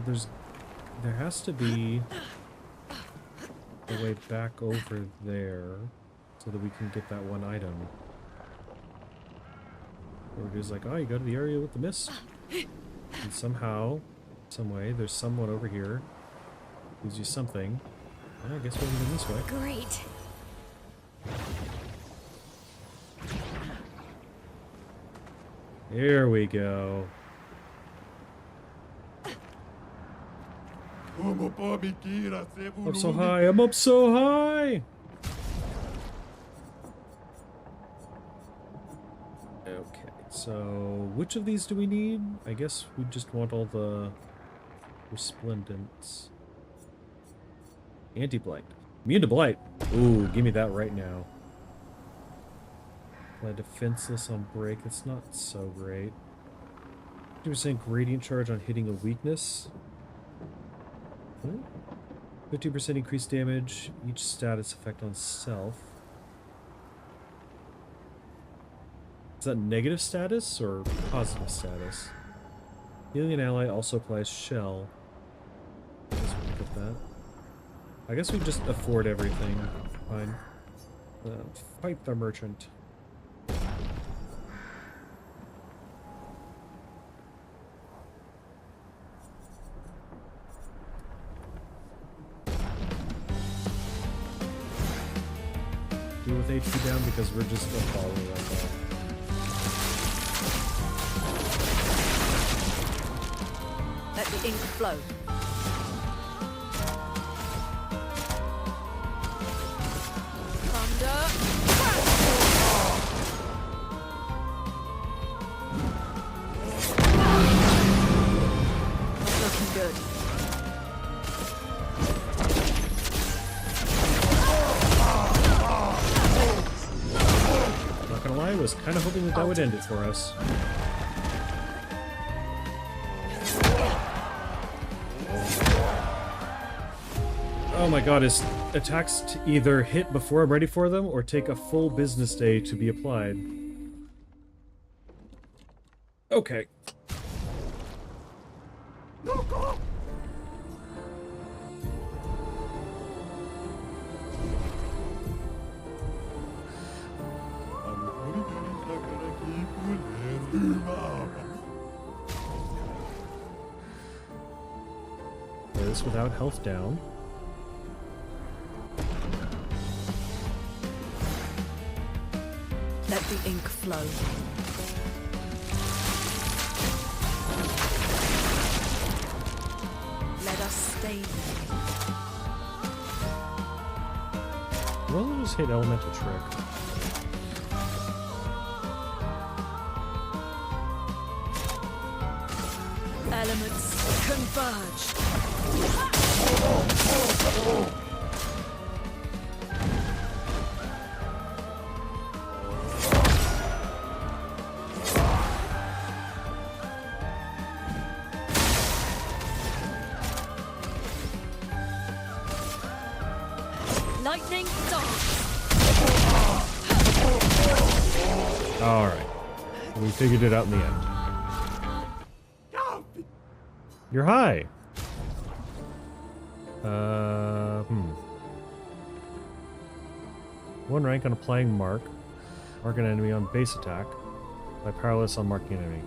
But there has to be a way back over there so that we can get that one item. Or dude's like, oh, you go to the area with the mist. And somehow, some way, there's someone over here. Gives you something. I guess we're going this way. Great. Here we go. Up so high, I'm up so high! Okay, so which of these do we need? I guess we just want all the resplendents. Anti-blight. Immune to blight. Ooh, give me that right now. Apply defenseless on break. That's not so great. 50% gradient charge on hitting a weakness. 50% increased damage. Each status effect on self. Is that negative status or positive status? Healing an ally also applies shell. I guess we look at that. I guess we just afford everything. Fine. Fight the merchant. Do with HP down because we're just a follower right now. Let the ink flow. Looking good. Not gonna lie, I was kind of hoping that would end it for us. Oh my god, his attacks to either hit before I'm ready for them or take a full business day to be applied. Okay. Play this without health down. Let the ink flow. Let us stay there. Well, we'll just hit elemental trick. Elements converge. Lightning dance. Alright. We figured it out in the end. You're high. One rank on applying mark. Mark an enemy on base attack. By powerless on marking an enemy.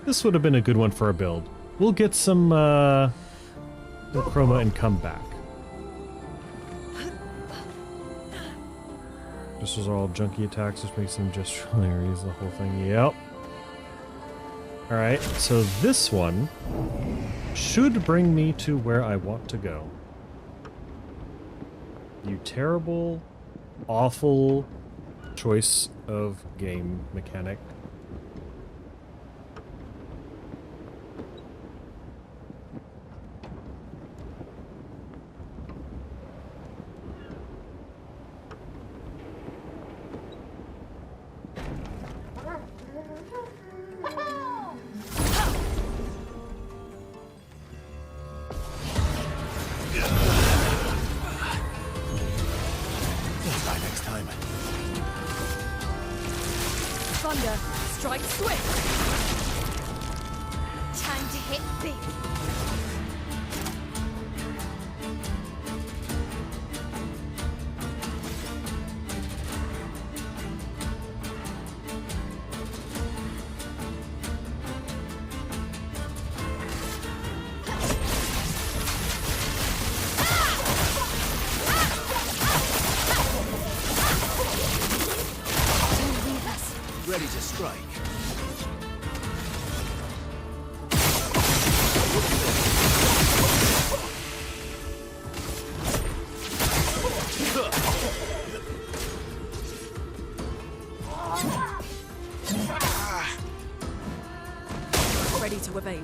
This would have been a good one for our build. We'll get some chroma and come back. This was all junky attacks, just makes them gestural areas, the whole thing. Yep. Alright, so this one should bring me to where I want to go. You terrible, awful choice of game mechanic. Thunder, strike swift. Time to hit big. strike. Ready to evade.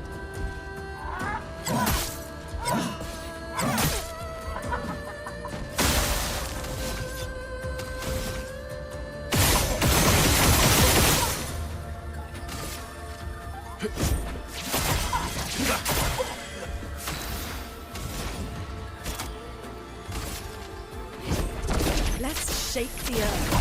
Let's shake the earth.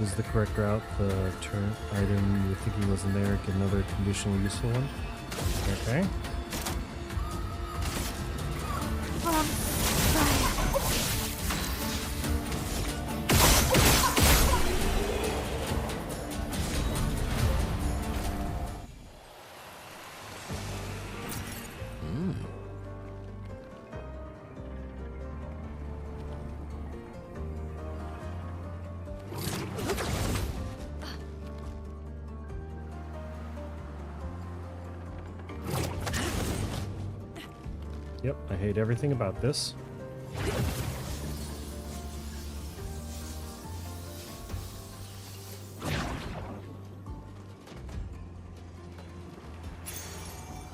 Is the correct route the turn item you're thinking wasn't there? Get another conditional useful one? Okay. Yep, I hate everything about this.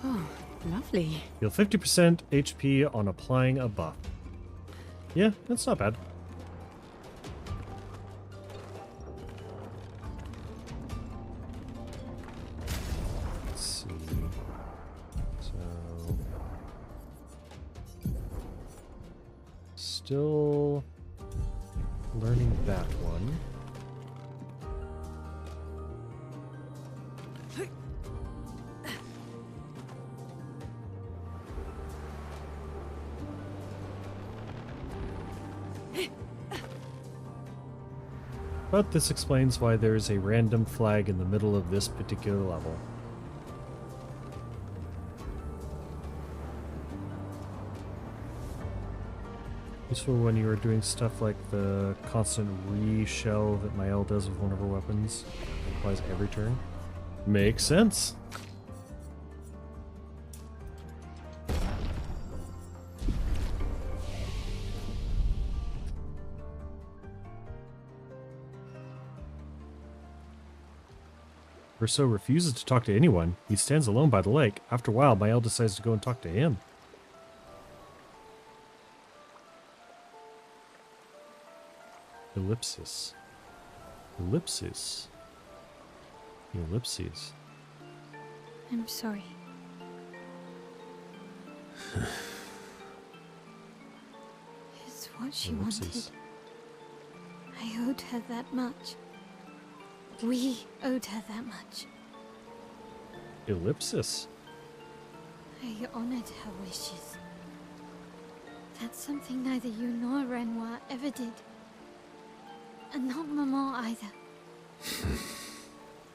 Oh, lovely. Heal 50% HP on applying a buff. Yeah, that's not bad. Let's see. So... Still learning that one. But this explains why there's a random flag in the middle of this particular level. Useful when you are doing stuff like the constant re-shell that Mael does with one of her weapons. It applies every turn. Makes sense. Urso refuses to talk to anyone. He stands alone by the lake. After a while, Mael decides to go and talk to him. Ellipsis. Ellipsis. Ellipses. I'm sorry. It's what she Ellipses. wanted. I owed her that much. We owed her that much. Ellipsis. I honored her wishes. That's something neither you nor Renoir ever did. And not Maman either.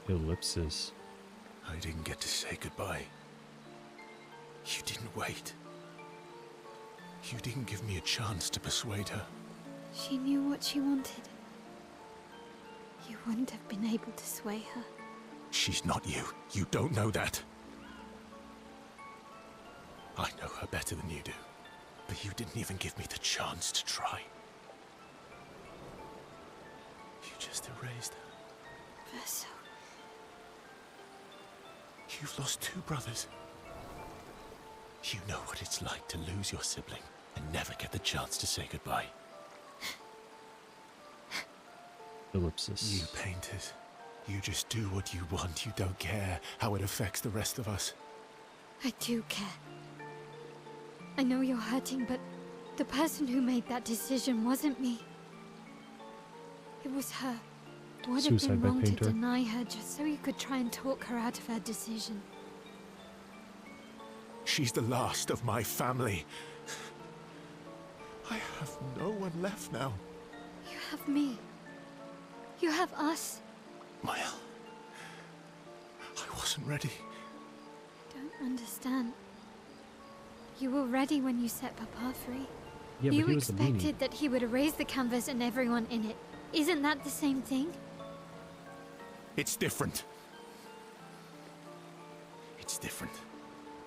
Ellipsis. I didn't get to say goodbye. You didn't wait. You didn't give me a chance to persuade her. She knew what she wanted. You wouldn't have been able to sway her. She's not you. You don't know that. I know her better than you do. But you didn't even give me the chance to try. You just erased her. Verso. You've lost 2 brothers. You know what it's like to lose your sibling and never get the chance to say goodbye. Ellipsis. You painters. You just do what you want. You don't care how it affects the rest of us. I do care. I know you're hurting, but the person who made that decision wasn't me. It was her. It would have Suicide been by wrong to Painter. deny her just so you could try and talk her out of her decision. She's the last of my family. I have no one left now. You have me. You have us. Mael. I wasn't ready. Don't understand. You were ready when you set Papa free. Yeah, but You he was the meanie. expected that he would erase the canvas and everyone in it. Isn't that the same thing? It's different. It's different.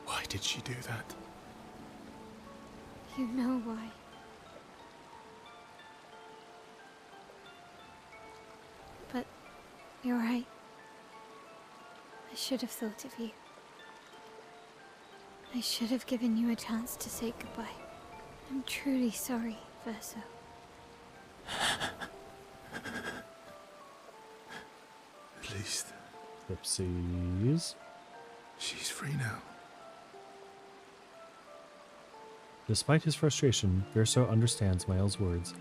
Why did she do that? You know why. But you're right. I should have thought of you. I should have given you a chance to say goodbye. I'm truly sorry, Verso. At least Oopsies. she's free now. Despite his frustration, Verso understands Mael's words.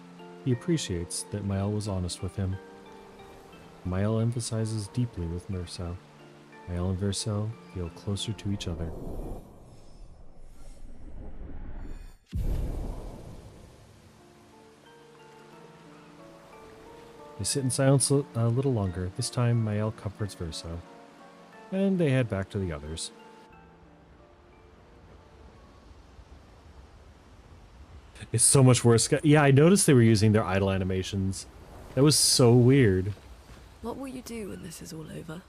He appreciates that Mael was honest with him. Mael emphasizes deeply with Verso. Mael and Verso feel closer to each other. They sit in silence a little longer. This time, Mael comforts Verso. And they head back to the others. It's so much worse. Yeah, I noticed they were using their idle animations. That was so weird. What will you do when this is all over?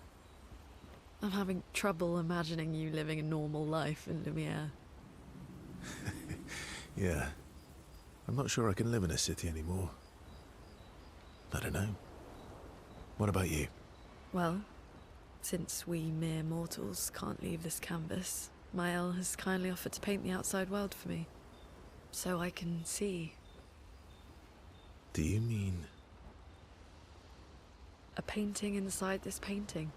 I'm having trouble imagining you living a normal life in Lumiere. Yeah. I'm not sure I can live in a city anymore. I don't know. What about you? Well, since we mere mortals can't leave this canvas, Mael has kindly offered to paint the outside world for me. So I can see. Do you mean... A painting inside this painting.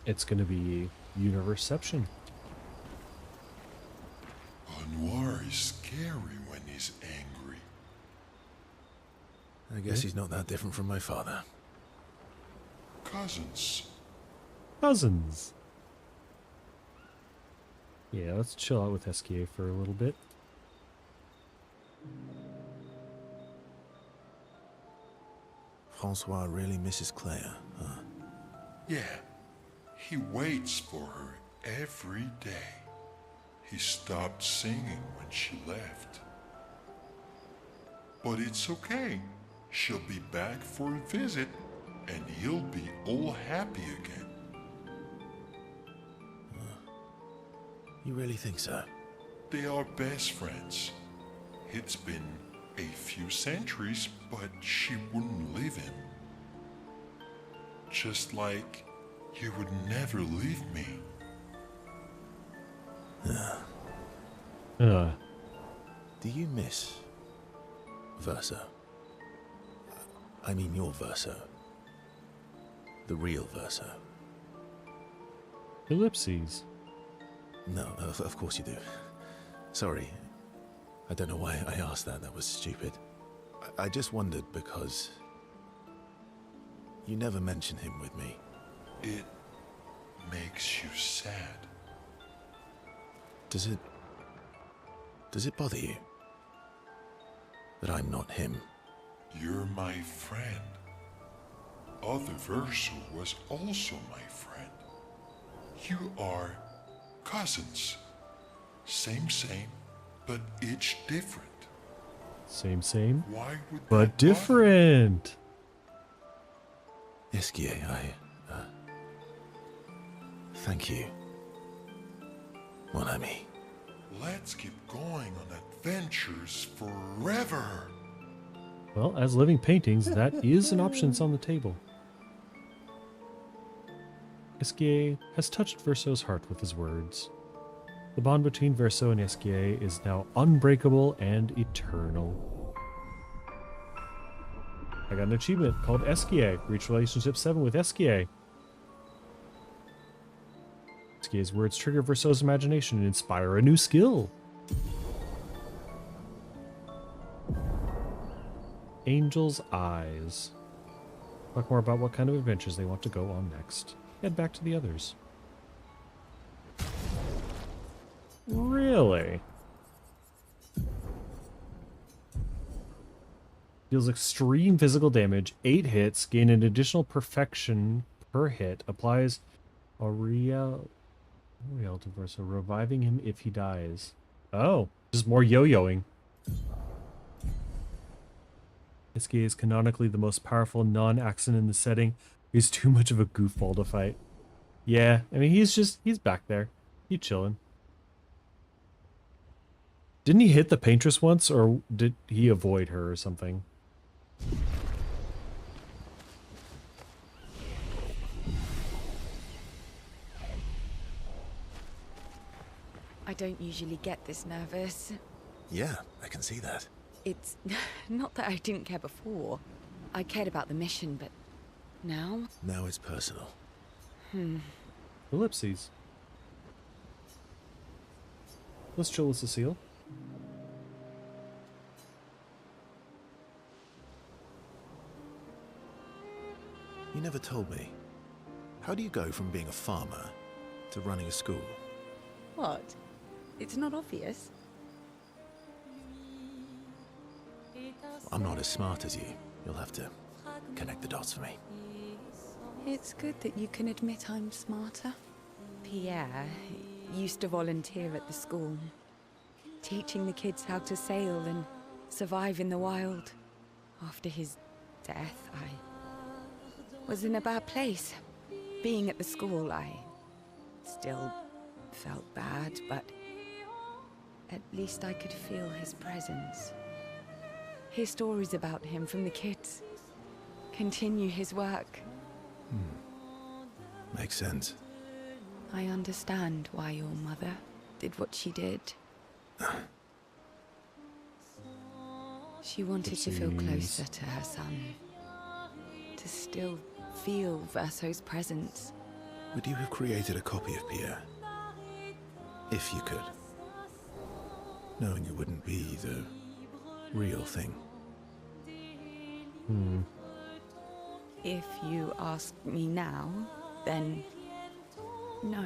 It's going to be Universeception. Noir is scary when he's angry. I guess he's not that different from my father. Cousins. Cousins. Yeah, let's chill out with SKA for a little bit. Francois really misses Claire, huh? Yeah. He waits for her every day. He stopped singing when she left. But it's okay. She'll be back for a visit, and he'll be all happy again. You really think so? They are best friends. It's been a few centuries, but she wouldn't leave him. Just like you would never leave me. Do you miss Verso? I mean your Verso. The real Verso. Ellipses. No, of course you do. Sorry. I don't know why I asked that. That was stupid. I just wondered because you never mention him with me. It makes you sad. Does it bother you that I'm not him? You're my friend. Other Verso was also my friend. You are cousins. Same, but each different. Same, Why would but that different. Esquier, thank you, mon ami. Let's keep going on adventures forever. Well, as living paintings, that is an option that's on the table. Esquier has touched Verso's heart with his words. The bond between Verso and Esquier is now unbreakable and eternal. I got an achievement called Esquier. Reach relationship 7 with Esquier. Esquier's words trigger Verso's imagination and inspire a new skill. Angel's Eyes. Talk more about what kind of adventures they want to go on next. Head back to the others. Really? Deals extreme physical damage, 8 hits, gain an additional perfection per hit, applies Auriel to Verso, reviving him if he dies. Oh, Just more yo-yoing. Iski is canonically the most powerful non-accent in the setting. He's too much of a goofball to fight. Yeah, I mean, he's back there. He's chilling. Didn't he hit the paintress once, or did he avoid her or something? I don't usually get this nervous. Yeah, I can see that. It's not that I didn't care before. I cared about the mission, but now? Now it's personal. Ellipses. Let's chill with Cecile. You never told me. How do you go from being a farmer to running a school? What? It's not obvious. I'm not as smart as you. You'll have to connect the dots for me. It's good that you can admit I'm smarter. Pierre used to volunteer at the school, teaching the kids how to sail and survive in the wild. After his death, I was in a bad place. Being at the school, I still felt bad, but at least I could feel his presence. Hear stories about him from the kids. Continue his work. Makes sense. I understand why your mother did what she did. She wanted to feel closer to her son. To still feel Verso's presence. Would you have created a copy of Pierre? If you could. Knowing it wouldn't be the real thing. If you ask me now, then no.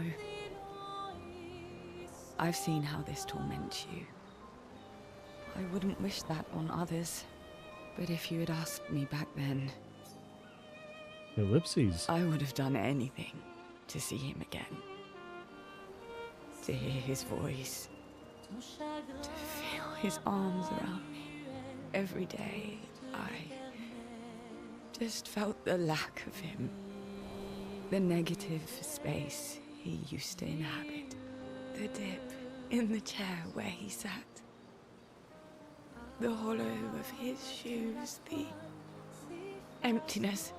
I've seen how this torments you. I wouldn't wish that on others. But if you had asked me back then, Ellipses. I would have done anything to see him again. To hear his voice. To feel his arms around me. Every day, I just felt the lack of him. The negative space he used to inhabit. The dip in the chair where he sat. The hollow of his shoes. The emptiness.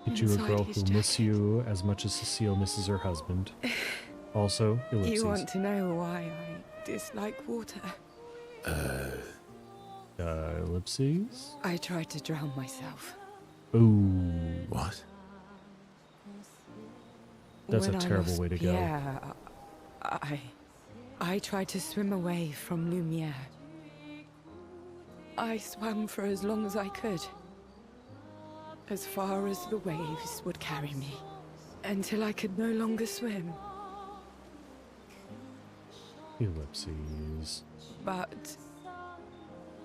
Get you a inside girl his who miss jacket. you as much as Cecile misses her husband. Also, ellipses. You want to know why I dislike water? Ellipses? I tried to drown myself. Ooh. What? That's When a I terrible lost way to go. Pierre, I tried to swim away from Lumiere. I swam for as long as I could. As far as the waves would carry me. Until I could no longer swim. Ellipses. But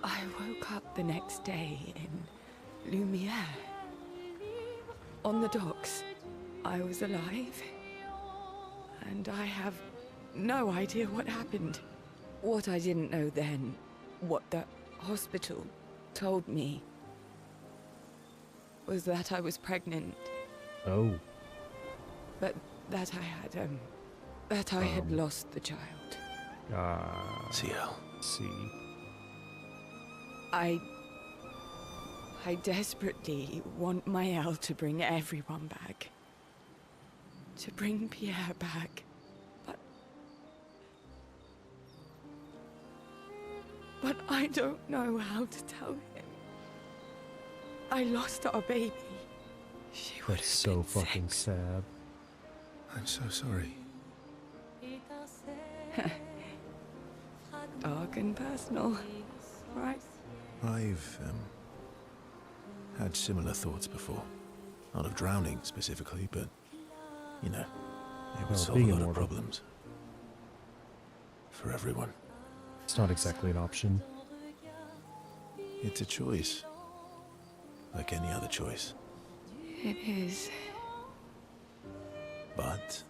I woke up the next day in Lumiere. On the docks. I was alive. And I have no idea what happened. What I didn't know then, what the hospital told me, was that I was pregnant. Oh. But that I had lost the child. CL. See. I desperately want Maëlle to bring everyone back. To bring Pierre back. But I don't know how to tell him. I lost our baby. She would That's so fucking sad. I'm so sorry. Dark and personal, right? I've had similar thoughts before. Not of drowning specifically, but you know, it would Well, solve a being lot of immortal. problems. For everyone. It's not exactly an option. It's a choice. Like any other choice. It is. But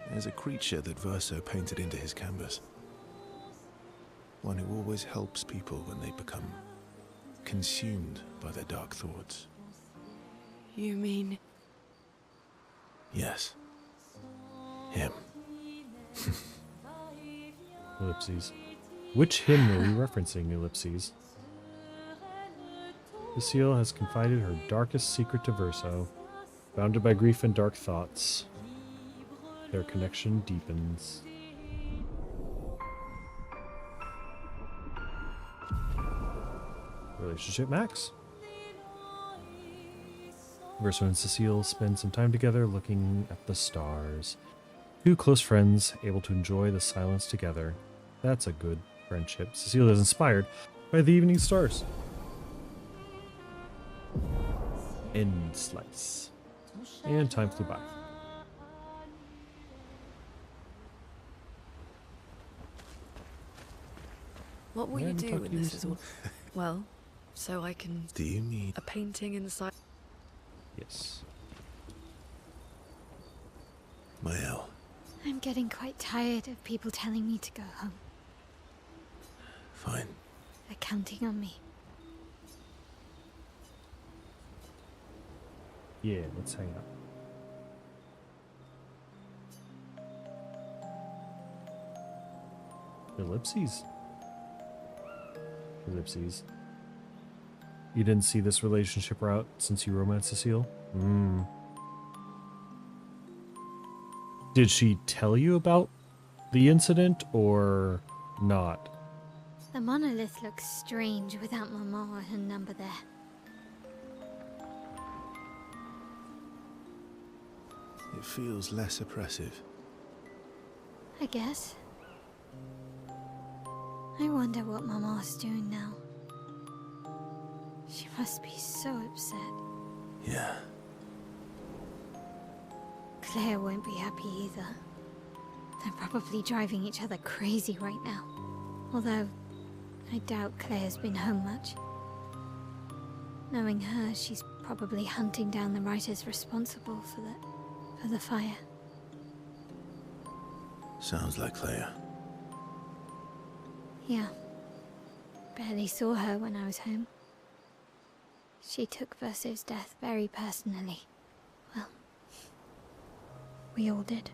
there's a creature that Verso painted into his canvas. One who always helps people when they become consumed by their dark thoughts. You mean... Yes. Him. Ellipses. Which hymn are we referencing, ellipses? Cecile has confided her darkest secret to Verso. Bounded by grief and dark thoughts, their connection deepens. Relationship max. Verso and Cecile spend some time together looking at the stars. Two close friends able to enjoy the silence together. That's a good friendship. Cecile is inspired by the evening stars. End slice. And time flew by. What will you do when this is all... Well, so I can... Do you need... a painting in the side... Yes. Mael. I'm getting quite tired of people telling me to go home. Fine. They're counting on me. Yeah, let's hang out. Ellipses. Ellipses. You didn't see this relationship route since you romanced Cecile? Did she tell you about the incident or not? The monolith looks strange without Mama or her number there. It feels less oppressive. I guess. I wonder what Mama's doing now. She must be so upset. Yeah. Claire won't be happy either. They're probably driving each other crazy right now. Although, I doubt Claire's been home much. Knowing her, she's probably hunting down the writers responsible for the fire. Sounds like Claire. Yeah. Barely saw her when I was home. She took Verso's death very personally. Well, we all did.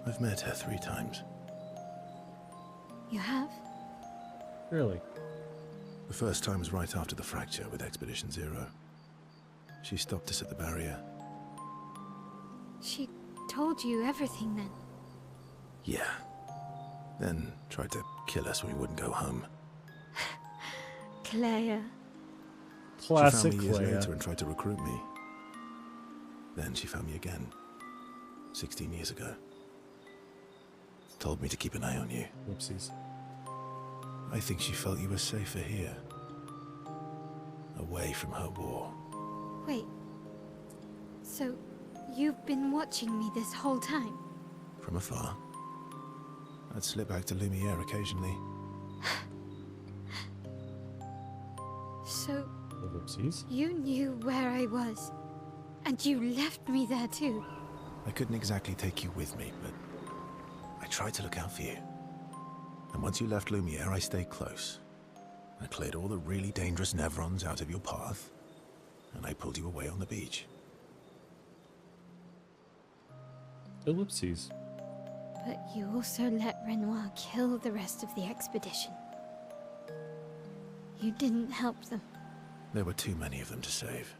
I've met her 3 times. You have? Really? The first time was right after the fracture with Expedition Zero. She stopped us at the barrier. She told you everything then? Yeah. Then tried to kill us when we wouldn't go home. Claire. Classic She found me years Claire. later and tried to recruit me. Then she found me again. 16 years ago. Told me to keep an eye on you. Whoopsies. I think she felt you were safer here. Away from her war. Wait. So, you've been watching me this whole time? From afar. I'd slip back to Lumiere occasionally. So, Whoopsies. you knew where I was, and you left me there too? I couldn't exactly take you with me, but I tried to look out for you. And once you left Lumiere, I stayed close. I cleared all the really dangerous Nevrons out of your path, and I pulled you away on the beach. Ellipses. But you also let Renoir kill the rest of the expedition. You didn't help them. There were too many of them to save.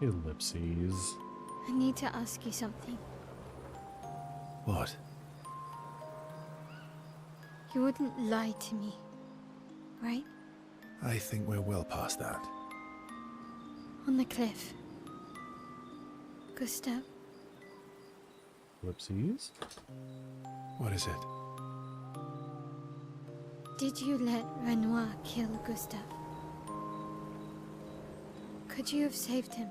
Ellipses. I need to ask you something. What? You wouldn't lie to me, right? I think we're well past that. On the cliff. Gustav, Ellipses. What is it? did you let Renoir kill Gustav? Could you have saved him?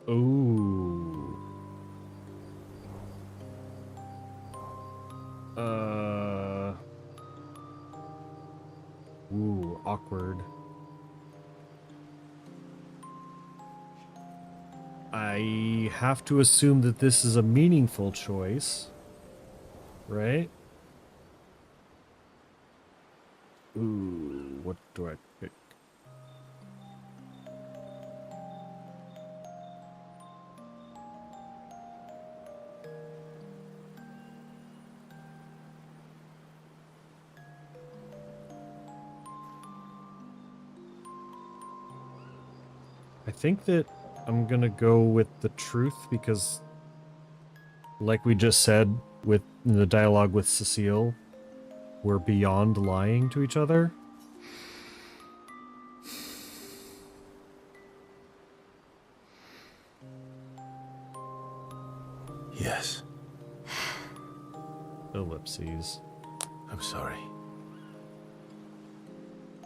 Ooh. Ooh, awkward. I have to assume that this is a meaningful choice, right? Ooh, what do I pick? I think that I'm gonna go with the truth because, like we just said with the dialogue with Cecile, we're beyond lying to each other. Yes. Ellipses. I'm sorry.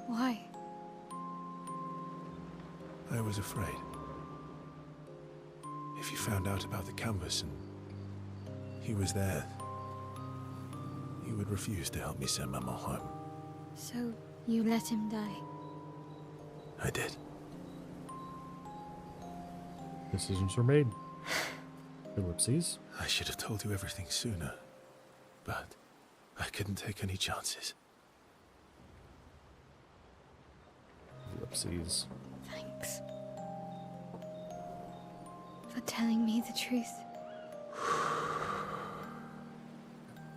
Why? I was afraid. If you found out about the campus and he was there, you would refuse to help me send Mama home. So you let him die? I did. Decisions were made. Ellipses. I should have told you everything sooner, but I couldn't take any chances. Ellipses. Thanks. For telling me the truth.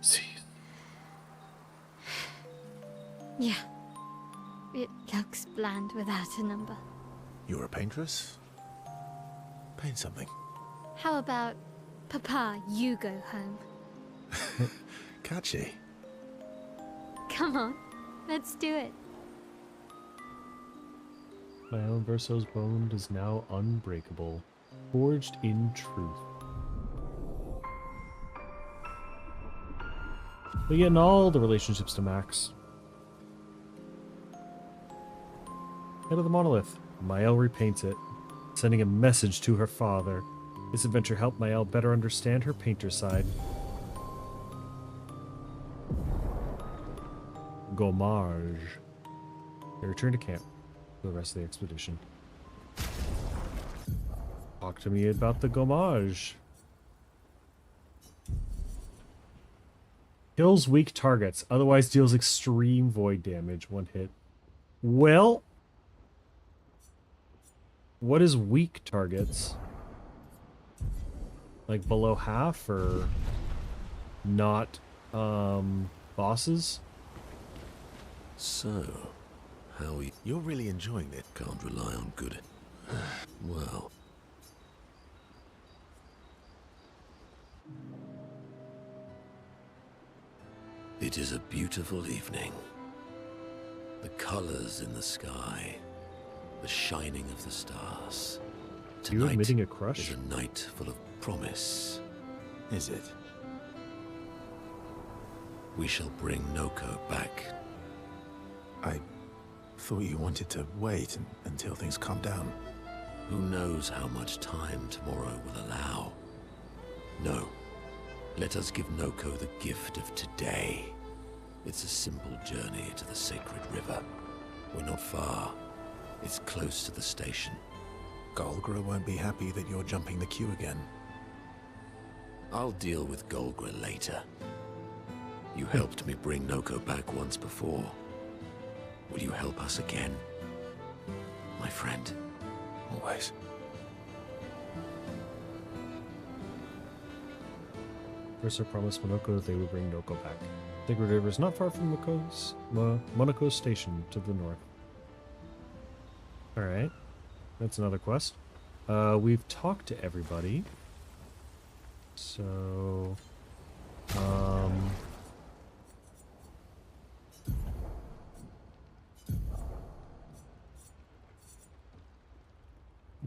See. Yeah. It looks bland without a number. You're a paintress? Paint something. How about, Papa, you go home? Catchy. Come on, let's do it. Mael Verso's bond is now unbreakable, forged in truth. We get in all the relationships to Max. Head of the monolith. Mael repaints it, sending a message to her father. This adventure helped Mael better understand her painter side. Gommage. They return to camp for the rest of the expedition. Talk to me about the gommage. Kills weak targets, otherwise deals extreme void damage, one hit. Well, what is weak targets? Like below half or not bosses? So, how we... You're really enjoying it. Can't rely on good... Well... It is a beautiful evening. The colors in the sky, the shining of the stars. You admitting a crush? Is a night full of promise. Is it? We shall bring Noko back. I thought you wanted to wait until things calm down. Who knows how much time tomorrow will allow? No. Let us give Noko the gift of today. It's a simple journey to the sacred river. We're not far. It's close to the station. Golgra won't be happy that you're jumping the queue again. I'll deal with Golgra later. You helped me bring Noko back once before. Will you help us again? My friend. Always. Verso promised Monoko that they would bring Noko back. Sacred River is not far from Monaco's station to the north. Alright. That's another quest. We've talked to everybody. So...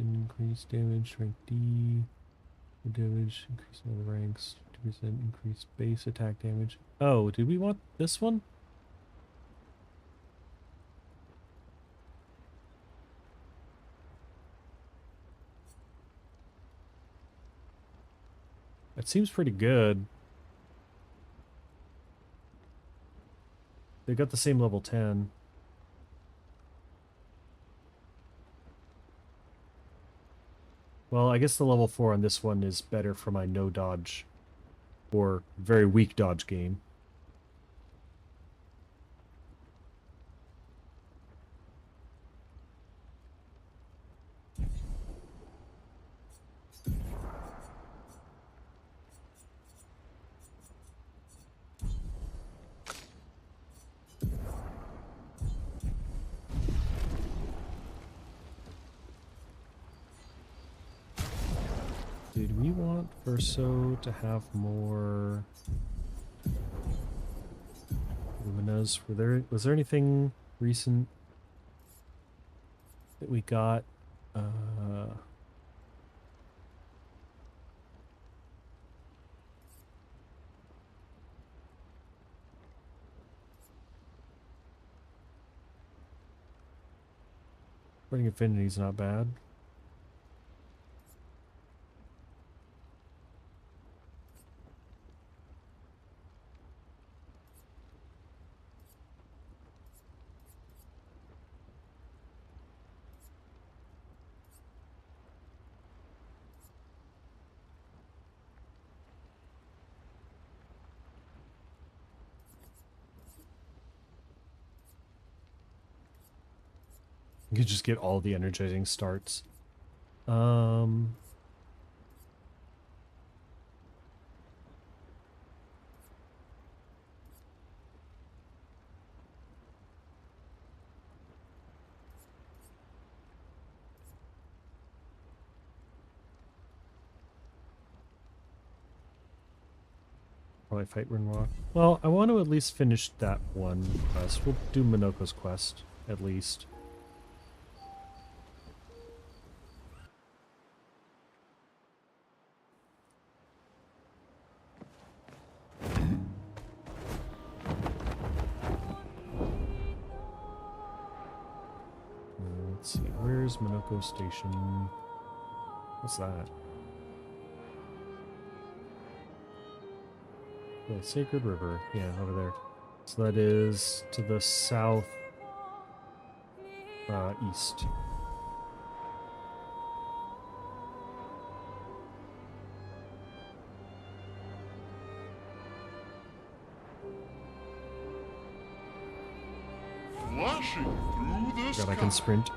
increase damage, rank D. Damage, increase all the ranks. 2% increase base attack damage. Oh, did we want this one? It seems pretty good. They got the same level 10. Well, I guess the level 4 on this one is better for my no dodge or very weak dodge game. Did we want Verso to have more Luminas? Was there anything recent that we got? Burning Infinity's not bad. You could just get all the energizing starts. Probably fight Rinrock. Well, I want to at least finish that one quest. We'll do Minoko's quest, at least. Let's see, where's Minoko Station? What's that? The Sacred River. Yeah, over there. So that is to the south east. Flashing through the God, sky. I can sprint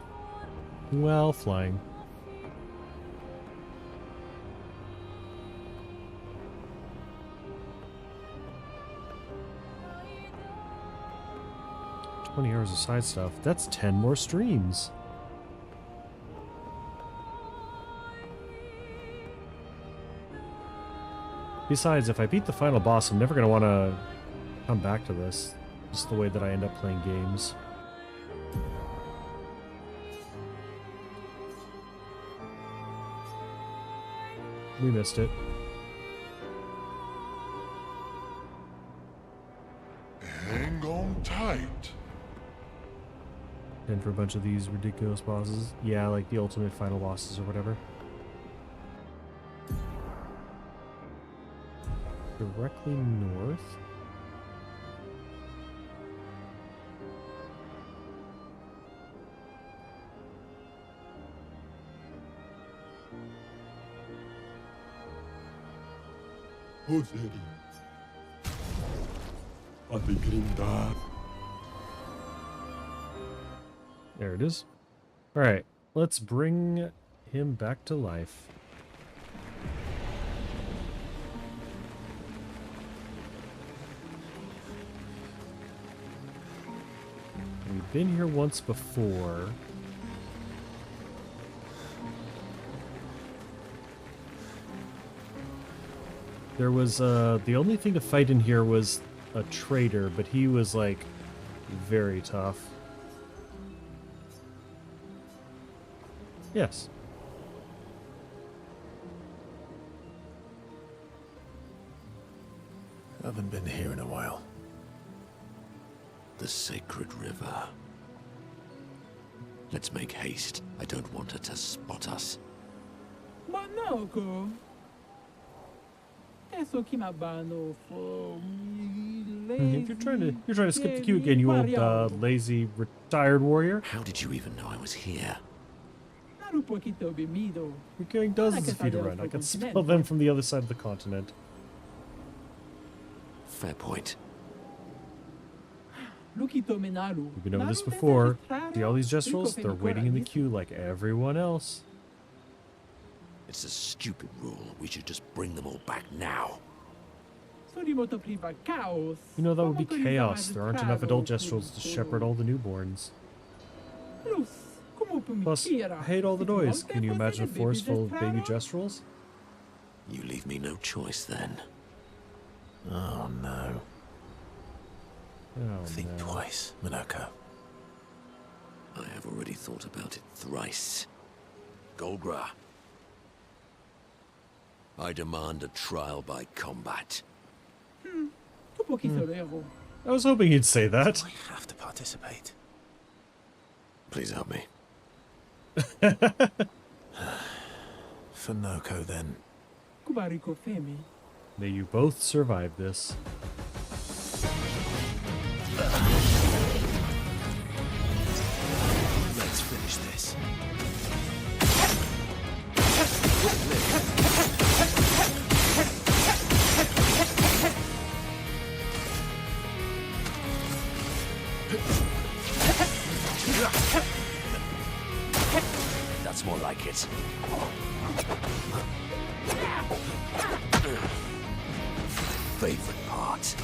while flying. "20 hours of side stuff. That's 10 more streams." Besides, if I beat the final boss, I'm never going to want to come back to this. Just the way that I end up playing games. We missed it. Hang on tight. And for a bunch of these ridiculous bosses. Yeah, like the ultimate final bosses or whatever. Directly north. Possedi. Alegrinda. There it is. Alright, let's bring him back to life. We've been here once before. There was, the only thing to fight in here was a traitor, but he was, like, very tough. Yes. I haven't been here in a while. The Sacred River. Let's make haste. I don't want her to spot us. But no, girl. If you're trying to skip the queue again, you old lazy retired warrior. How did you even know I was here? You're carrying dozens of feet around. I can smell them from the other side of the continent. Fair point. We've been over this before. See all these Jestrels? They're waiting in the queue like everyone else. It's a stupid rule. We should just bring them all back now. You know, that would be chaos. There aren't enough adult Jestrels to shepherd all the newborns. Plus, I hate all the noise. Can you imagine a forest full of baby Jestrels? You leave me no choice then. Oh no. Oh, Think no. twice, Minako. I have already thought about it thrice. Golgra. I demand a trial by combat. I was hoping he'd say that. I have to participate. Please help me. For Noko, then. May you both survive this. Let's finish this. That's more like it. Favorite part.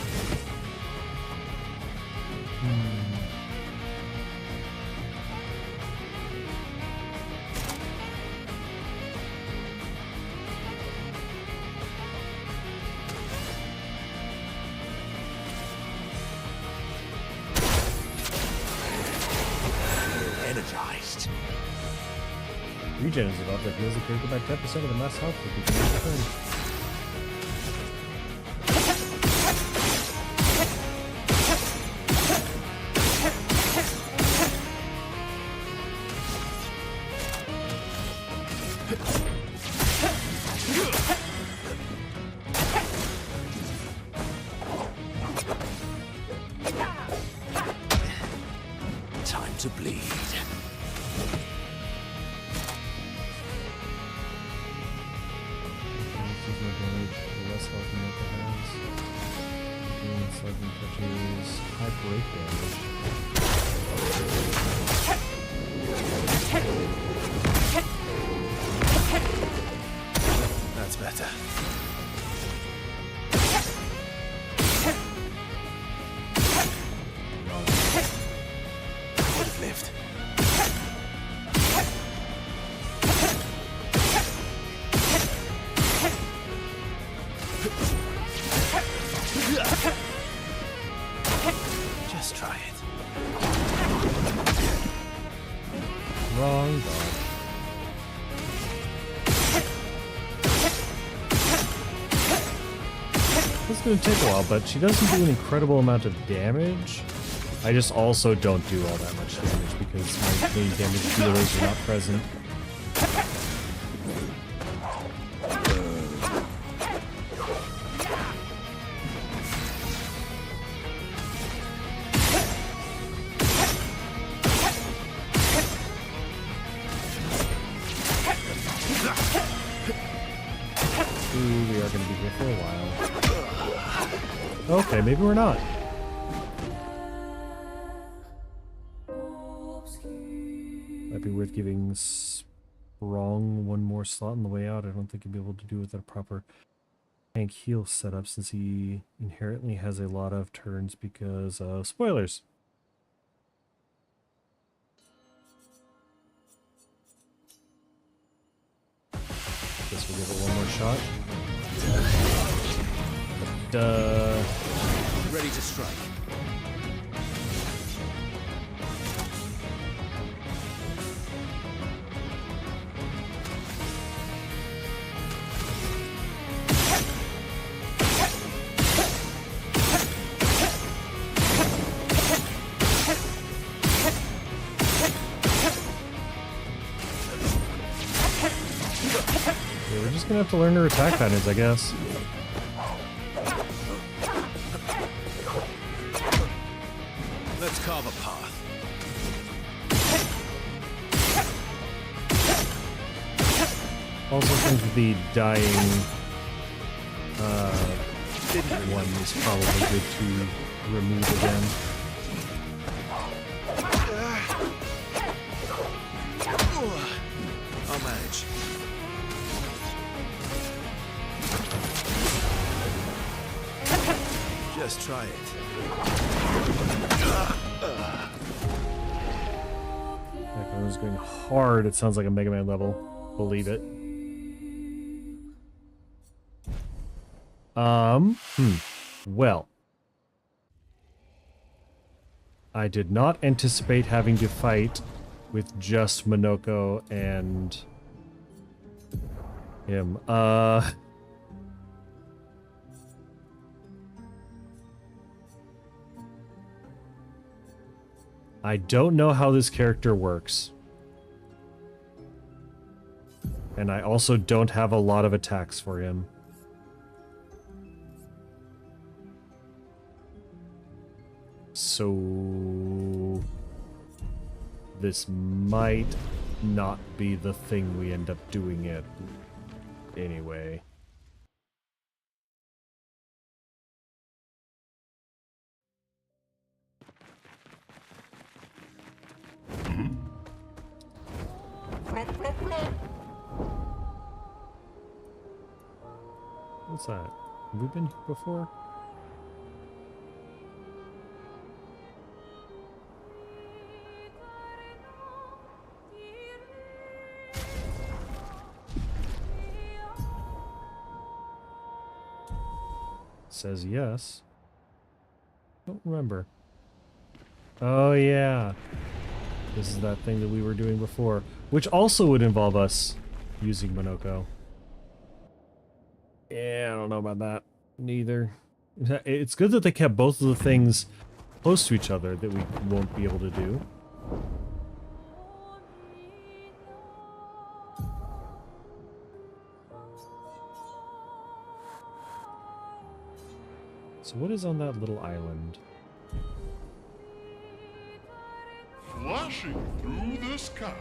Energized. Regen is about that heals the character by 10% of the mass health at the beginning of the turn. Time to bleed. High break damage. That's better. Would have lived. Just try it. Wrong dog. This is going to take a while, but she doesn't do an incredible amount of damage. I just also don't do all that much damage because my main damage dealers are not present. Ooh, we are going to be here for a while. Okay, maybe we're not. Might be worth giving Sprong one more slot on the way out. I don't think he'll be able to do it with a proper tank heal setup since he inherently has a lot of turns because of spoilers. Guess we'll give it one more shot. But, Ready to strike. yeah, we're just gonna have to learn her attack patterns, I guess. Let's carve a path. Also think the dying one is probably good to remove again. I'll manage. Just try it. That one was going hard. It sounds like a Mega Man level. Believe it. Well. I did not anticipate having to fight with just Minoko and him. I don't know how this character works. And I also don't have a lot of attacks for him. So this might not be the thing we end up doing it anyway. What's that? Have we been here before? Says yes. Don't remember. Oh yeah. This is that thing that we were doing before, which also would involve us using Minoko. Yeah, I don't know about that. Neither. It's good that they kept both of the things close to each other that we won't be able to do. So what is on that little island? Flashing through the sky.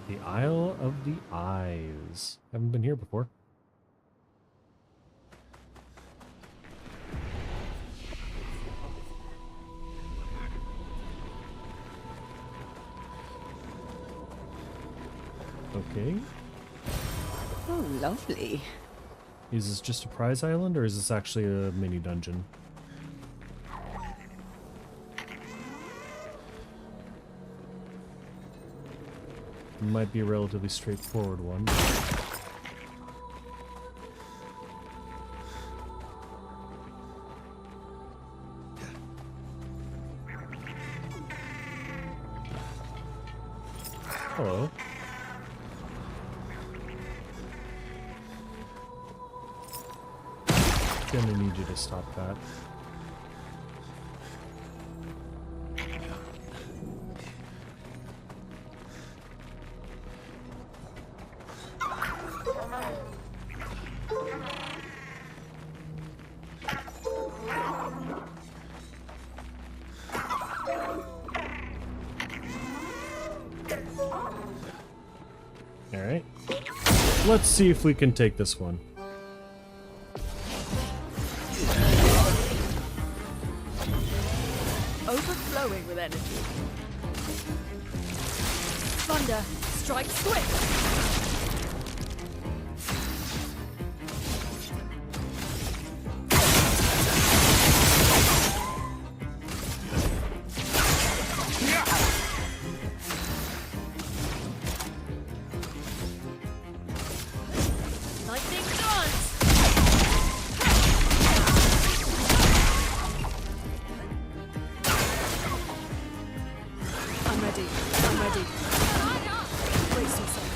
The Isle of the Eyes. Haven't been here before. Okay. Oh, lovely. Is this just a prize island, or is this actually a mini dungeon? Might be a relatively straightforward one. Hello. Gonna need you to stop that. Alright. Let's see if we can take this one. Overflowing with energy. Thunder, strike swift! I'm ready. Brace yourself.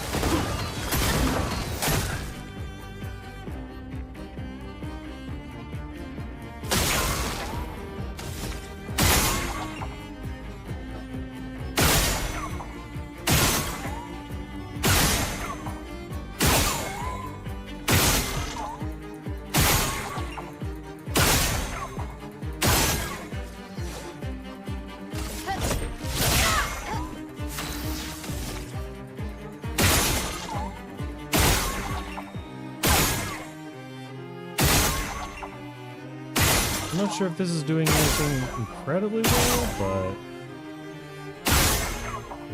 not sure if this is doing anything incredibly well, but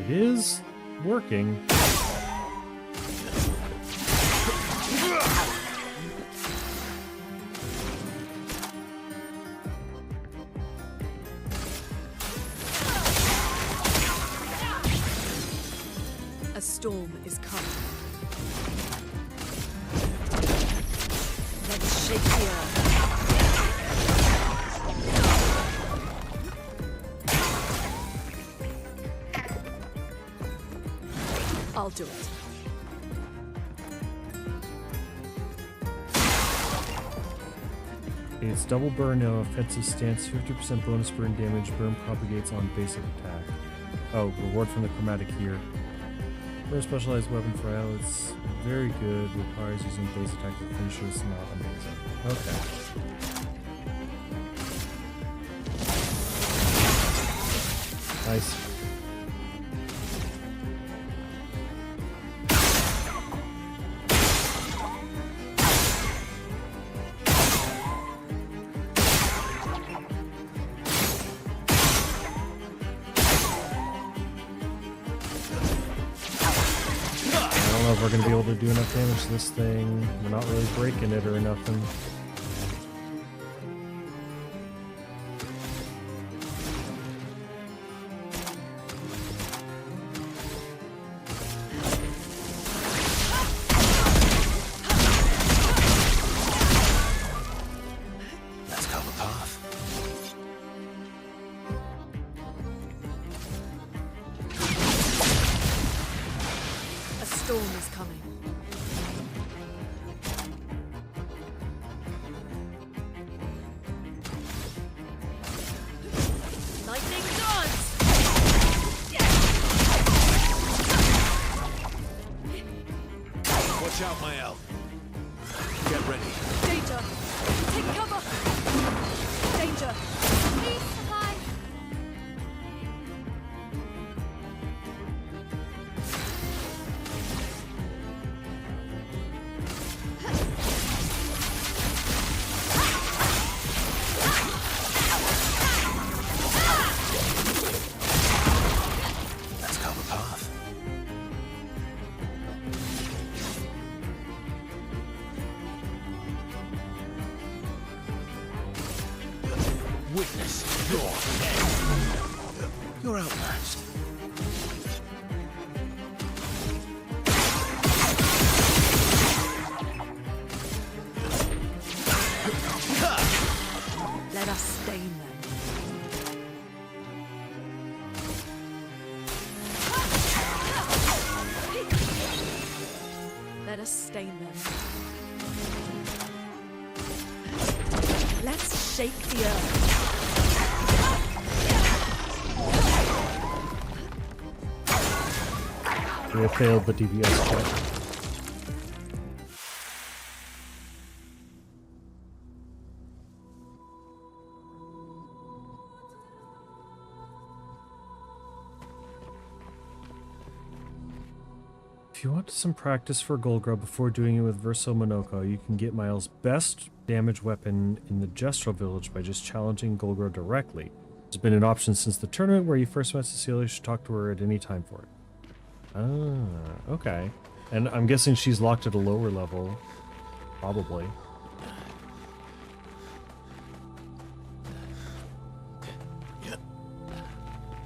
it is working. A storm is coming. Let's shake the earth. I'll do it. It's double burn now, offensive stance, 50% bonus burn damage, burn propagates on basic attack. Oh, reward from the chromatic here. For a specialized weapon for allies, very good, requires using base attack to finish this, not amazing. Okay. Nice. I don't know if we're going to be able to do enough damage to this thing. We're not really breaking it or nothing. Let's cover path. A storm is coming. Lightning dance! Watch out, my elf. Get ready. Danger! Take cover! Danger! Please survive. Let's cover path. Witness your end. You're outmatched. Let us stain them. Let us stain them. Let's shake the earth. We have failed the DPS check. If you want some practice for Golgra before doing it with Verso Monoko, you can get Miles' best damage weapon in the Gestural Village by just challenging Golgra directly. There's been an option since the tournament where you first met Cecilia. You should talk to her at any time for it. Ah, okay. And I'm guessing she's locked at a lower level. Probably.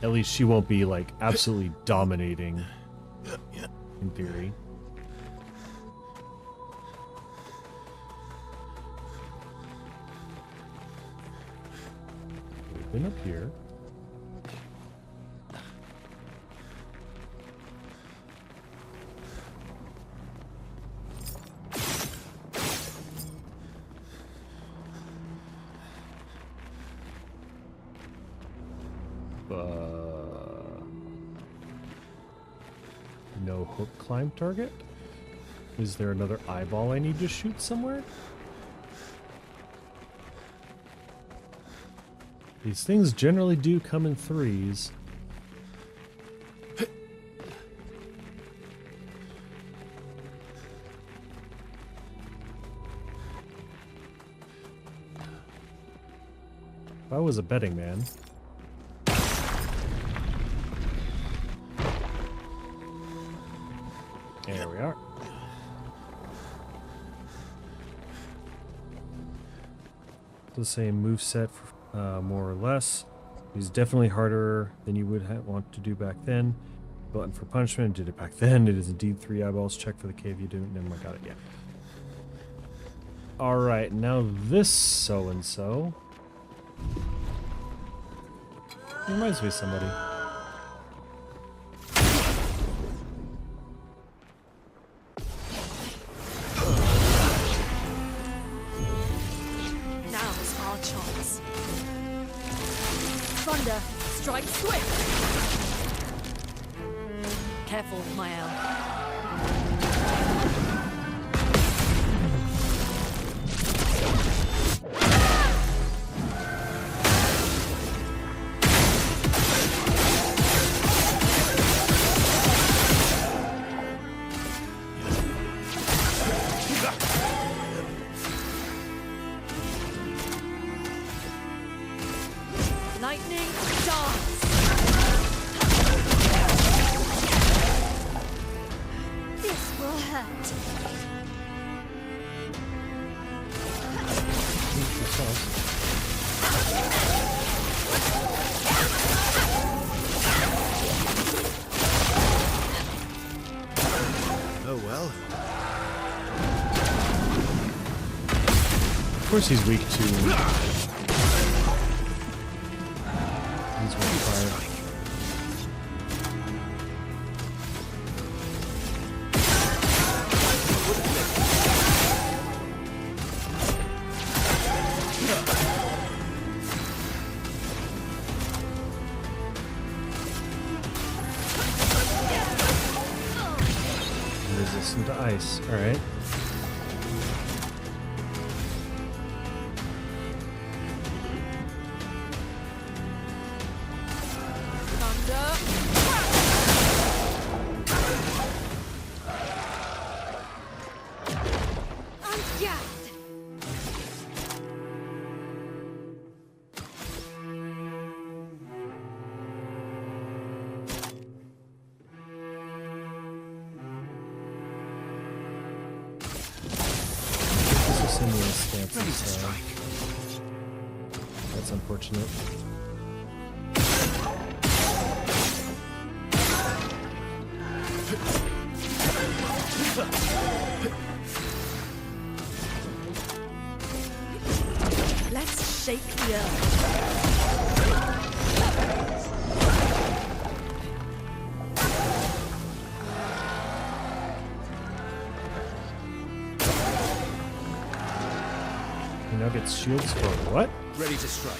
At least she won't be, like, absolutely dominating. In theory. We've been up here. No hook climb target? Is there another eyeball I need to shoot somewhere? These things generally do come in threes. If I was a betting man. There we are. The same moveset, more or less. He's definitely harder than you would want to do back then. Button for punishment, did it back then. It is indeed 3 eyeballs. Check for the cave you didn't. Never mind, got it, yeah. Alright, now this so-and-so. Reminds me of somebody. Now's our chance. Thunder, strike swift! Careful, Mael. Lightning dance! This will hurt. Oh well. Of course he's weak to... He's weak to fire. Resistant to ice. Alright. That's unfortunate. Let's shake the earth. He now gets shields for what? Ready to strike.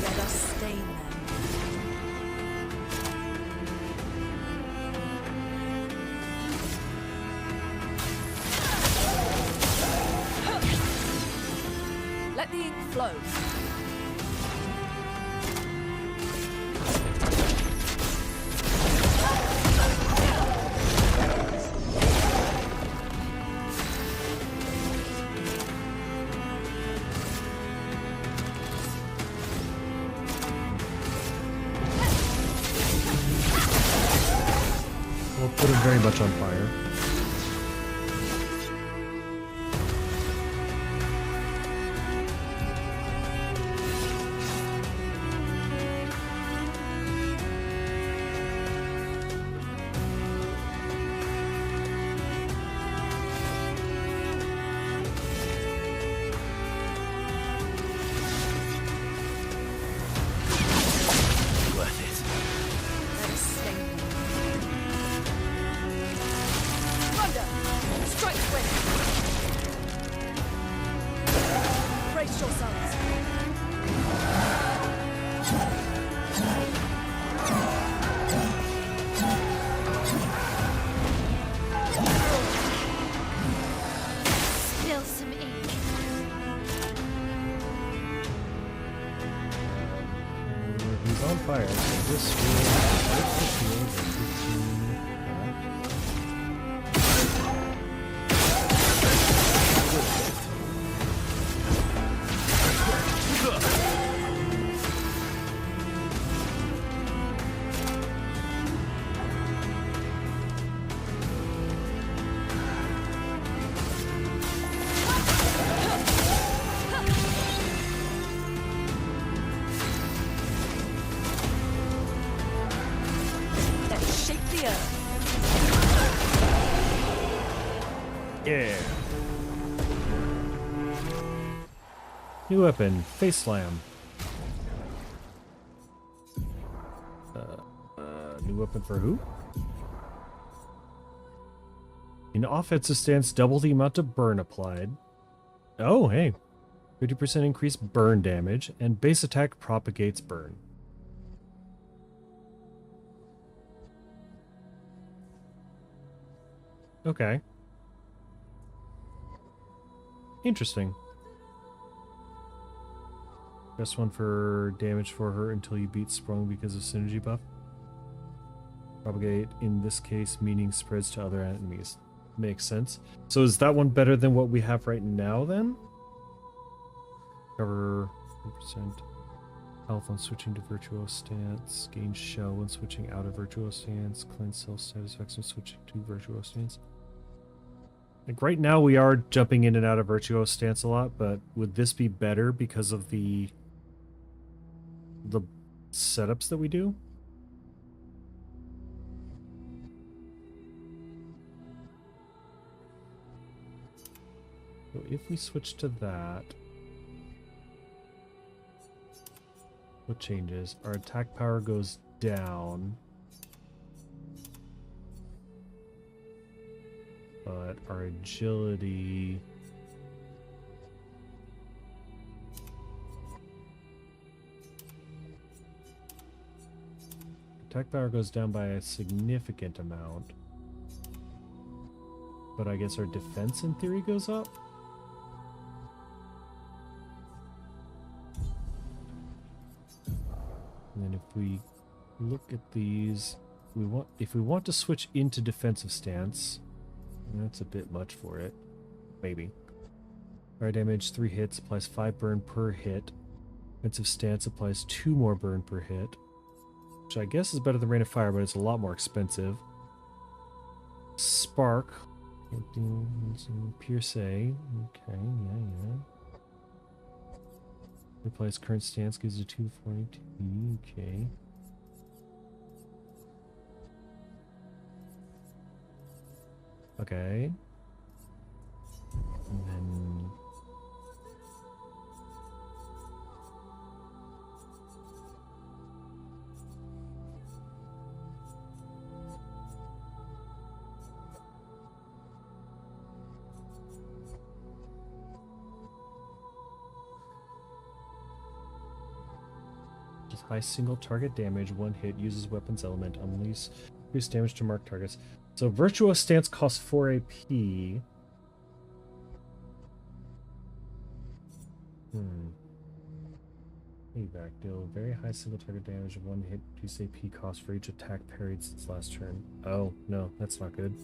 Let us stain them. Let the ink flow. We'll put him very much on fire. Worth it. Let us stain them. Thunder! Strike swift! Brace yourselves. Spill some ink. He's on fire, so this will... ya. Yeah. New weapon, face slam. New weapon for who? In offensive stance, double the amount of burn applied. Oh, hey. 50% increased burn damage, and base attack propagates burn. Okay. Interesting. Best one for damage for her until you beat Sprung because of synergy buff. Propagate, in this case, meaning spreads to other enemies. Makes sense. So is that one better than what we have right now, then? Cover 100% health on switching to Virtuoso stance. Gain shell when switching out of Virtuoso stance. Cleanse self-satisfaction switching to Virtuoso stance. Like right now we are jumping in and out of Virtuoso stance a lot, but would this be better because of the setups that we do? So if we switch to that, what changes? Our attack power goes down, but our agility... Attack power goes down by a significant amount, but I guess our defense in theory goes up? And then if we look at these, if we want to switch into defensive stance, that's a bit much for it. Maybe. Fire damage, 3 hits, applies 5 burn per hit. Defensive stance applies 2 more burn per hit, which I guess is better than Rain of Fire, but it's a lot more expensive. Spark. Pierce. Okay, yeah. Replace current stance, gives you 242. Okay. Okay. And then... high single target damage, 1 hit, uses weapons element, unleash increase damage to marked targets. So Virtuoso stance costs 4 AP. Evac, deal very high single target damage, 1 hit, reduce AP cost for each attack parried since last turn. Oh, no, that's not good.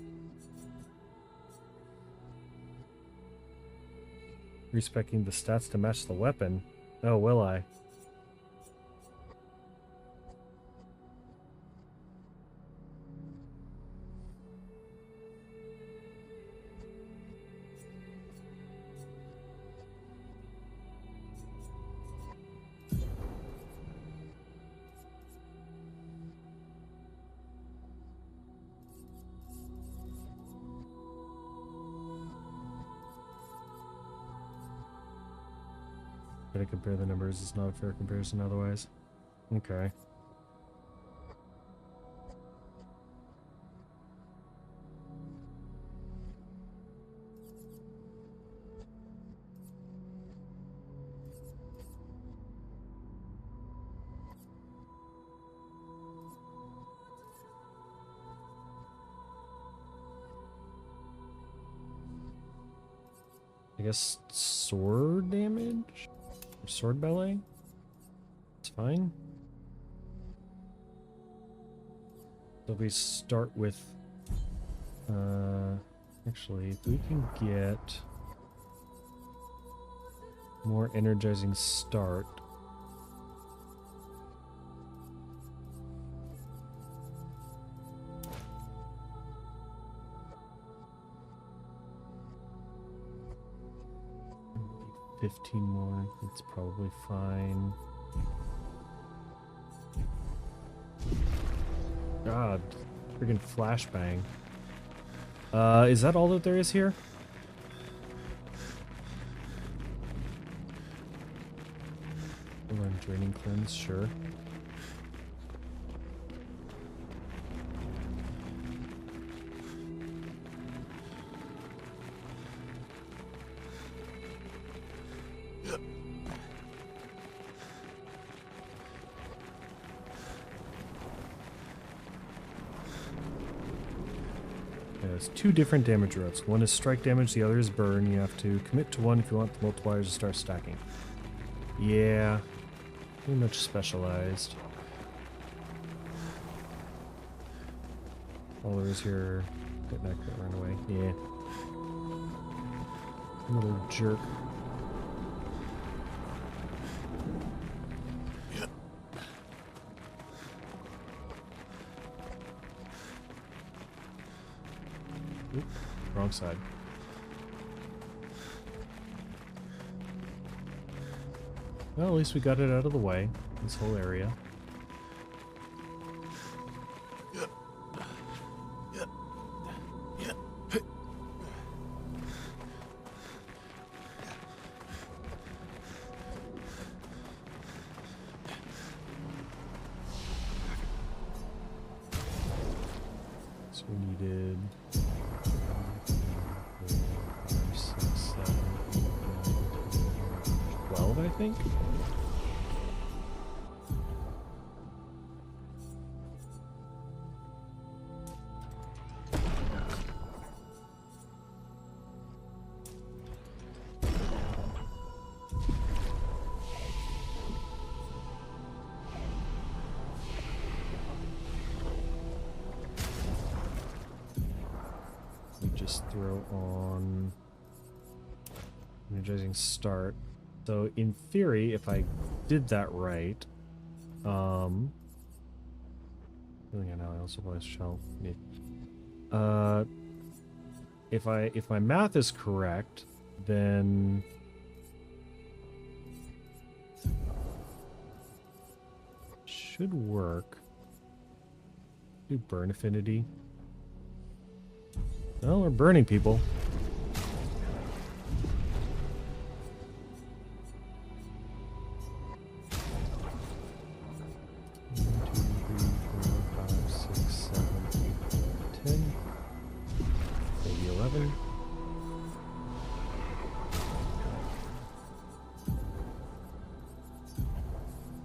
Respecting the stats to match the weapon. Oh, will I? Gotta compare the numbers, it's not a fair comparison otherwise. Okay. I guess sword damage? Or sword ballet? It's fine. So we start with actually if we can get more energizing start. Maybe 15 more, it's probably fine. God, Friggin' flashbang. Is that all that there is here? Learn draining cleanse, sure. There's two different damage routes. One is strike damage, the other is burn. You have to commit to one if you want the multipliers to start stacking. Yeah, pretty much specialized. All there is here, get back, run away. Yeah. Little jerk. Oop, wrong side. Well, at least we got it out of the way, this whole area. So we needed 5, 6, 7, 8, 9, 10, 12, I think. Just throw on energizing start. So in theory, if I did that right, I know I also probably shall need. If my math is correct, then should work. Do burn affinity. Well, we're burning people. One, 2, 3, 4, 5, 6, 7, 8, 10. Maybe 11.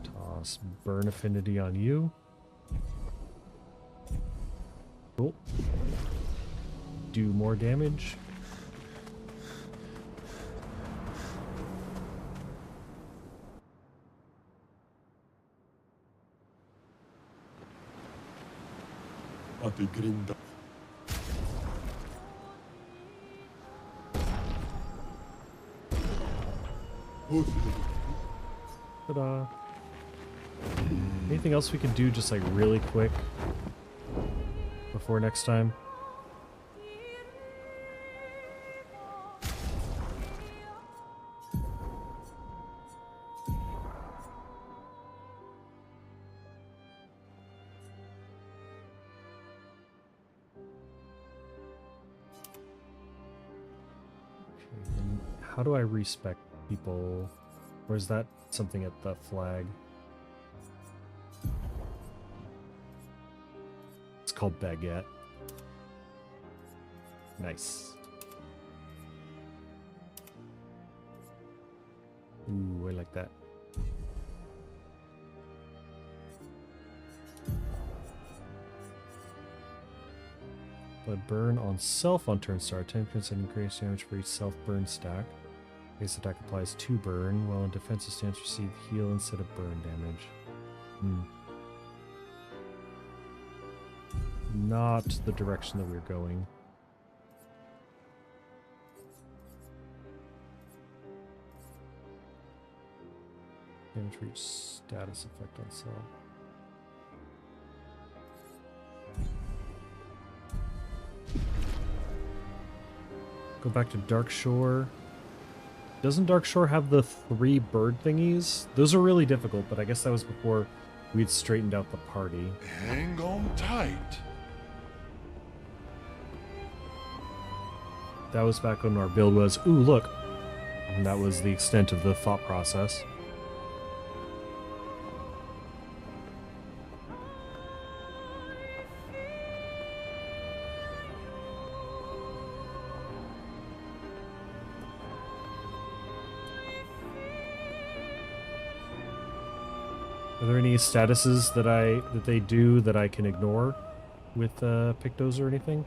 Toss burn affinity on you. Cool. Do more damage. Ta-da. Anything else we can do just like really quick before next time? How do I respec people? Or is that something at the flag? It's called baguette. Nice. Ooh, I like that. But burn on self on turn start. 10% increase damage for each self burn stack. Base attack applies 2 burn, while in defensive stance receive heal instead of burn damage. Not the direction that we're going. Damage for each status effect on self. Go back to Dark Shore. Doesn't Dark Shore have the 3 bird thingies? Those are really difficult, but I guess that was before we'd straightened out the party. Hang on tight. that was back when our build was, ooh, look. And that was the extent of the thought process. Are there any statuses that they do that I can ignore with Pictos or anything?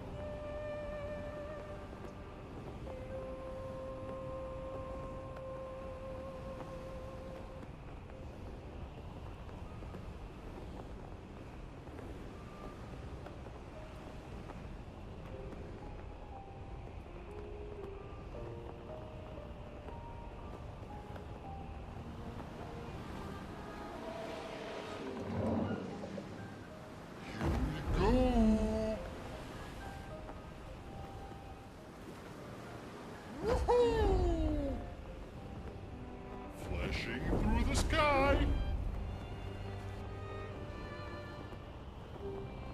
Flashing through the sky.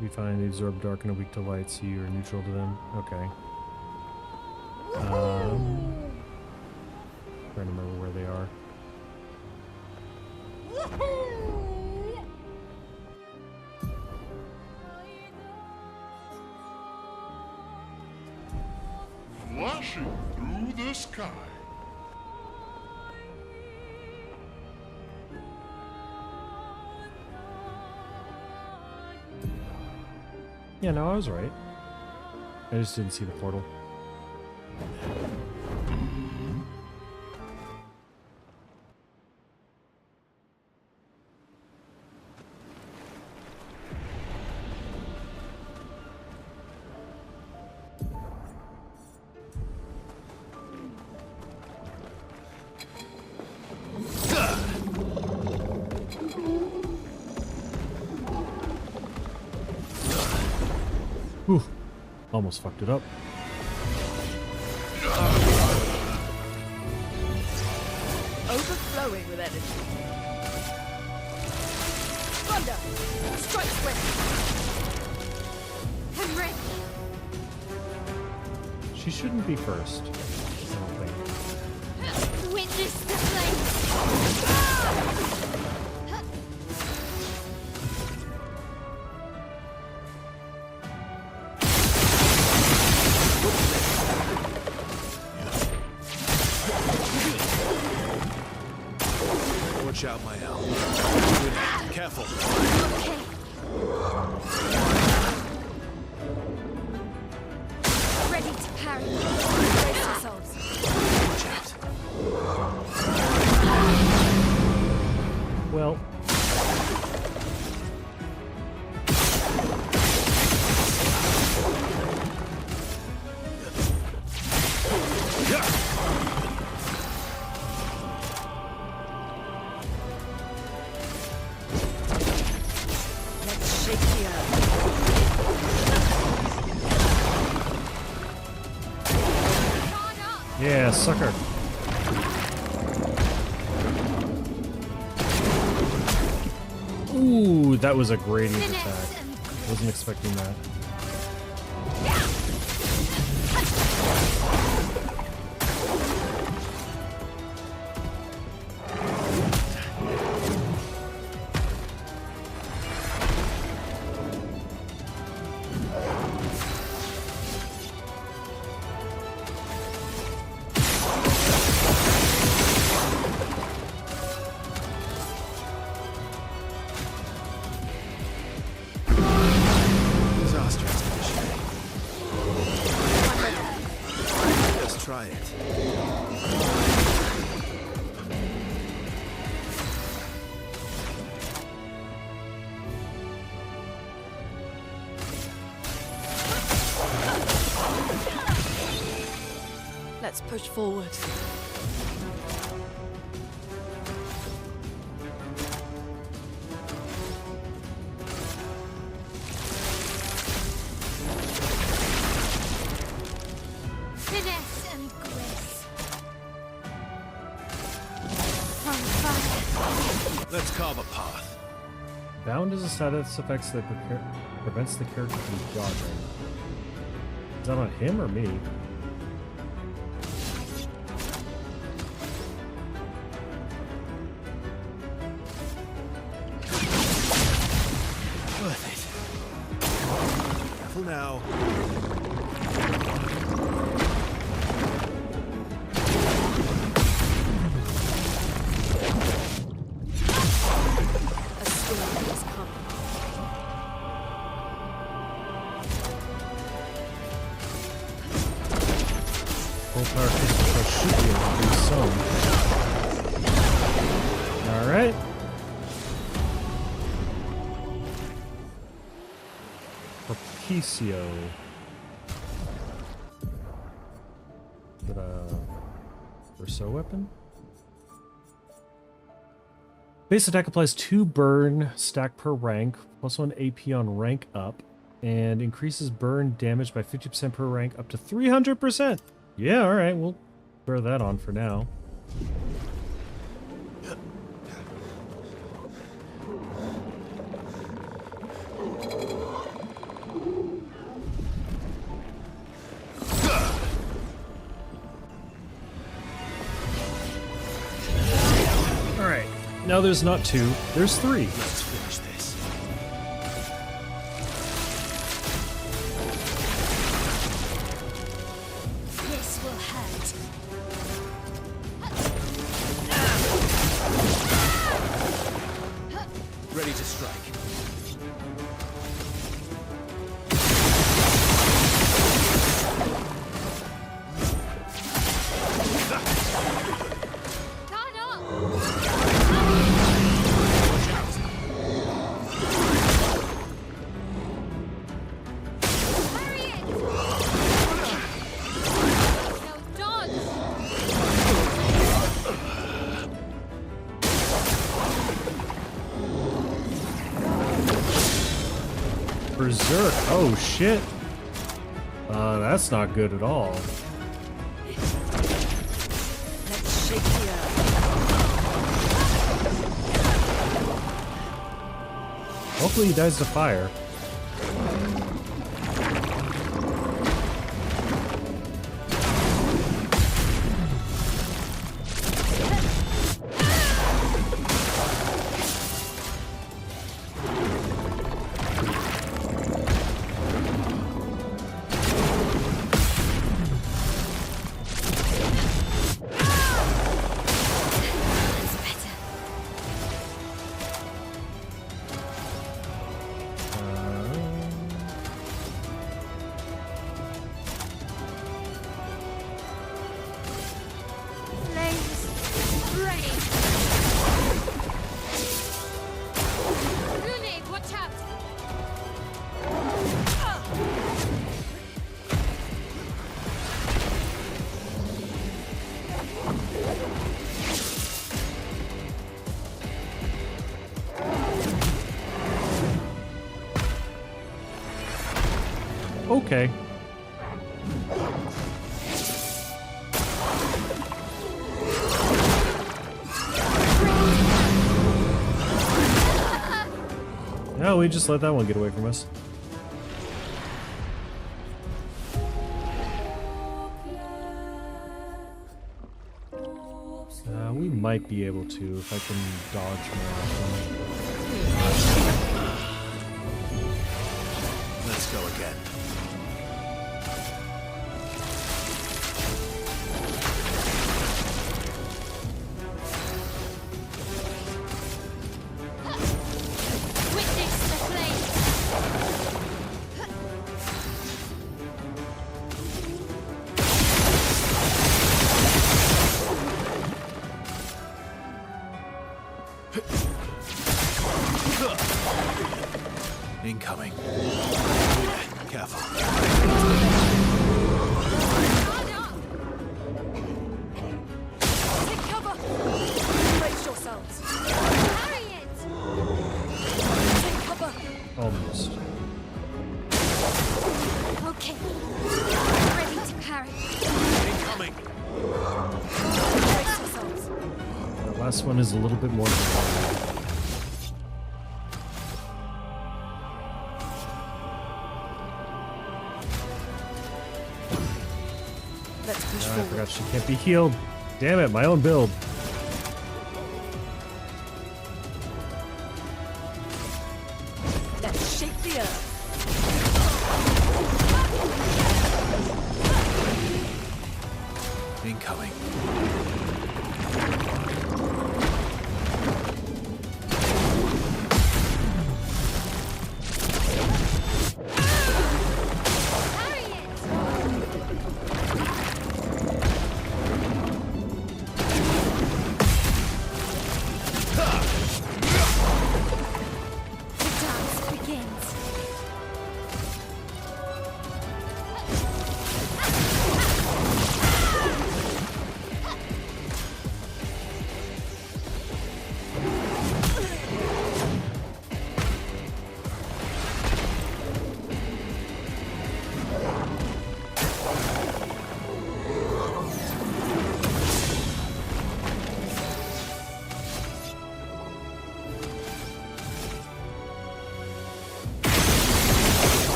We find they absorb dark and are weak to light, so you are neutral to them. Okay. Trying to remember where they are. Flashing through the sky. Yeah, no, I was right. I just didn't see the portal. Whew. Almost fucked it up. Overflowing with energy. Thunder! Strike swift! I'm ready. She shouldn't be first, I don't think. Witness the flame. Watch out, my owl. Careful. Okay. Ready to parry. Brace yourselves. Watch out. Well. Yeah, sucker. Ooh, that was a gradient attack. Wasn't expecting that. Try it. Let's push forward. Finesse and grace. On fire. Let's carve a path. Bound is a status effects that prevents the character from dodging. Is that on him or me? now. A storm is coming. Full power pistol should be able to do some. Alright. Propicio. Is that a Verso weapon? Base attack applies 2 burn stack per rank, plus 1 AP on rank up, and increases burn damage by 50% per rank up to 300%. Yeah, alright, we'll throw that on for now. Alright, now there's not 2, there's 3. Let's finish this. This will hurt. Ready to strike. Guard up! Watch out. Hurry it! Now dodge! Berserk, oh shit. That's not good at all. Let's shake the earth. Hopefully he dies to fire. Flames! Rain! Grenade, watch out! Okay. No, we just let that one get away from us. We might be able to if I can dodge more often. Let's go again. Witness the flames! Incoming. Careful. Guard up! Take cover! Brace yourselves! Hurry it! Take cover! Almost. Okay. Ready to parry. Incoming. Brace yourselves! That last one is a little bit more difficult. Let's push I forward. forgot she can't be healed. Damn it, my own build. Let's shake the earth.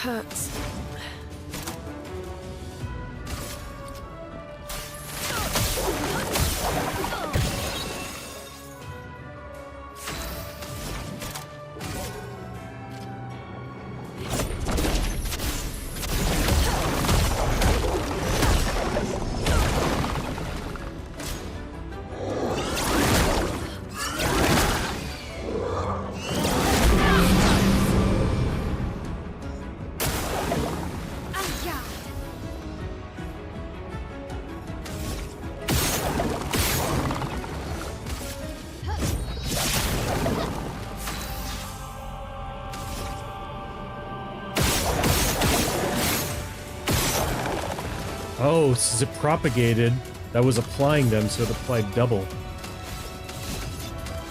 hurts. Oh, since it propagated, that was applying them, so it applied double.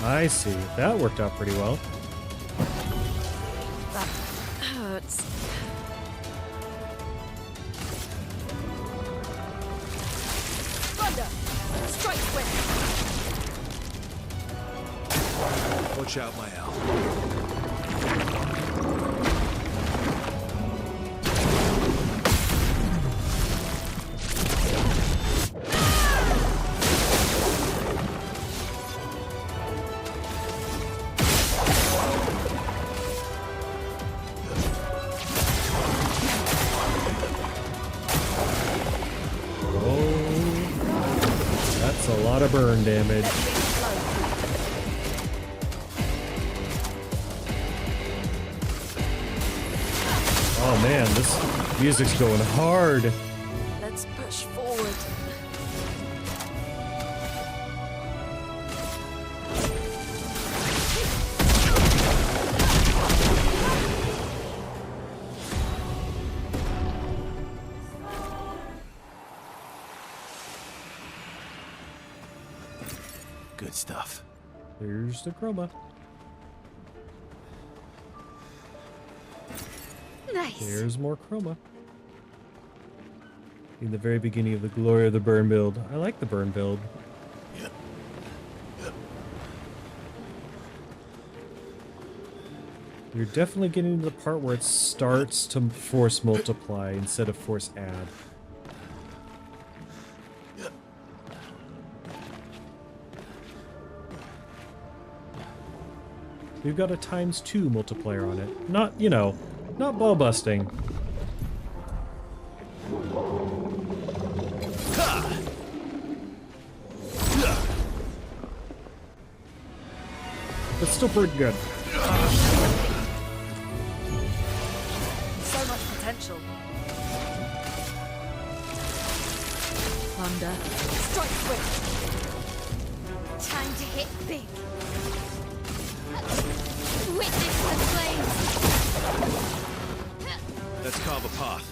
I see. That worked out pretty well. That hurts. Thunder! Strike swift! Watch out, my owl. That's a lot of burn damage. Oh man, this music's going hard. Let's push forward. Good stuff. Here's the chroma. Nice. Here's more chroma. In the very beginning of the glory of the burn build. I like the burn build. You're definitely getting to the part where it starts to force multiply instead of force add. We've got a ×2 multiplier on it. Not, you know, not ball busting. But still pretty good. So much potential. Thunder. Strike swift. Time to hit big. Witness the flames. Let's carve a path.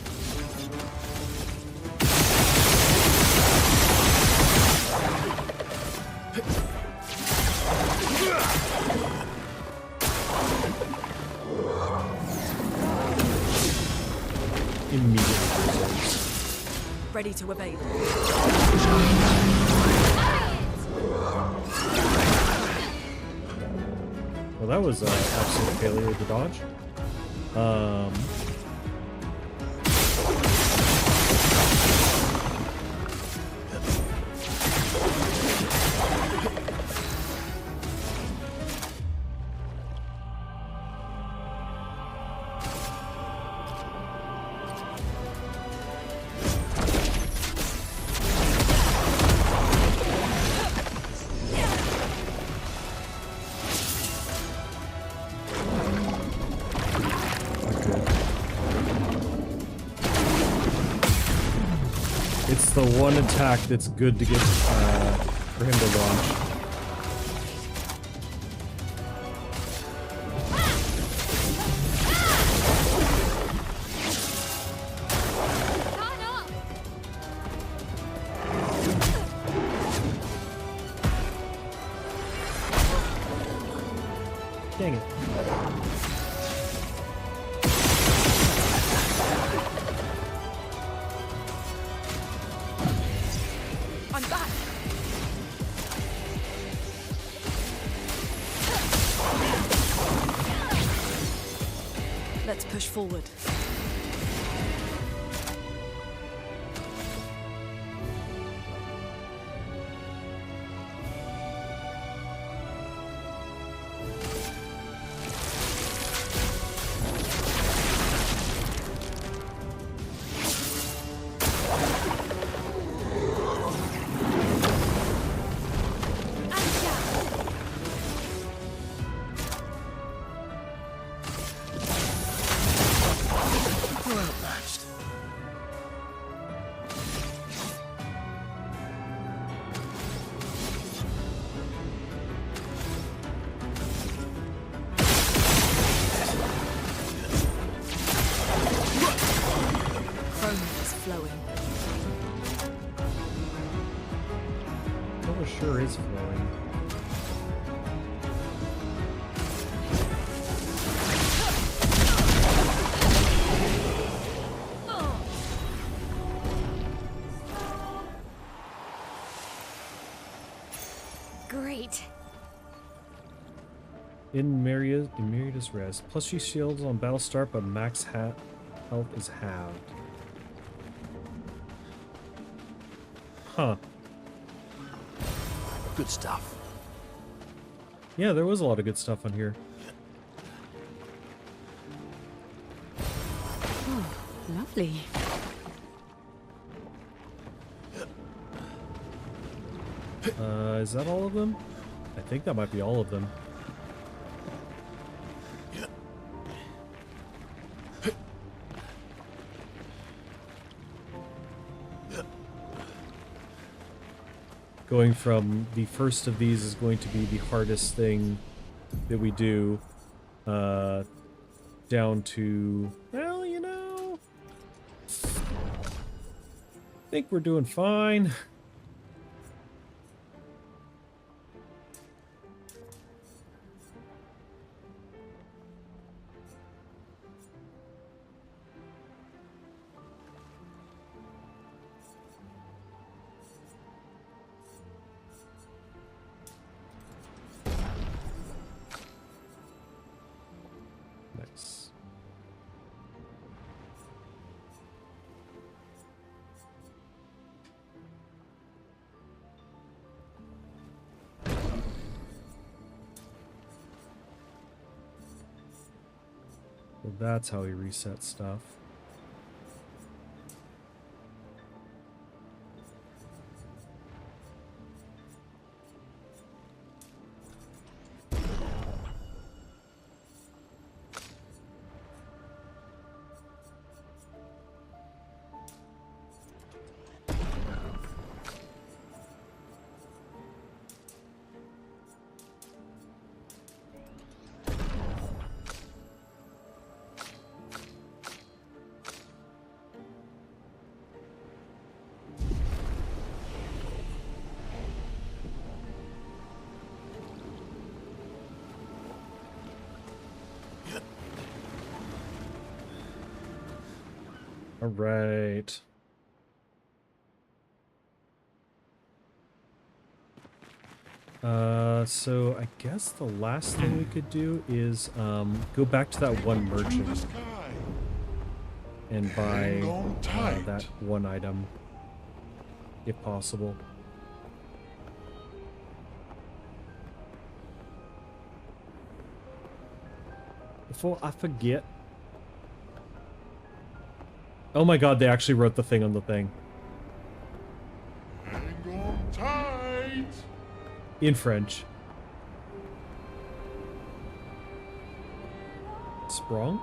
Immediately. Ready to evade. Well, that was an absolute failure to dodge. It's the one attack that's good to get for him to launch. Dang it. I'm back. Let's push forward. great. In Merida's res. Plus she shields on battle start, but max health is halved. Huh. Good stuff. Yeah, there was a lot of good stuff on here. Oh, lovely. Is that all of them? I think that might be all of them. Going from the first of these is going to be the hardest thing that we do, down to, well, you know, I think we're doing fine. Nice. Well, that's how he resets stuff. All right. So I guess the last thing we could do is go back to that one merchant and buy that one item, if possible. Before I forget. Oh my god, they actually wrote the thing on the thing. Hang on tight. In French. Sprung?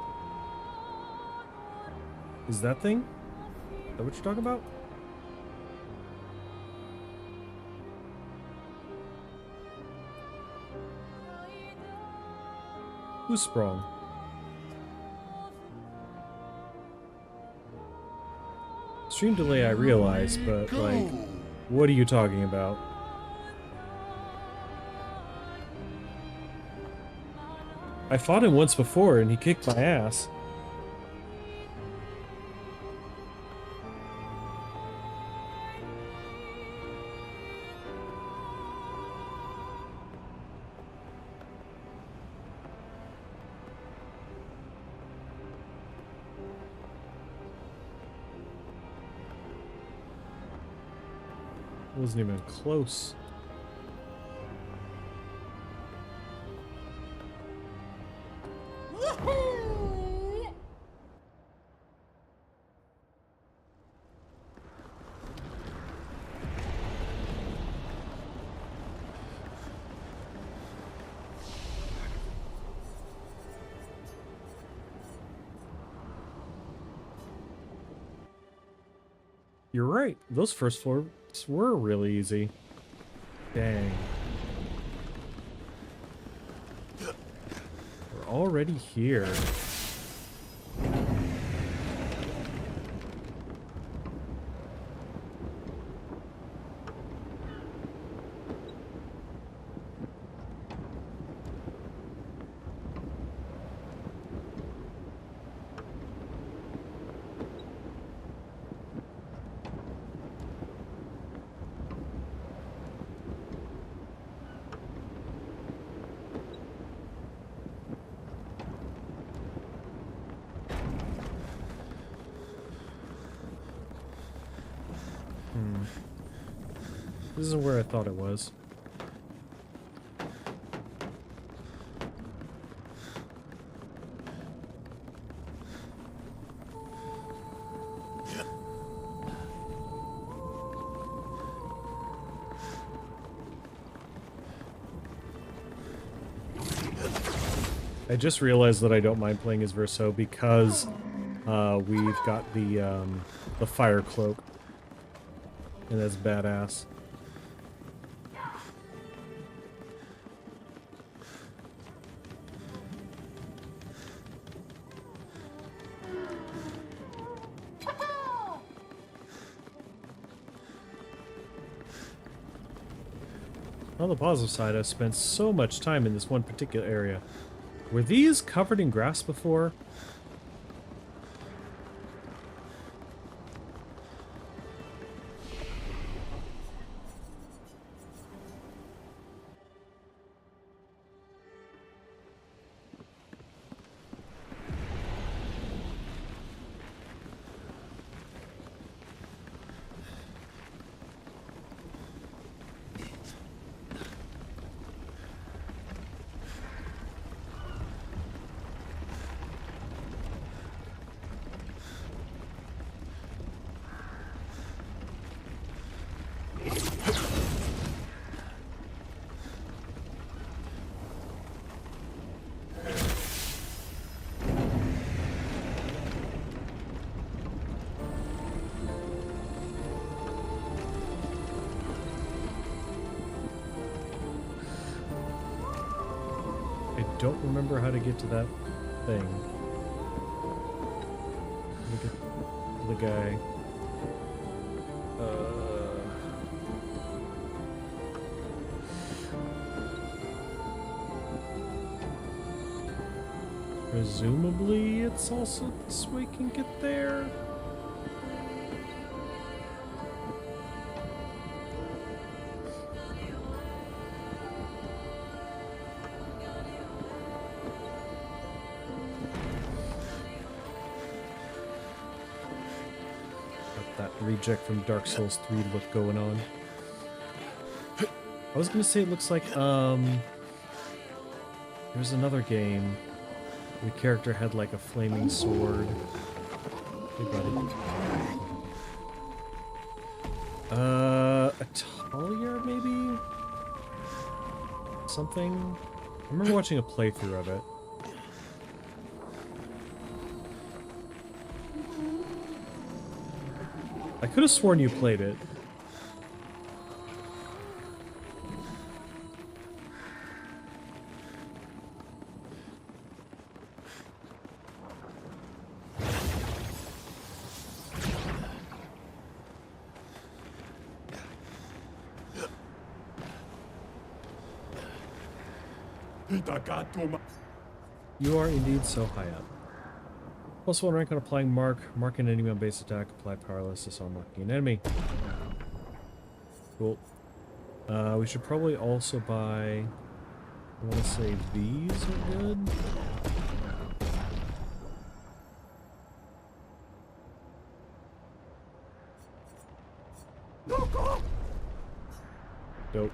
Is that thing? Is that what you're talking about? Who's sprung? Stream delay, I realize, but like, what are you talking about? I fought him once before and he kicked my ass. Wasn't even close. You're right. Those first floors were really easy. Dang. We're already here. This isn't where I thought it was. I just realized that I don't mind playing as Verso because we've got the fire cloak, and that's badass. On the positive side, I've spent so much time in this one particular area. Were these covered in grass before? I don't remember how to get to that thing. Look at the guy. Presumably it's also this way we can get there. Reject from Dark Souls 3 look going on. I was gonna say it looks like there's another game. The character had like a flaming sword. Hey buddy. Atelier maybe? Something? I remember watching a playthrough of it. I could have sworn you played it. You are indeed so high up. Plus 1 rank on applying mark. Mark an enemy on base attack. Apply powerlessness on marking an enemy. Cool. We should probably also buy... I want to say these are good. Dope.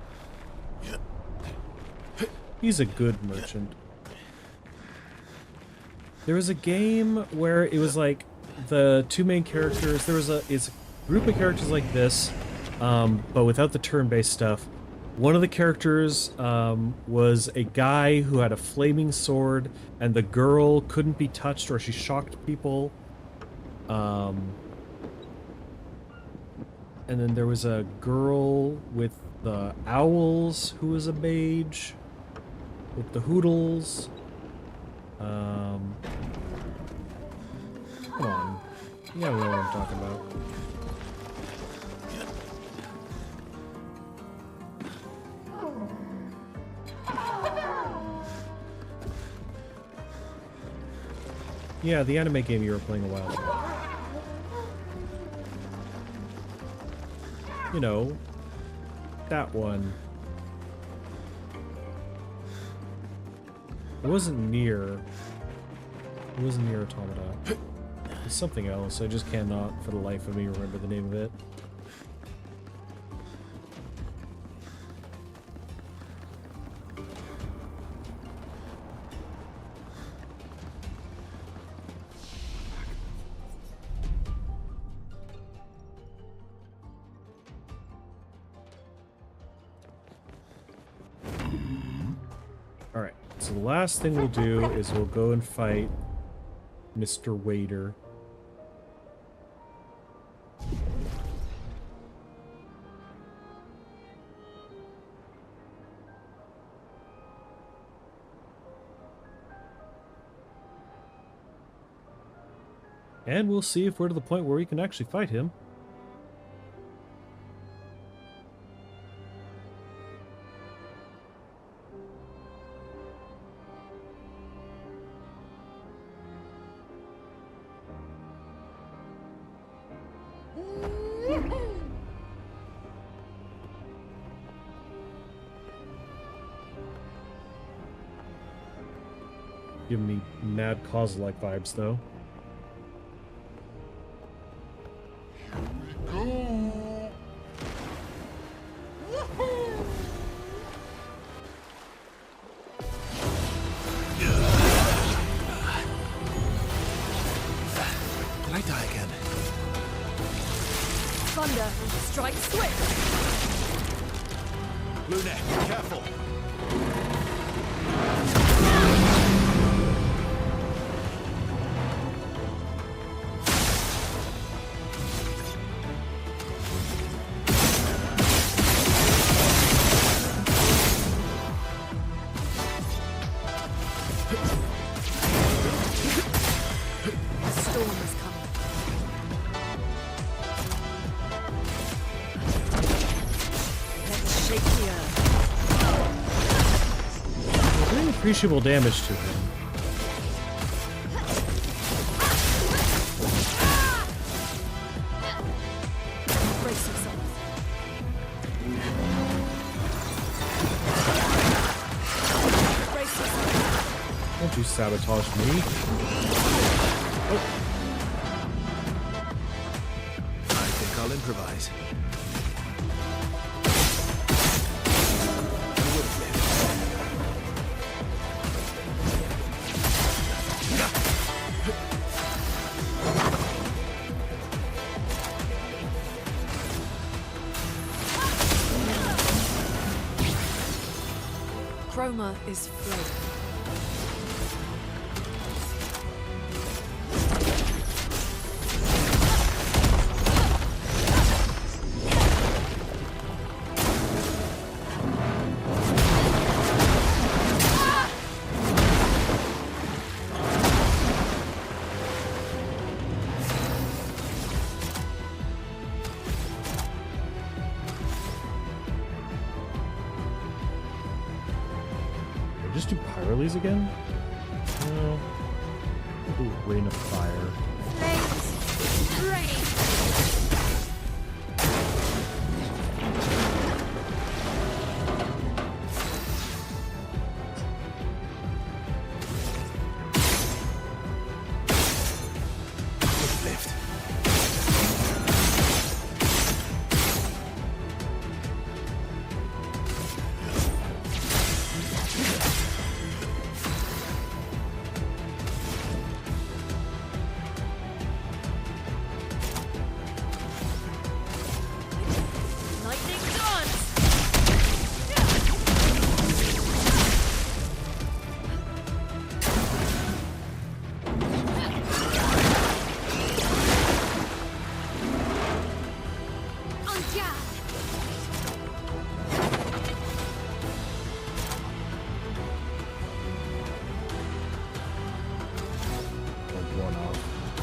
He's a good merchant. There was a game where it was like the two main characters. It's a group of characters like this, but without the turn-based stuff. One of the characters was a guy who had a flaming sword, and the girl couldn't be touched or she shocked people. And then there was a girl with the owls who was a mage, with the hoodles. Come on. You gotta know what I'm talking about. Yeah, the anime game you were playing a while ago. You know, that one. It wasn't near. It wasn't near Automata. It's something else. I just cannot, for the life of me, remember the name of it. So the last thing we'll do is we'll go and fight Mr. Waiter. And we'll see if we're to the point where we can actually fight him. Give me mad cause-like vibes, though. Can I die again? Thunder, strike swift! Blue neck, careful! Appreciable damage to him. Brace yourself. Brace yourself. Don't you sabotage me. Oh. I think I'll improvise. Chroma is free. Just do Pyrales again? No. We'll do Rain of Fire.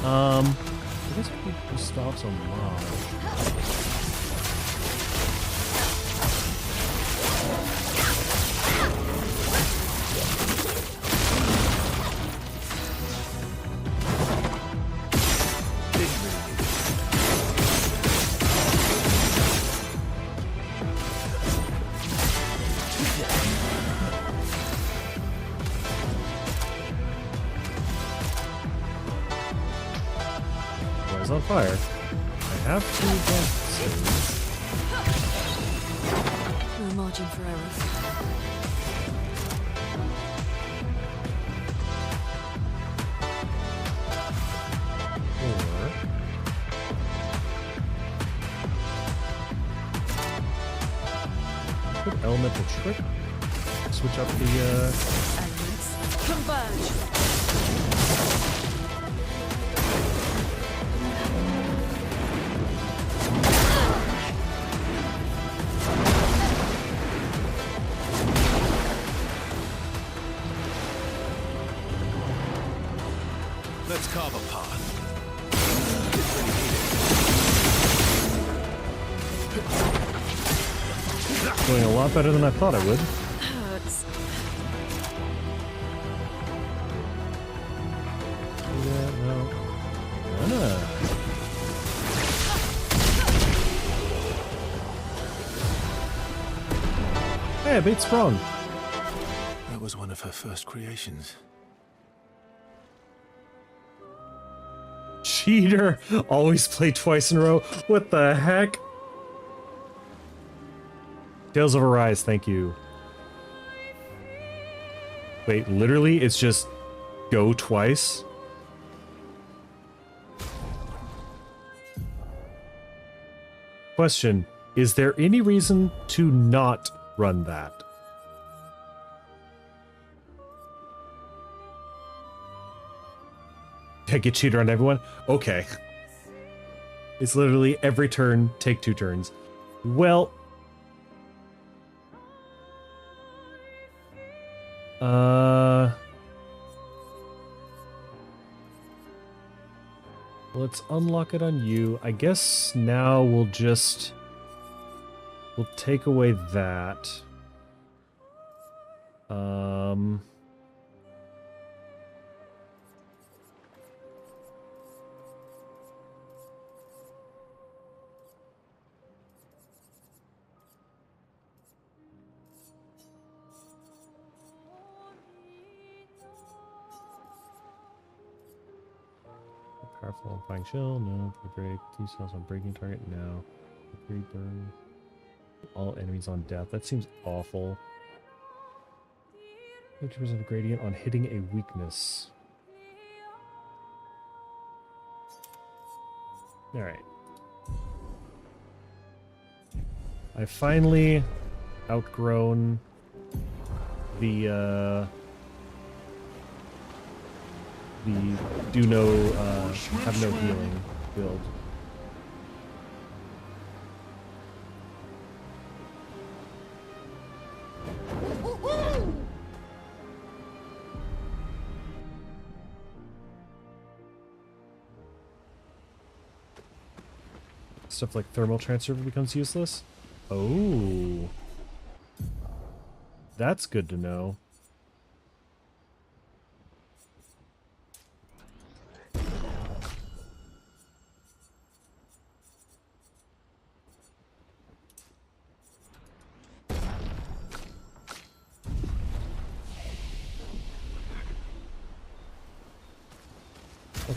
I guess we could stops on Maj. On fire. I have to save. No margin for error. Put elemental trick. switch up the, Elements converge. Let's carve a path. Doing a lot better than I thought I would. Hurts. Yeah, no. Ah. Hey, I beat Sprung. That was one of her first creations. Cheater! Always play twice in a row. What the heck? Tales of Arise, thank you. Wait, literally, it's just go twice? Question, is there any reason to not run that? I get cheater on everyone? Okay. It's literally every turn, take 2 turns. Well... let's unlock it on you. I guess now we'll take away that. Powerful amplifying shell, no. Break 2 cells on breaking target, no. Burn all enemies on death. That seems awful. 50% gradient on hitting a weakness. Alright. I finally outgrown the do no have no healing build. Stuff like thermal transfer becomes useless. Oh, that's good to know.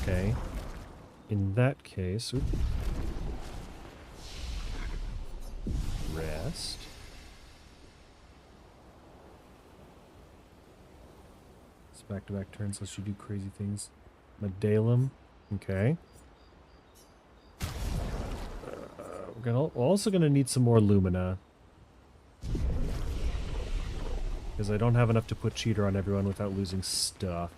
Okay, in that case, rest. It's back-to-back turns lets you do crazy things. Medalum, okay. We're also gonna need some more Lumina. Because I don't have enough to put cheater on everyone without losing stuff.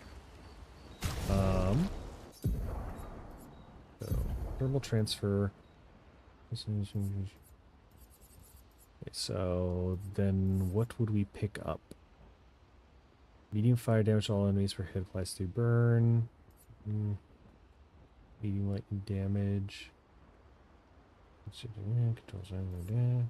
So, thermal transfer. Okay, so then what would we pick up? Medium fire damage to all enemies for hit applies to burn. Medium lightning damage. Controls everything.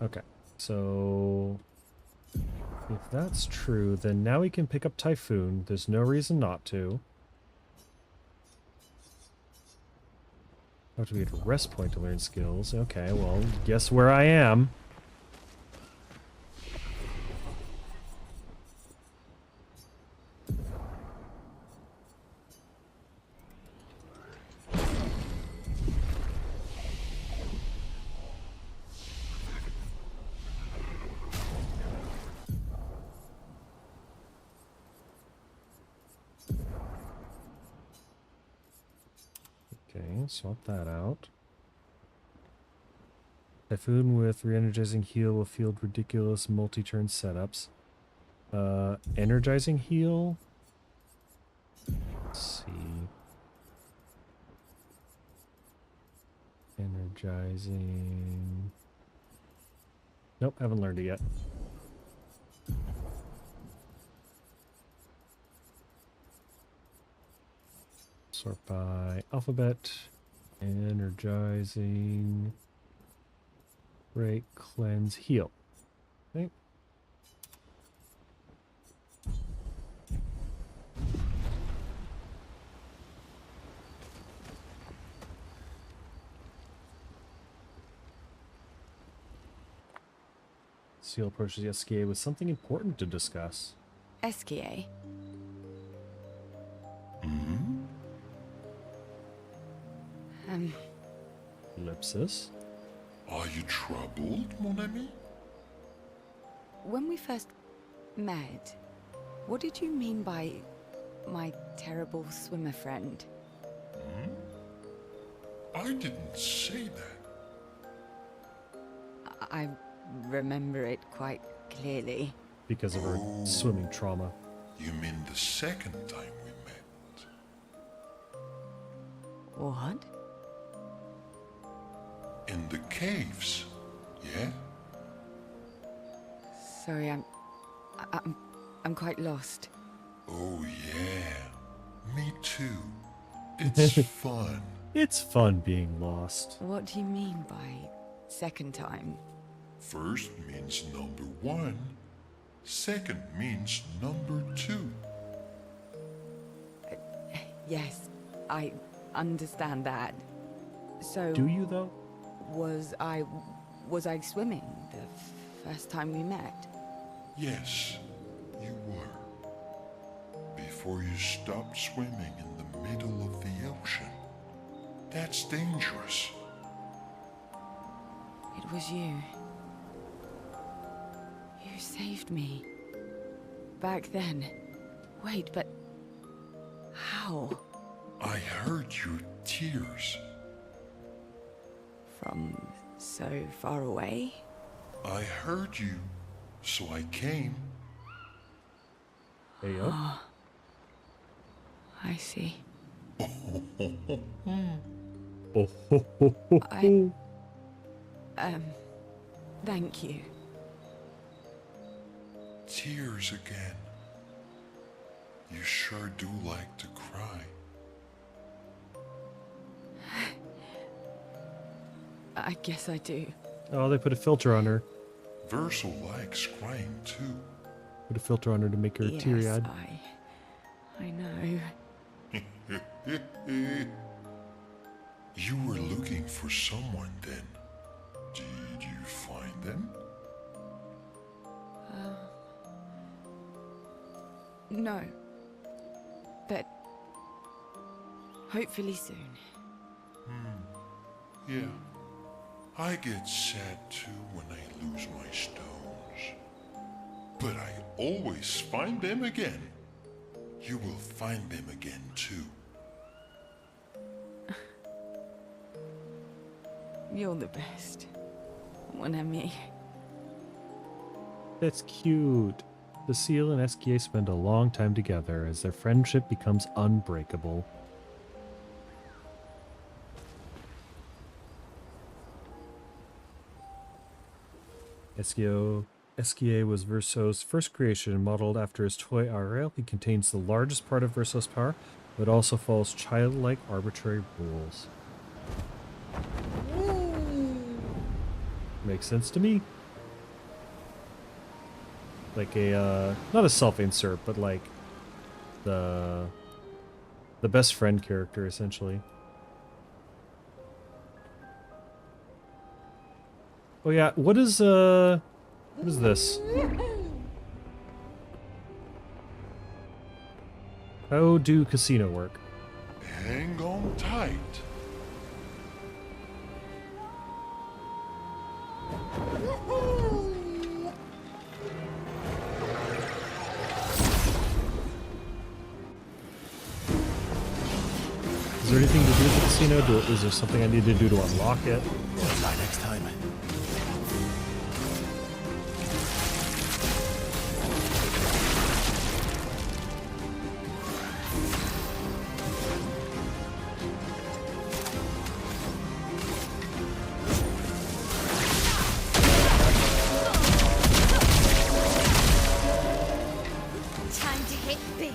Okay, so if that's true, then now we can pick up Typhoon. There's no reason not to. Have to be at a rest point to learn skills. Okay, well, guess where I am. Okay, swap that out. Typhoon with re-energizing heal will field ridiculous multi-turn setups. Energizing heal? Let's see. Energizing. Nope, haven't learned it yet. Sort by alphabet. Energizing. Break, cleanse, heal. Okay. Seal approaches the SKA with something important to discuss. SKA? Hmm? Ellipsis. Are you troubled, mon ami? When we first met, what did you mean by my terrible swimmer friend? Hmm? I didn't say that. I remember it quite clearly. Because of her swimming trauma. You mean the second time we met? What? In the caves, yeah? Sorry, I'm quite lost. Oh yeah, me too. It's fun. It's fun being lost. What do you mean by second time? First means number 1. Second means number 2. Yes, I understand that. So Do you though? Was I swimming the first time we met? Yes, you were. Before you stopped swimming in the middle of the ocean. That's dangerous. It was you. You saved me. Back then. Wait, but how? I heard your tears. From so far away? I heard you, so I came. There you go. I see. Thank you. Tears again. You sure do like to cry. I guess I do. Oh, they put a filter on her. Verso likes crying too. Put a filter on her to make her Yes, teary-eyed. I know. You were looking for someone then. Did you find them? No. But hopefully soon. Yeah. I get sad too when I lose my stones. But I always find them again. You will find them again too. You're the best. Mon ami. That's cute. The seal and SKA spend a long time together as their friendship becomes unbreakable. SKA was Verso's first creation, modeled after his toy RL. He contains the largest part of Verso's power, but also follows childlike arbitrary rules. Makes sense to me. Like a, not a self-insert, but like the best friend character, essentially. Oh yeah, what is this? How do casino work? Hang on tight. Is there anything to do with the casino? Is there something I need to do to unlock it? We'll try next time. Time to hit big.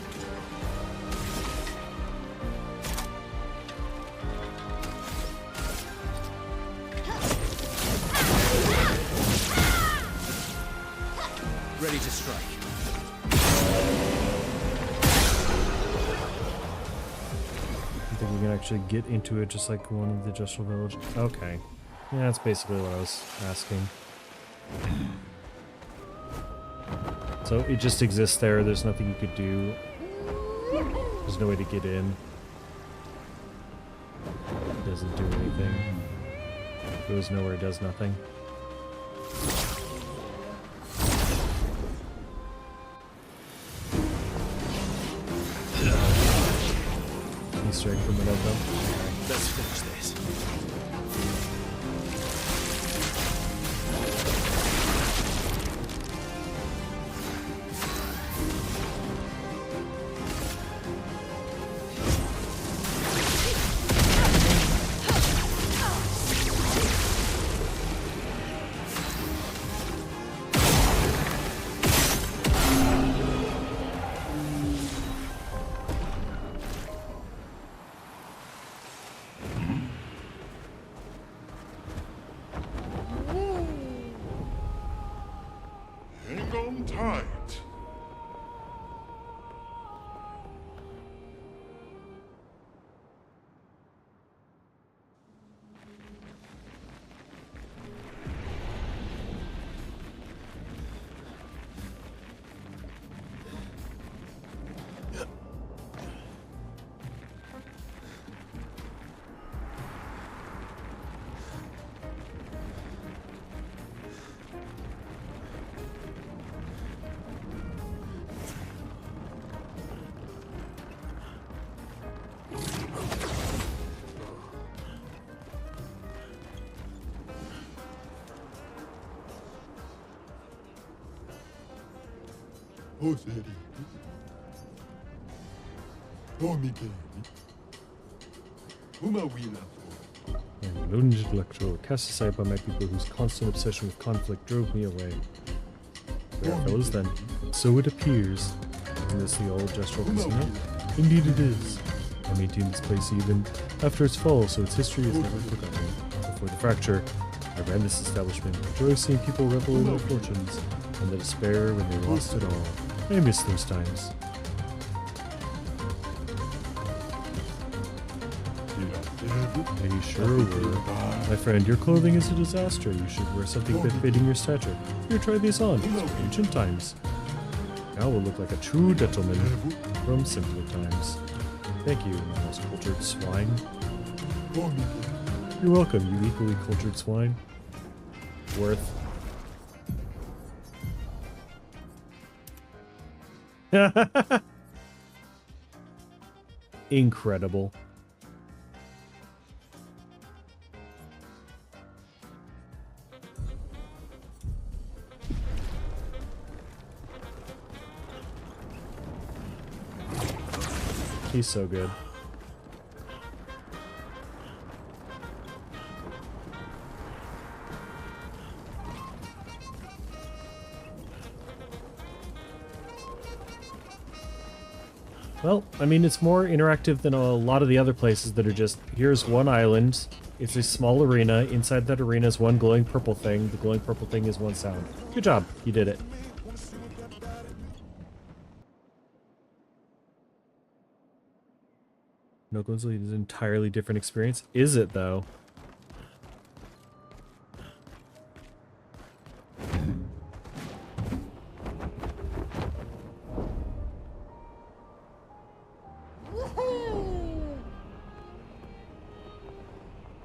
Ready to strike. I think we can actually get into it just like one of the Gestural Village. Okay. Yeah, that's basically what I was asking. So it just exists there. There's nothing you could do. There's no way to get in. It doesn't do anything. Goes nowhere, does nothing. Easter egg from Minoko. Let's finish this. Hang on tight. And Lunge Electro, cast aside by my people whose constant obsession with conflict drove me away. Fair fellows then. So it appears. Isn't this the old Gestural Casino? Indeed it is. I maintained this place even after its fall, so its history is never forgotten. Before the fracture, I ran this establishment, enjoyed seeing people revel in their fortunes, and the despair when they lost it all. I miss those times. They sure were. My friend, your clothing is a disaster. You should wear something befitting your stature. Here, try these on. It's from ancient times. Now we'll look like a true gentleman from simpler times. Thank you, my most cultured swine. You're welcome, you equally cultured swine. Worth. Incredible. He's so good. Well, I mean, it's more interactive than a lot of the other places that are just, here's one island, it's a small arena, inside that arena is one glowing purple thing, the glowing purple thing is one sound. Good job, you did it. No Guns is an entirely different experience. Is it, though?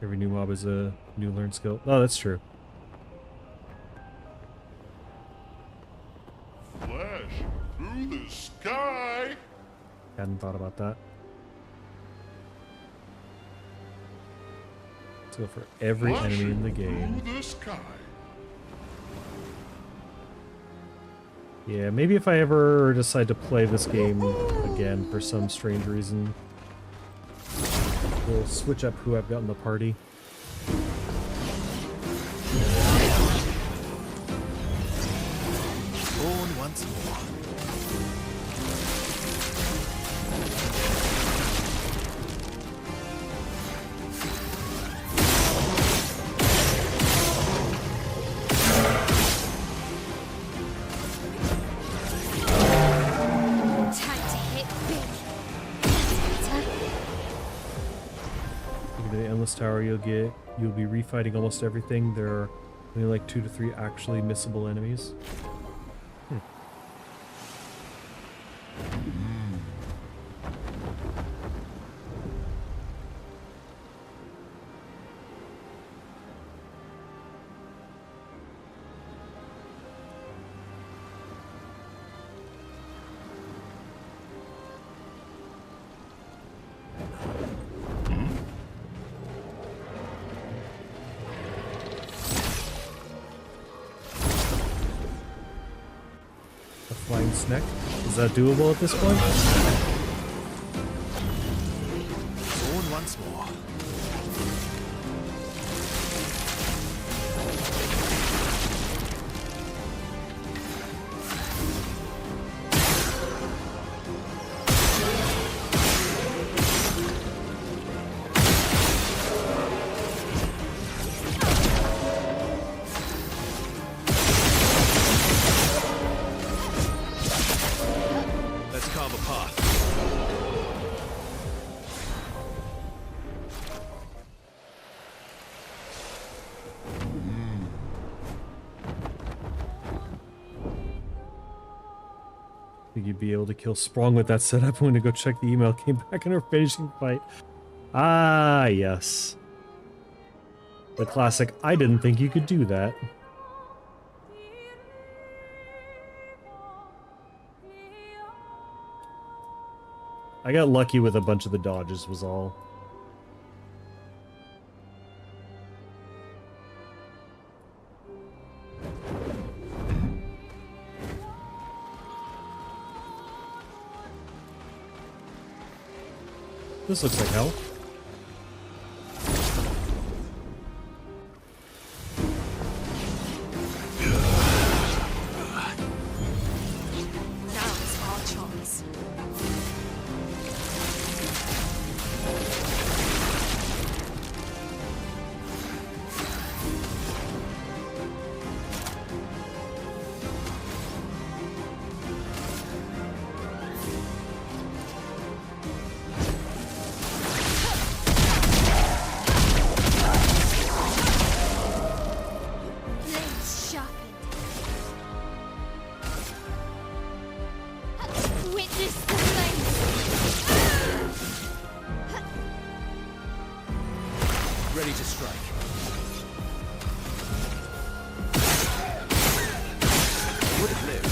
Every new mob is a new learned skill. Oh, that's true. Flash through the sky. Hadn't thought about that. Let's go for every enemy in the game. Through the sky. Yeah, maybe if I ever decide to play this game again for some strange reason, we'll switch up who I've got in the party. Born once more. The Endless Tower you'll be refighting almost everything. There are only like 2 to 3 actually missable enemies. Flying snack. Is that doable at this point? Born once more. Carve a path. Think you'd be able to kill Sprung with that setup. I'm going to go check the email. Came back in our finishing fight. Ah, yes. The classic, I didn't think you could do that. I got lucky with a bunch of the dodges was all. This looks like hell. Now's our chance. Blades sharpened. Witness the flame. Ready to strike. Would it live?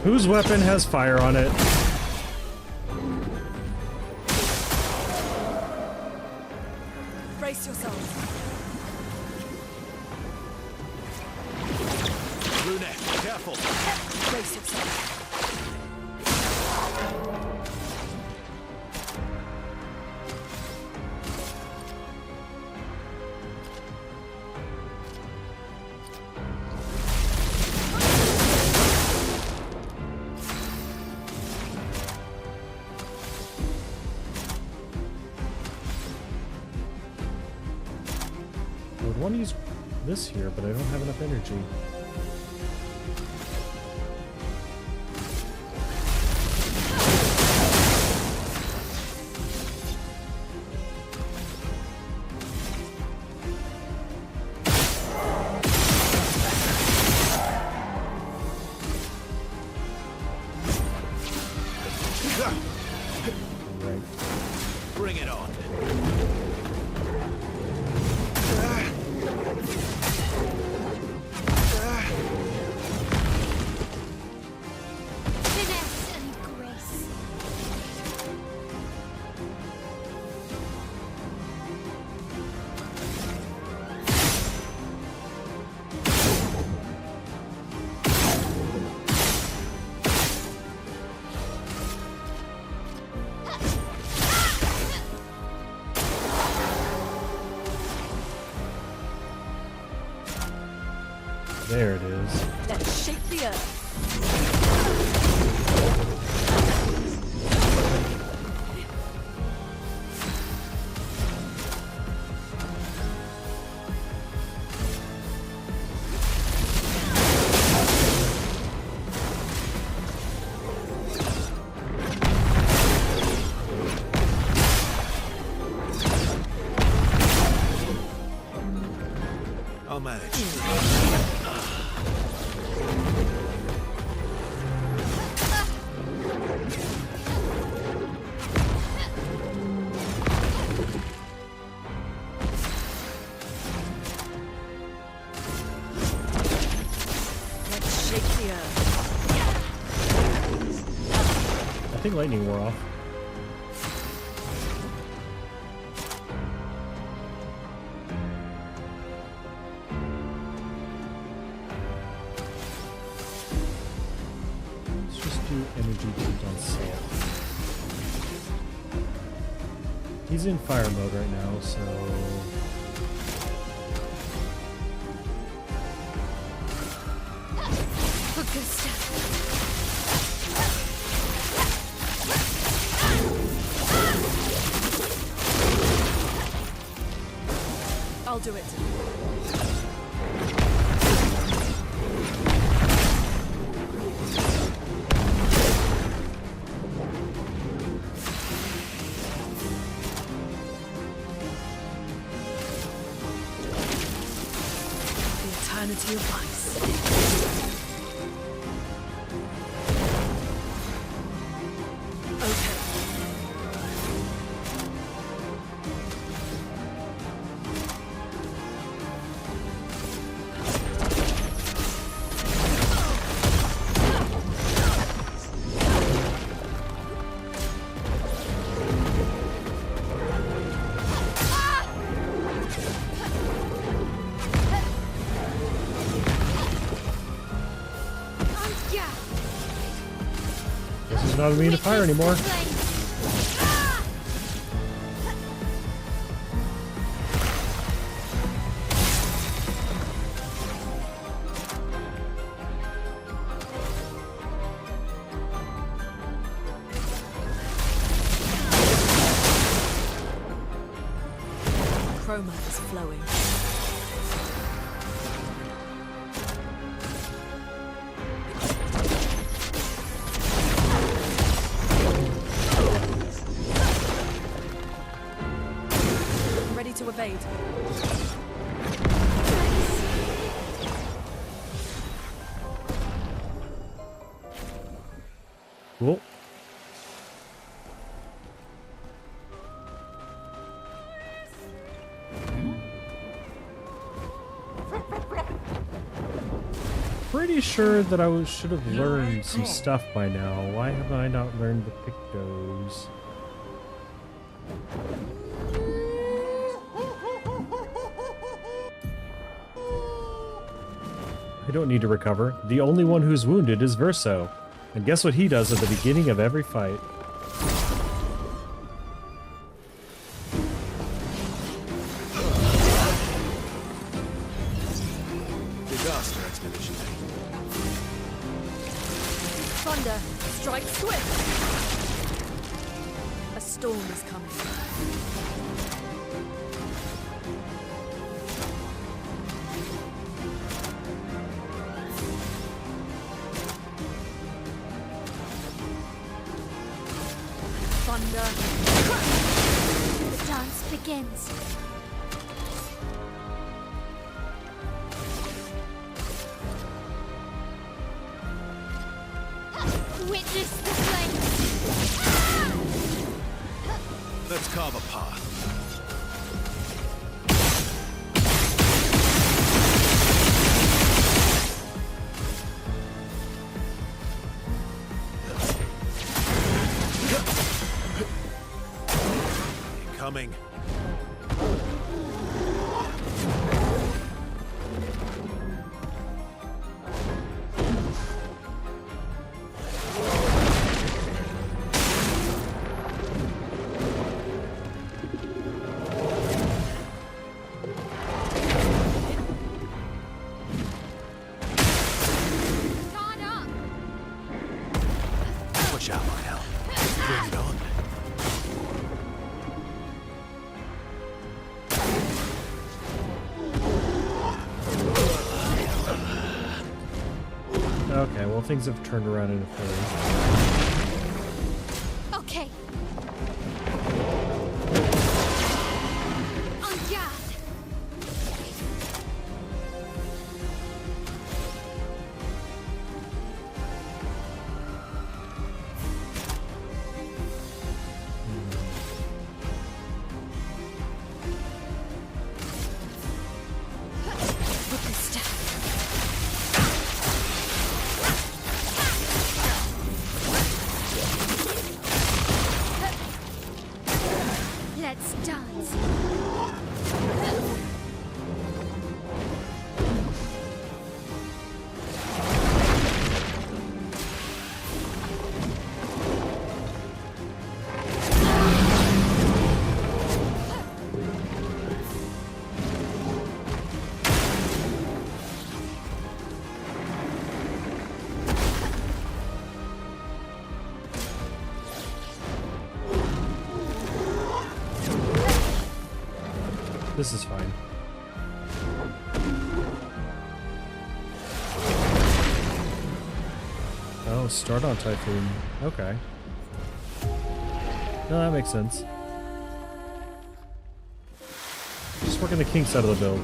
Whose weapon has fire on it? Brace yourselves. Brunette, careful. Brace yourselves. I would want to use this here, but I don't have enough energy. Bring Bring it on. Finesse and grace. There it is. Let's shake the earth. I'll manage. Let's shake the earth. I think lightning wore off. Let's just do energy boost on Sail. He's in fire mode right now, so Augusta. I'll do it. The eternity of ice. Okay. Yeah. this is not immune to fire anymore. Chroma is flowing. Ready to evade. Cool. Pretty sure that I should have learned some stuff by now. Why have I not learned the Pictos? I don't need to recover. The only one who's wounded is Verso. And guess what he does at the beginning of every fight? Disaster expedition. Thunder, strike swift. A storm is coming. Thunder. The dance begins. Witness the flames. Let's carve a path. Coming. Watch out, Lionel. Bring it on. Okay, well, things have turned around in a hurry. Okay. On guard. With the staff. Let's dance. This is fine. Oh, start on Typhoon. Okay. No, that makes sense. Just working the kinks out of the build.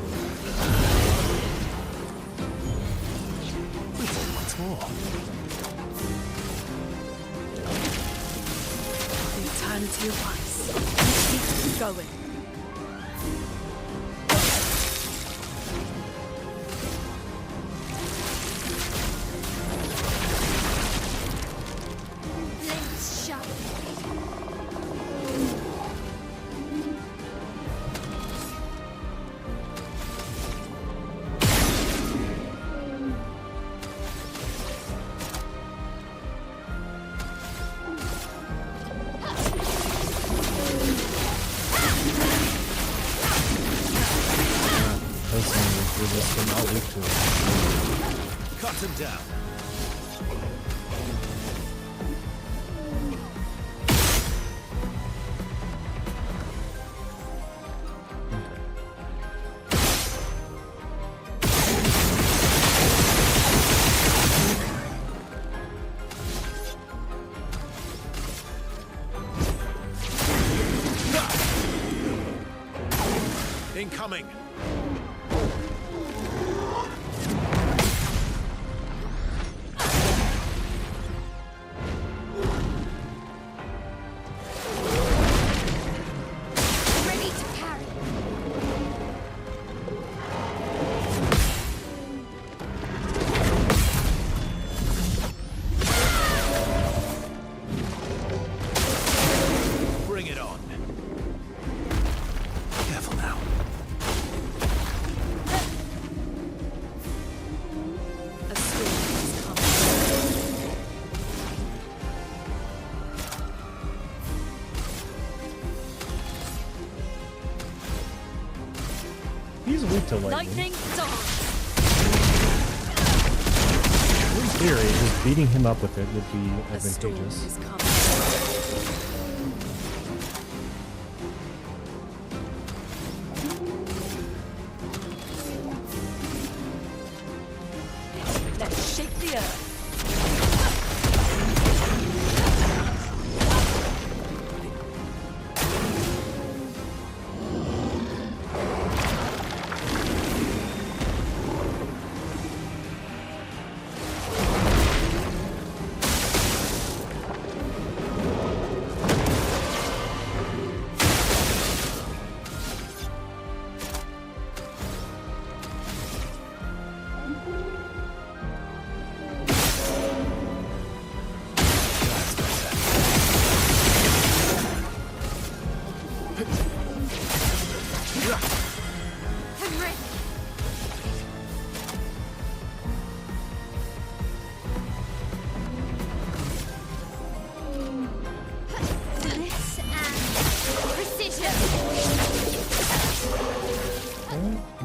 What's more? The eternity of ice. Keep going. Let's shout. Resistant, I'll weak to it. Cut him down. Incoming. Ready to parry. Bring it on. Careful now. A storm has come. He's weak to lightning. Lightning dance. In theory, just beating him up with it would be A storm advantageous. is coming. Let's shake the earth.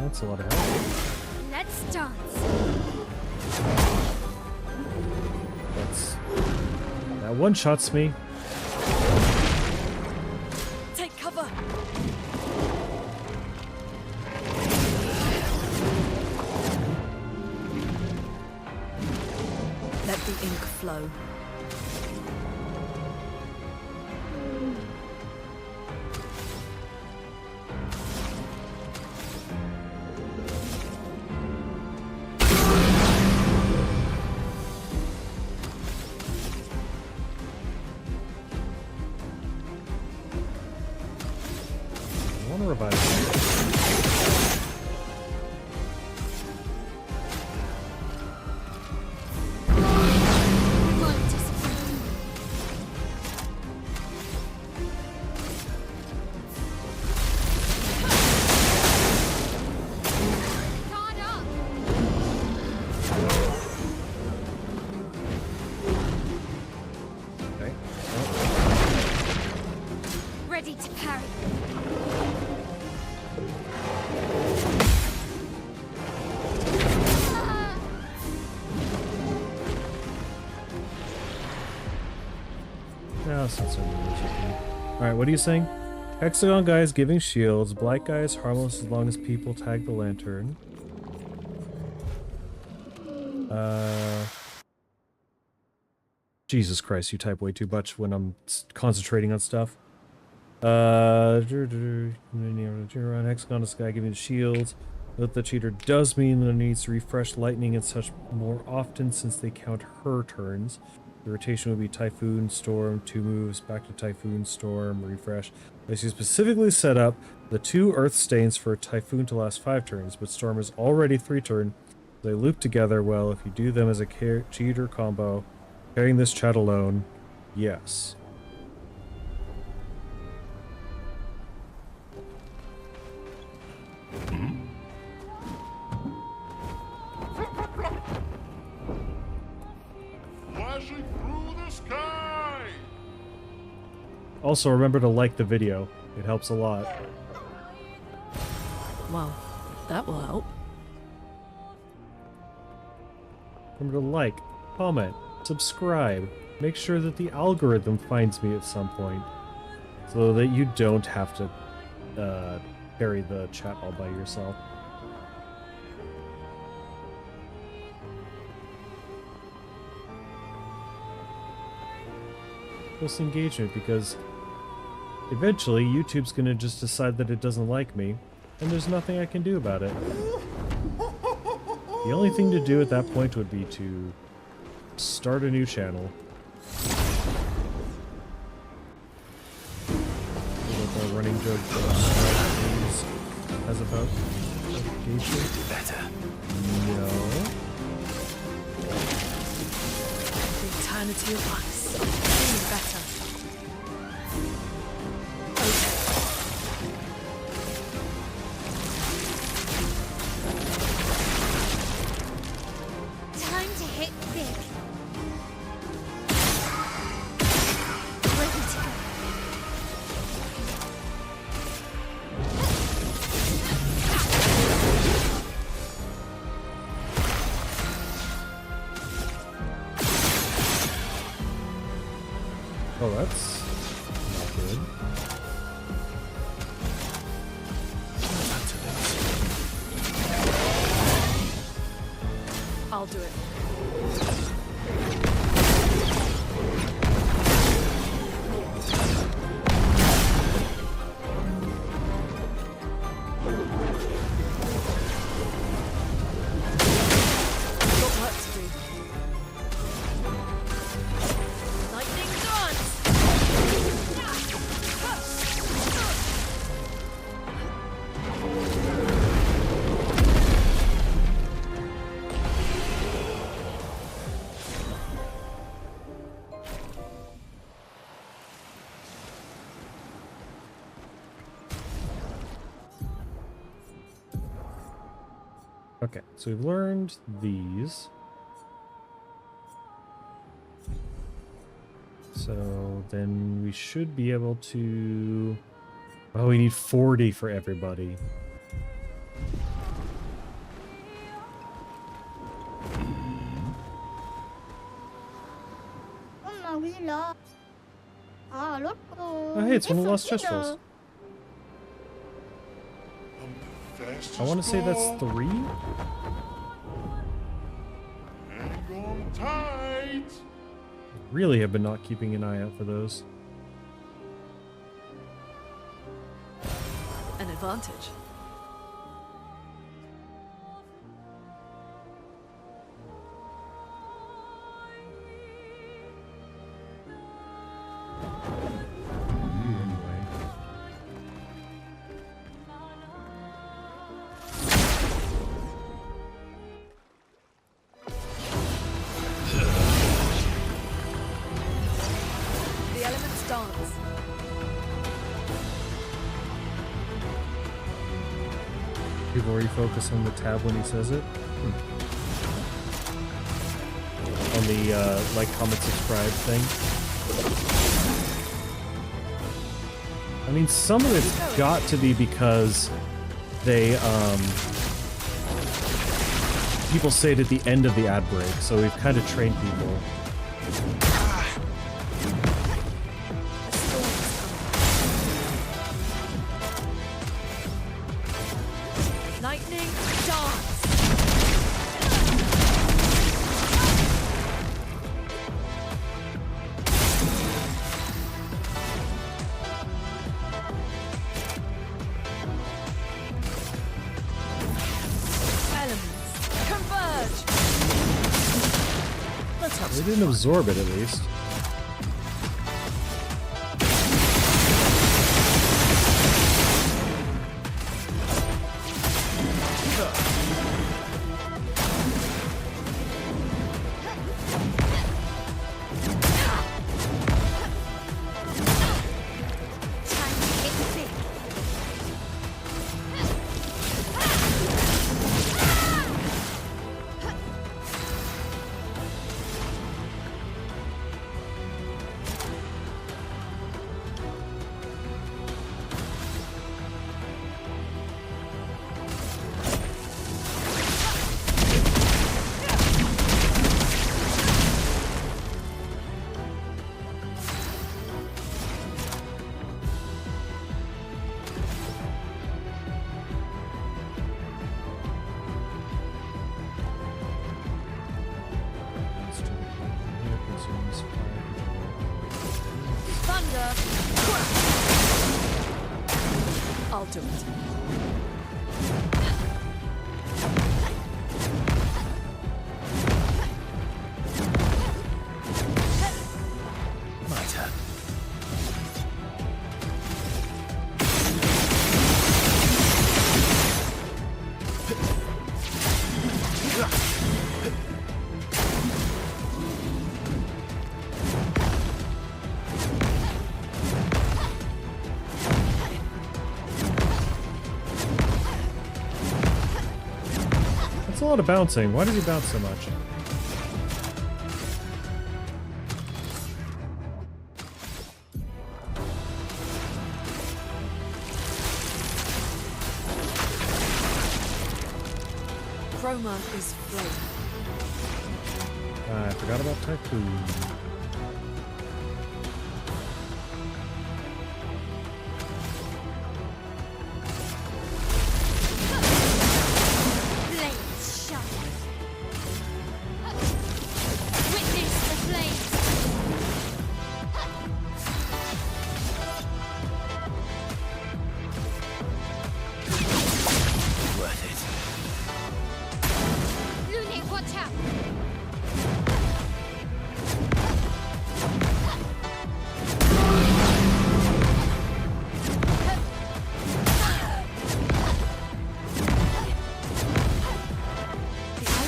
That's a lot of help. Let's dance. That one-shots me. Take cover. Let the ink flow. I want to revive it. Okay. Ready to parry. No, it's not so Alright, what are you saying? Hexagon guys giving shields. Black guys harmless as long as people tag the lantern. Jesus Christ, you type way too much when I'm concentrating on stuff. Hexagon this guy giving shields. Note the cheater does mean that it needs to refresh lightning and such more often since they count her turns. The rotation would be Typhoon, Storm, 2 moves, back to Typhoon, Storm, refresh. This is specifically set up the 2 Earth Stains for Typhoon to last 5 turns, but Storm is already 3 turn. They loop together well if you do them as a cheater combo. Carrying this chat alone, yes. Flashing through the sky! Also, remember to like the video. It helps a lot. Well, that will help. Remember to like, comment, subscribe. Make sure that the algorithm finds me at some point. So that you don't have to carry the chat all by yourself. Plus engagement, because eventually YouTube's gonna just decide that it doesn't like me, and there's nothing I can do about it. The only thing to do at that point would be to start a new channel. What the running joke has about education. Better. No. The eternity of ice. Feeling better. Time to hit big. Ready to go. Oh, that's not good. I'll do it. Got work to do. Lightning dance! Okay, so we've learned these. So then we should be able to... Oh, we need 40 for everybody. Oh, hey, it's one of the lost chest rolls. I want to say that's 3. Hang on tight. Really have been not keeping an eye out for those. An advantage. The elements dance. People refocus on the tab when he says it. On the like, comment, subscribe thing. I mean, some of it's got to be because they people say it at the end of the ad break, so we've kind of trained people. Lightning dance. Elements converge. They didn't absorb it, at least. Thunder. I'll do it. My turn. That's a lot of bouncing. Why does he bounce so much? Chroma is flame. I forgot about Typhoon. Blades shine. Witness the flames. Worth it. Lunatic, watch out.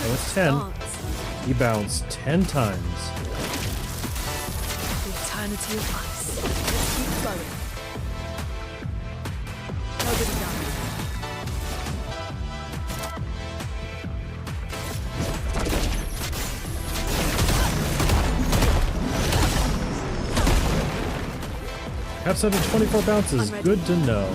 Oh, it's 10. He bounced 10 times. The eternity of ice. Let's keep going. Nobody dies. Caps out of 24 bounces. Good to know.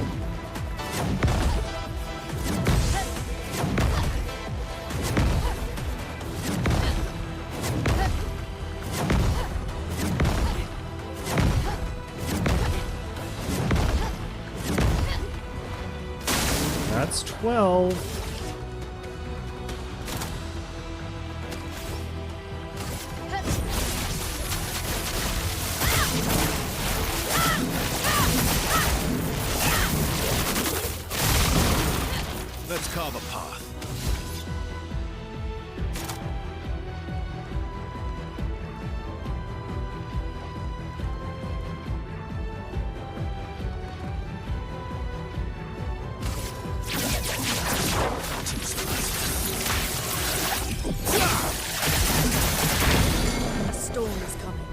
That's 12. Let's carve a path. A storm is coming.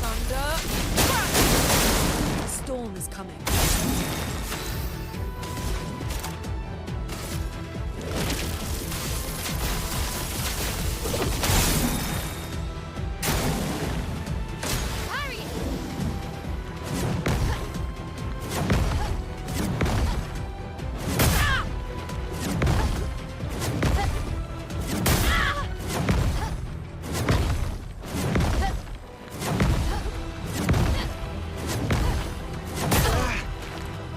Thunder. A storm is coming.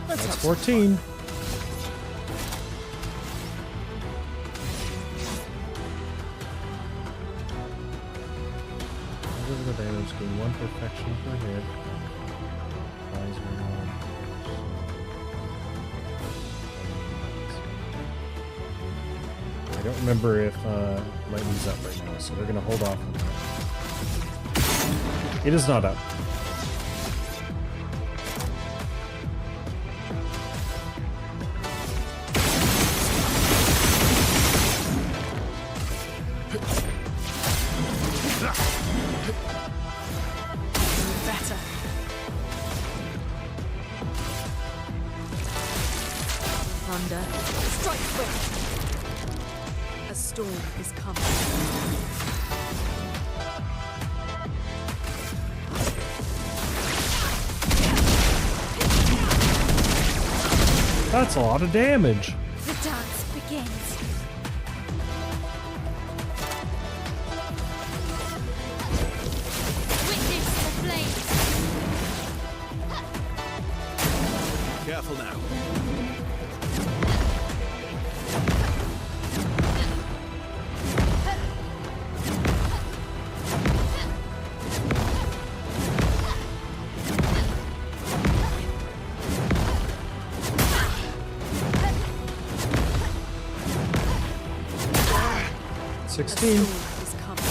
That's 14. Physical damage, gain 1 perfection per hit. I don't remember if lightning's up right now, so they're gonna hold off on that. It is not up. Better. Thunder. Strike quick. A storm is coming. That's a lot of damage. The dance begins. Witness the flames. Careful now. A 16. storm is coming.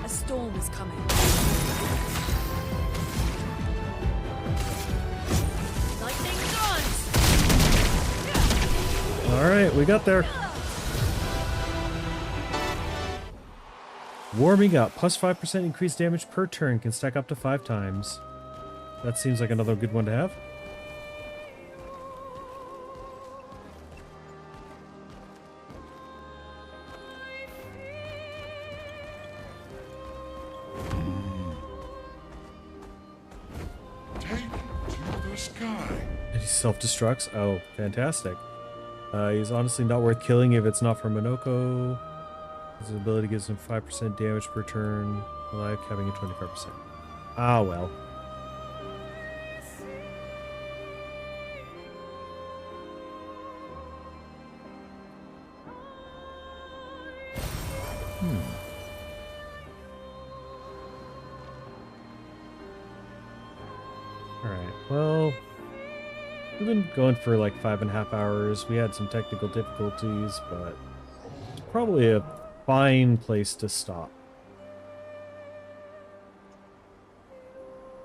A storm is coming. Lightning dance! Alright, we got there. Warming up. Plus 5% increased damage per turn. Can stack up to 5 times. That seems like another good one to have. Take it to the sky. And he self-destructs. Oh, fantastic. He's honestly not worth killing if it's not for Monoko. His ability gives him 5% damage per turn, alive having a 25%. Ah, well. Alright, well, we've been going for like 5.5 hours. We had some technical difficulties, but it's probably a fine place to stop.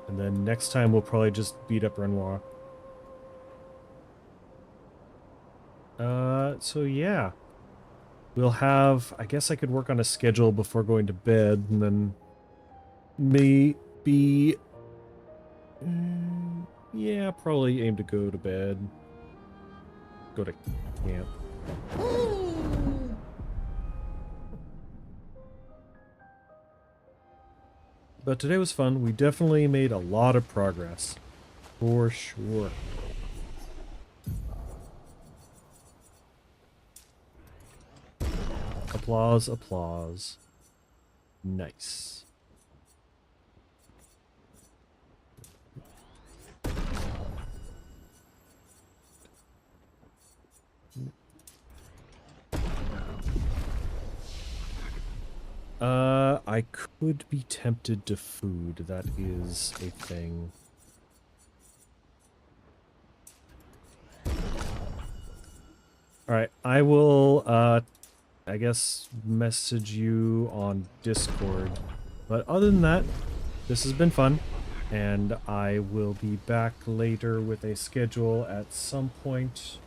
And then next time we'll probably just beat up Renoir. So yeah. We'll have, I guess I could work on a schedule before going to bed, and then maybe, yeah, probably aim to go to bed. Go to camp. but today was fun. We definitely made a lot of progress. For sure. Applause, applause. Nice. I could be tempted to food. That is a thing. Alright, I will, I guess, message you on Discord. But other than that, this has been fun. And I will be back later with a schedule at some point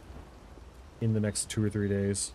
in the next 2 or 3 days.